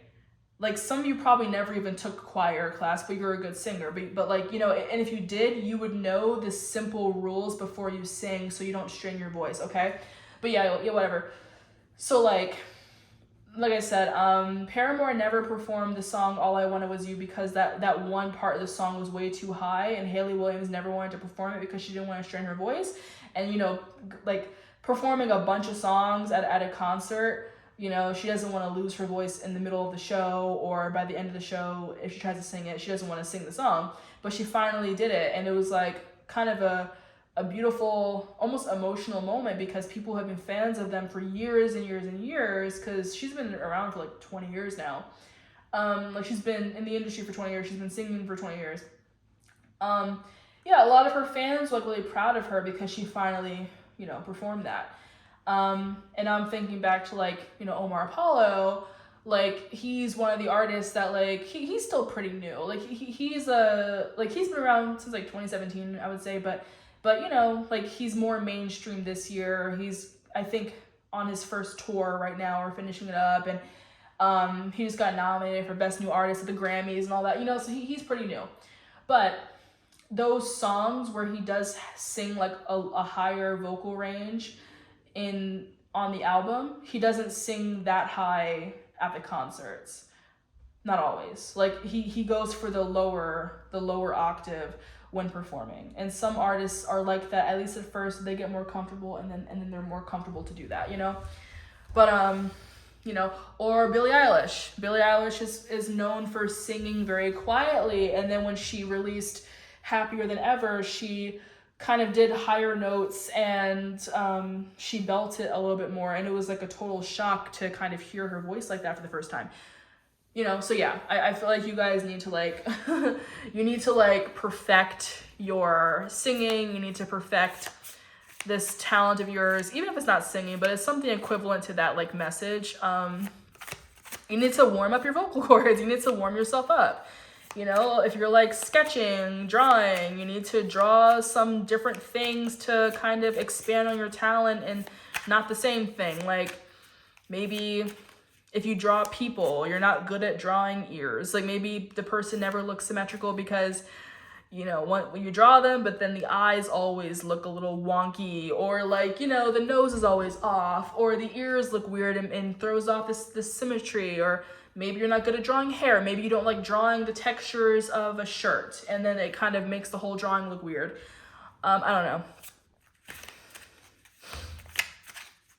Like some of you probably never even took choir class, but you're a good singer. But like, you know, and if you did, you would know the simple rules before you sing so you don't strain your voice, okay? But yeah, whatever. So like I said, Paramore never performed the song All I Wanted Was You because that one part of the song was way too high, and Hayley Williams never wanted to perform it because she didn't want to strain her voice. And, you know, like performing a bunch of songs at a concert, you know, she doesn't want to lose her voice in the middle of the show, or by the end of the show, if she tries to sing it, she doesn't want to sing the song. But she finally did it, and it was like kind of a beautiful, almost emotional moment, because people have been fans of them for years and years and years, because she's been around for like 20 years now. Like she's been in the industry for 20 years. She's been singing for 20 years. Yeah, a lot of her fans were like really proud of her because she finally, you know, performed that. And I'm thinking back to like, you know, Omar Apollo, like he's one of the artists that like, he's still pretty new. Like he's been around since like 2017, I would say, but you know, like he's more mainstream this year. He's, I think, on his first tour right now, or finishing it up, and he just got nominated for Best New Artist at the Grammys and all that, you know, so he's pretty new. But those songs where he does sing like a higher vocal range on the album, he doesn't sing that high at the concerts. Not always. Like he goes for the lower octave when performing. And some artists are like that, at least at first. They get more comfortable, and then they're more comfortable to do that, you know. But you know, or Billie Eilish. Billie Eilish is known for singing very quietly, and then when she released Happier Than Ever, she kind of did higher notes, and she belted a little bit more, and it was like a total shock to kind of hear her voice like that for the first time. You know, so yeah, I feel like you guys need to like, you need to like perfect your singing. You need to perfect this talent of yours, even if it's not singing, but it's something equivalent to that like message. You need to warm up your vocal cords. You need to warm yourself up. You know, if you're like sketching, drawing, you need to draw some different things to kind of expand on your talent, and not the same thing. Like maybe if you draw people, you're not good at drawing ears. Like maybe the person never looks symmetrical because, you know, when you draw them, but then the eyes always look a little wonky, or like, you know, the nose is always off, or the ears look weird and throws off this symmetry, or Maybe you're not good at drawing hair. Maybe you don't like drawing the textures of a shirt, and then it kind of makes the whole drawing look weird. I don't know.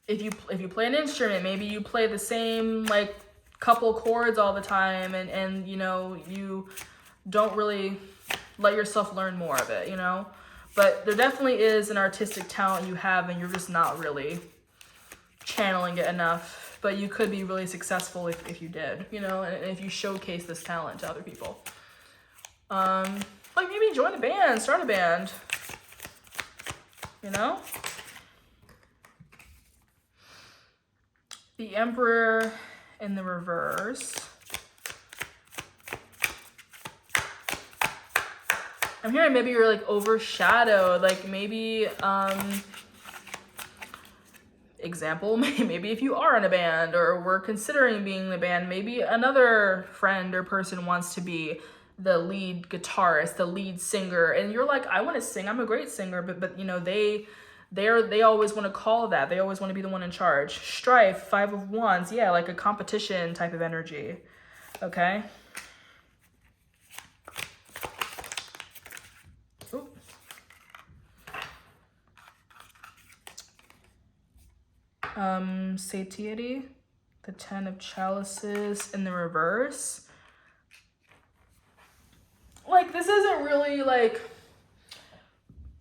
If you play an instrument, maybe you play the same like couple chords all the time, and you know, you don't really let yourself learn more of it, you know? But there definitely is an artistic talent you have, and you're just not really channeling it enough. But you could be really successful if you did, you know, and if you showcase this talent to other people. Like maybe join a band, start a band, you know? The Emperor in the reverse. I'm hearing maybe you're like overshadowed, like maybe, example, maybe if you are in a band or were considering being in a band, maybe another friend or person wants to be the lead guitarist, the lead singer, and you're like, I want to sing, I'm a great singer, but you know, they always want to call that, they always want to be the one in charge. Strife, 5 of Wands, yeah, like a competition type of energy, okay? Ooh. Satiety, the 10 of Chalices in the reverse. Like, this isn't really like,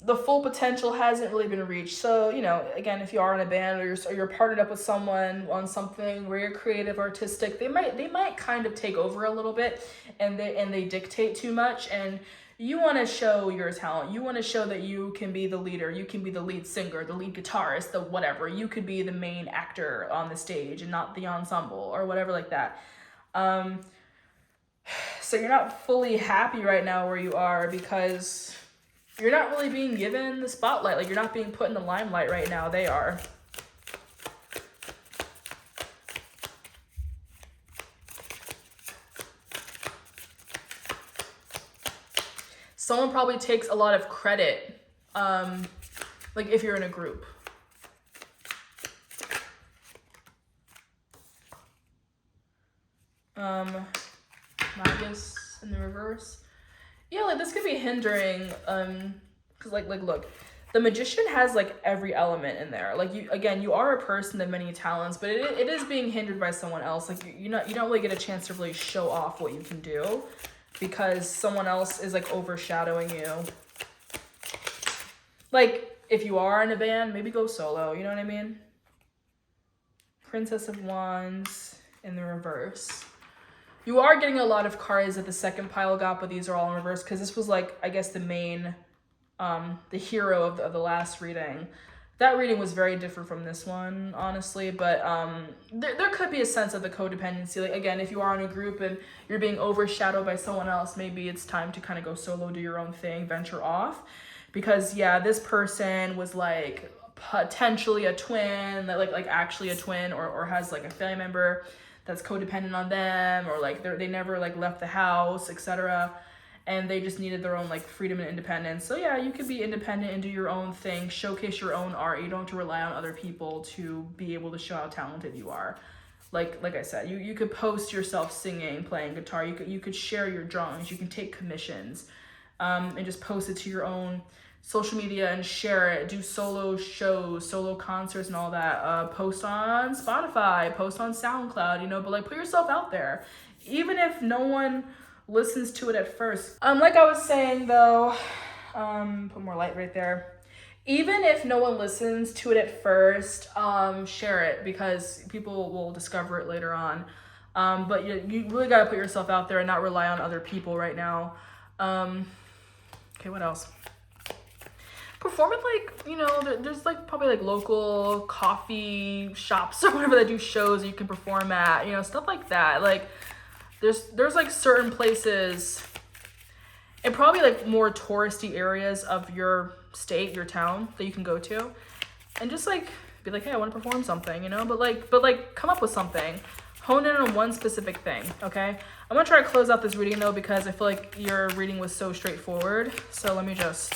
the full potential hasn't really been reached. So, you know, again, if you are in a band or you're partnered up with someone on something where you're creative, artistic, they might kind of take over a little bit, and they dictate too much, and you want to show your talent. You want to show that you can be the leader, you can be the lead singer, the lead guitarist, the whatever. You could be the main actor on the stage and not the ensemble or whatever like that. So you're not fully happy right now where you are because you're not really being given the spotlight. Like, you're not being put in the limelight right now. They are. Someone probably takes a lot of credit, like if you're in a group. Magus in the reverse. Yeah, like this could be hindering, because like look, the Magician has like every element in there. Like, you are a person of many talents, but it is being hindered by someone else. Like, you don't really get a chance to really show off what you can do because someone else is like overshadowing you. Like, if you are in a band, maybe go solo, you know what I mean? Princess of Wands in the reverse. You are getting a lot of cards that the second pile got, but these are all in reverse because this was like, I guess, the main, the hero of the last reading. That reading was very different from this one, honestly, but there could be a sense of the codependency. Like, again, if you are in a group and you're being overshadowed by someone else, maybe it's time to kind of go solo, do your own thing, venture off. Because, yeah, this person was like potentially a twin, like actually a twin, or has like a family member that's codependent on them, or like they never like left the house, etc. And they just needed their own like freedom and independence. So yeah, you could be independent and do your own thing, showcase your own art. You don't have to rely on other people to be able to show how talented you are. Like I said, you could post yourself singing, playing guitar. You could share your drawings. You can take commissions, and just post it to your own social media and share it. Do solo shows, solo concerts and all that. Post on Spotify, post on SoundCloud, you know, but like put yourself out there. Even if no one listens to it at first. Like I was saying though, put more light right there. Even if no one listens to it at first, share it because people will discover it later on. But you really gotta put yourself out there and not rely on other people right now. Okay, what else? Perform at like, you know, there's like probably like local coffee shops or whatever that do shows you can perform at, you know, stuff like that. Like there's like certain places and probably like more touristy areas of your state, your town that you can go to and just like be like, hey, I want to perform something, you know, but like come up with something. Hone in on one specific thing, okay? I'm gonna try to close out this reading though because I feel like your reading was so straightforward. So let me just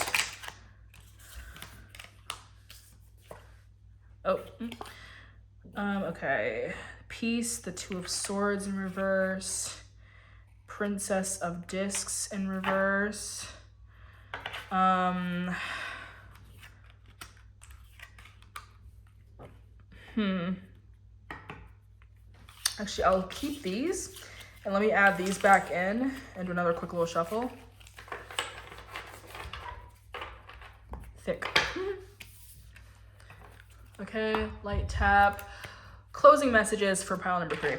okay. Peace, the Two of Swords in reverse, Princess of Discs in reverse. Actually, I'll keep these and let me add these back in and do another quick little shuffle. Thick. Okay, light tap. Closing messages for pile number 3.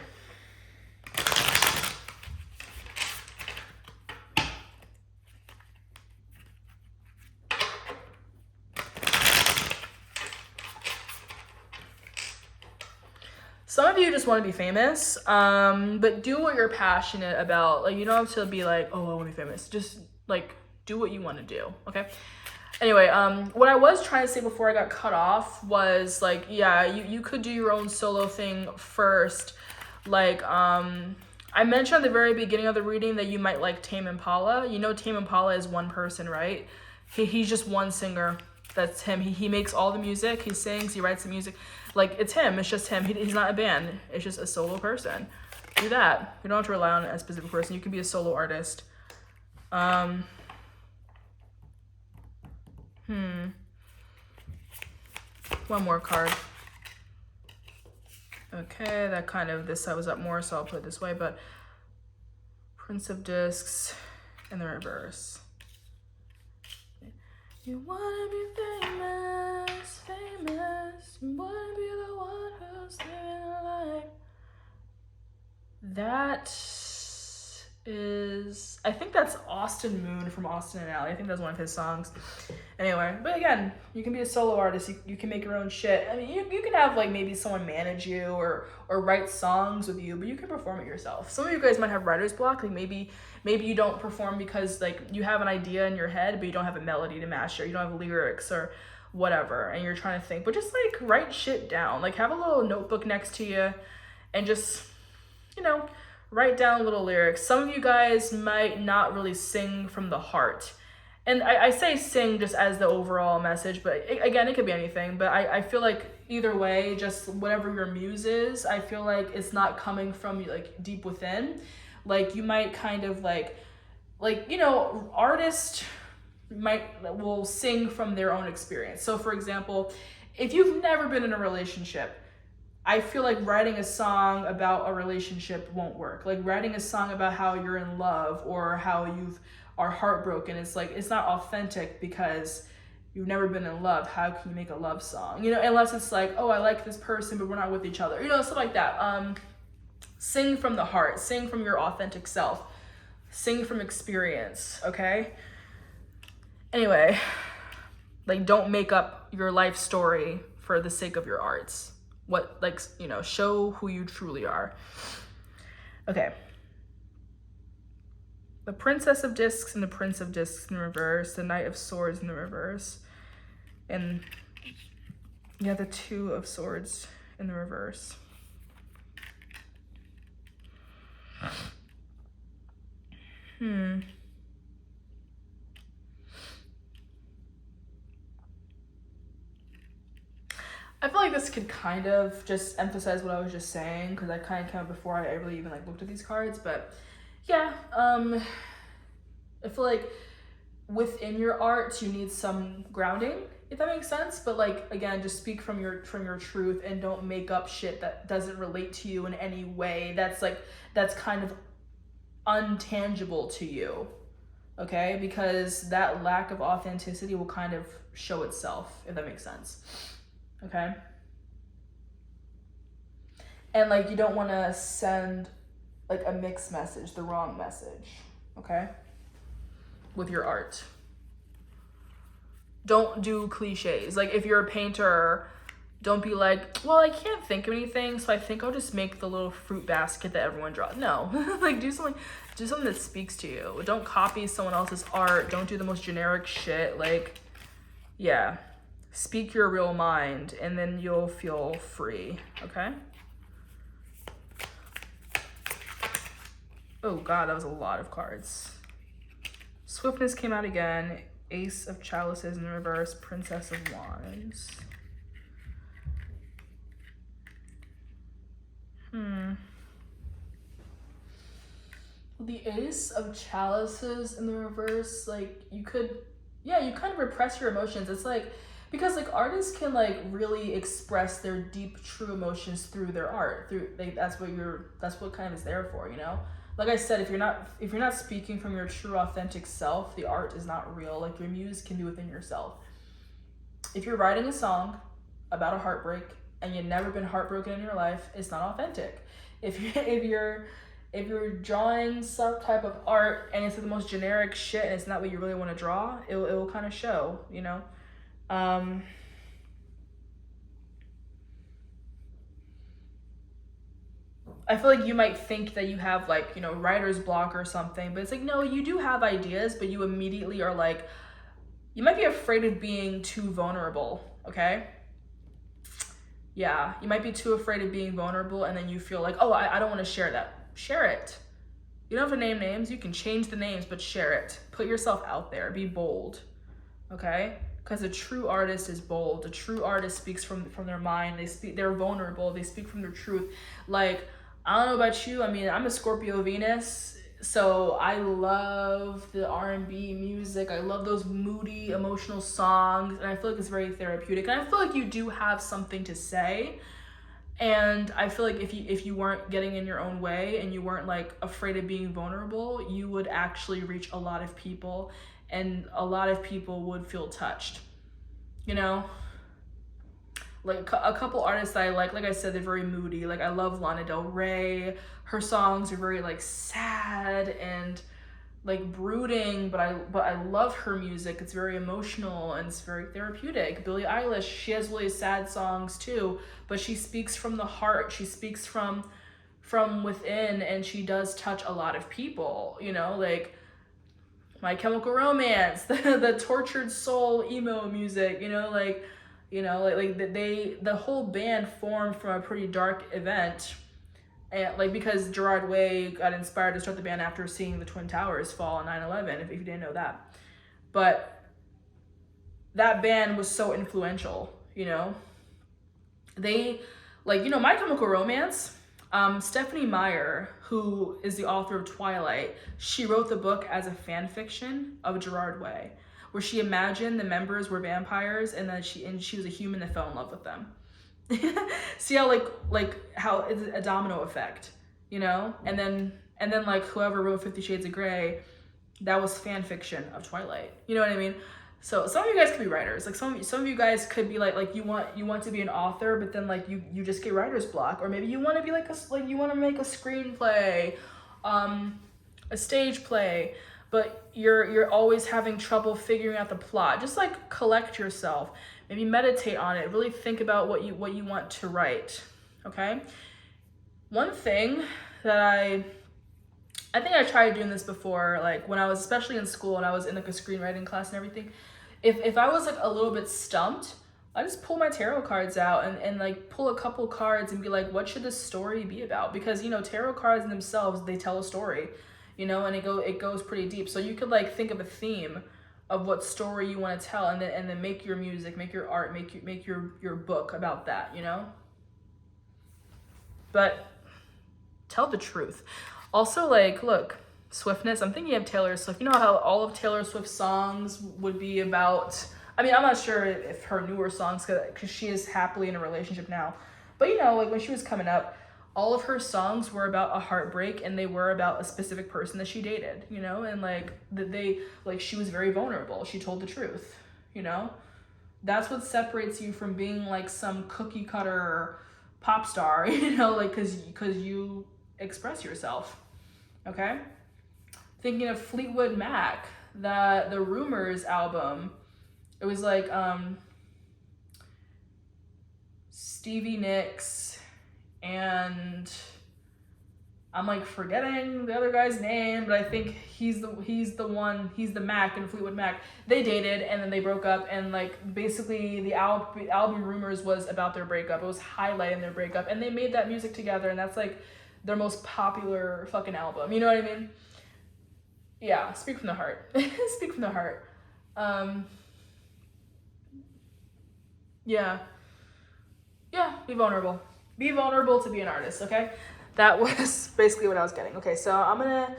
Some of you just want to be famous, but do what you're passionate about. Like, you don't have to be like, oh, I want to be famous. Just like do what you want to do, okay? Anyway, what I was trying to say before I got cut off was like, yeah, you could do your own solo thing first. Like, I mentioned at the very beginning of the reading that you might like Tame Impala. You know Tame Impala is one person, right? He's just one singer. That's him. He makes all the music. He sings. He writes the music. Like, it's him. It's just him. He's not a band. It's just a solo person. Do that. You don't have to rely on a specific person. You can be a solo artist. One more card. Okay, that kind of, this side was up more, so I'll put it this way, but Prince of Discs in the reverse. You wanna be famous, famous. You wanna be the one who's living a life. That is, I think that's Austin Moon from Austin and Ally. I think that's one of his songs. Anyway, but again, you can be a solo artist. You can make your own shit. I mean, you can have like maybe someone manage you or write songs with you, but you can perform it yourself. Some of you guys might have writer's block. Like maybe you don't perform because like you have an idea in your head, but you don't have a melody to match it. You don't have lyrics or whatever, and you're trying to think. But just like write shit down. Like have a little notebook next to you and just, you know, write down little lyrics. Some of you guys might not really sing from the heart. And I say sing just as the overall message, but again, it could be anything. But I feel like either way, just whatever your muse is, I feel like it's not coming from like deep within. Like you might kind of like, you know, artists will sing from their own experience. So for example, if you've never been in a relationship, I feel like writing a song about a relationship won't work. Like writing a song about how you're in love or how you are heartbroken, it's like, it's not authentic because you've never been in love. How can you make a love song? You know, unless it's like, oh, I like this person, but we're not with each other. You know, stuff like that. Sing from the heart. Sing from your authentic self. Sing from experience, okay? Anyway, like don't make up your life story for the sake of your arts. What, like, you know, show who you truly are. Okay. The Princess of Discs and the Prince of Discs in reverse, the Knight of Swords in the reverse, and yeah, the Two of Swords in the reverse. I feel like this could kind of just emphasize what I was just saying, because I kind of came up before I really even like looked at these cards. But yeah, I feel like within your art you need some grounding, if that makes sense. But like again, just speak from your truth and don't make up shit that doesn't relate to you in any way. That's kind of untangible to you, okay? Because that lack of authenticity will kind of show itself, if that makes sense. Okay. And like you don't want to send like a mixed message, the wrong message, okay? With your art. Don't do cliches. Like if you're a painter, don't be like, well, I can't think of anything, so I think I'll just make the little fruit basket that everyone draws. No. Like do something that speaks to you. Don't copy someone else's art. Don't do the most generic shit. Like, yeah. Speak your real mind, and then you'll feel free, okay? Oh God, that was a lot of cards. Swiftness came out again. Ace of Chalices in reverse, Princess of Wands. The Ace of Chalices in the reverse, like you could, yeah, you kind of repress your emotions. It's like, because like artists can like really express their deep, true emotions through their art. Through like that's what kind of is there for, you know. Like I said, if you're not speaking from your true, authentic self, the art is not real. Like your muse can be within yourself. If you're writing a song about a heartbreak and you've never been heartbroken in your life, it's not authentic. If you're drawing some type of art and it's the most generic shit and it's not what you really want to draw, it will kind of show, you know. I feel like you might think that you have like, you know, writer's block or something, but it's like, no, you do have ideas, but you immediately are like, you might be afraid of being too vulnerable, okay? Yeah, you might be too afraid of being vulnerable and then you feel like, oh, I don't want to share that. Share it. You don't have to name names. You can change the names, but share it. Put yourself out there. Be bold, okay? Because a true artist is bold. A true artist speaks from their mind. They're vulnerable. They speak from their truth. Like, I don't know about you. I mean, I'm a Scorpio Venus, so I love the R&B music. I love those moody, emotional songs, and I feel like it's very therapeutic. And I feel like you do have something to say. And I feel like if you weren't getting in your own way and you weren't like afraid of being vulnerable, you would actually reach a lot of people and a lot of people would feel touched, you know? Like a couple artists that I like I said, they're very moody. Like I love Lana Del Rey. Her songs are very like sad and like brooding, but I love her music. It's very emotional and it's very therapeutic. Billie Eilish, she has really sad songs too, but she speaks from the heart. She speaks from within, and she does touch a lot of people, you know, like My Chemical Romance, the tortured soul emo music, you know, like the whole band formed from a pretty dark event. And like, because Gerard Way got inspired to start the band after seeing the Twin Towers fall on 9/11, if you didn't know that. But that band was so influential, you know. They, like, you know, My Chemical Romance, Stephanie Meyer, who is the author of Twilight, she wrote the book as a fan fiction of Gerard Way, where she imagined the members were vampires and that she was a human that fell in love with them. See how like how it's a domino effect, you know? And then like whoever wrote 50 Shades of Grey, that was fan fiction of Twilight. You know what I mean? So some of you guys could be writers. Like some of you guys could be like you want to be an author, but then like you just get writer's block, or maybe you want to be like you want to make a screenplay, a stage play, but you're always having trouble figuring out the plot. Just like collect yourself. Maybe meditate on it. Really think about what you want to write. Okay? One thing that I think I tried doing this before, like when I was especially in school and I was in like a screenwriting class and everything. If I was like a little bit stumped, I just pull my tarot cards out and like pull a couple cards and be like, what should this story be about? Because, you know, tarot cards in themselves, they tell a story, you know, and it goes pretty deep. So you could like think of a theme of what story you want to tell, and then make your music, make your art, make your book about that, you know? But tell the truth. Also, like, look, Swiftness, I'm thinking of Taylor Swift. You know how all of Taylor Swift's songs would be about, I mean, I'm not sure if her newer songs, because she is happily in a relationship now, but you know, like when she was coming up, all of her songs were about a heartbreak, and they were about a specific person that she dated, you know, and like she was very vulnerable. She told the truth, you know. That's what separates you from being like some cookie cutter pop star, you know, like because you express yourself. Okay. Thinking of Fleetwood Mac, the Rumors album, it was like Stevie Nicks, and I'm like forgetting the other guy's name, but I think he's the Mac in Fleetwood Mac. They dated and then they broke up, and like basically the album Rumors was about their breakup. It was highlighting their breakup, and they made that music together, and that's like their most popular fucking album. You know what I mean? Yeah, speak from the heart. Speak from the heart. Yeah, be vulnerable. Be vulnerable to be an artist, okay? That was basically what I was getting. Okay, so I'm gonna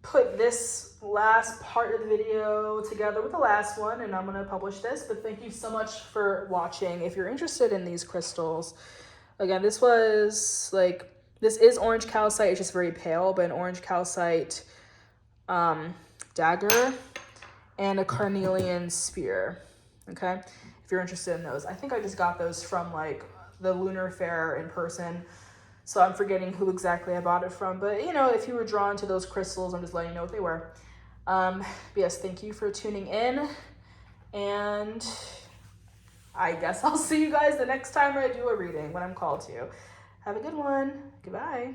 put this last part of the video together with the last one, and I'm gonna publish this. But thank you so much for watching. If you're interested in these crystals, again, this is orange calcite. It's just very pale, but an orange calcite dagger and a carnelian spear. Okay, if you're interested in those, I think I just got those from like the lunar fair in person, so I'm forgetting who exactly I bought it from, but you know, if you were drawn to those crystals, I'm just letting you know what they were. But yes, thank you for tuning in, and I guess I'll see you guys the next time I do a reading when I'm called to. Have a good one. Goodbye.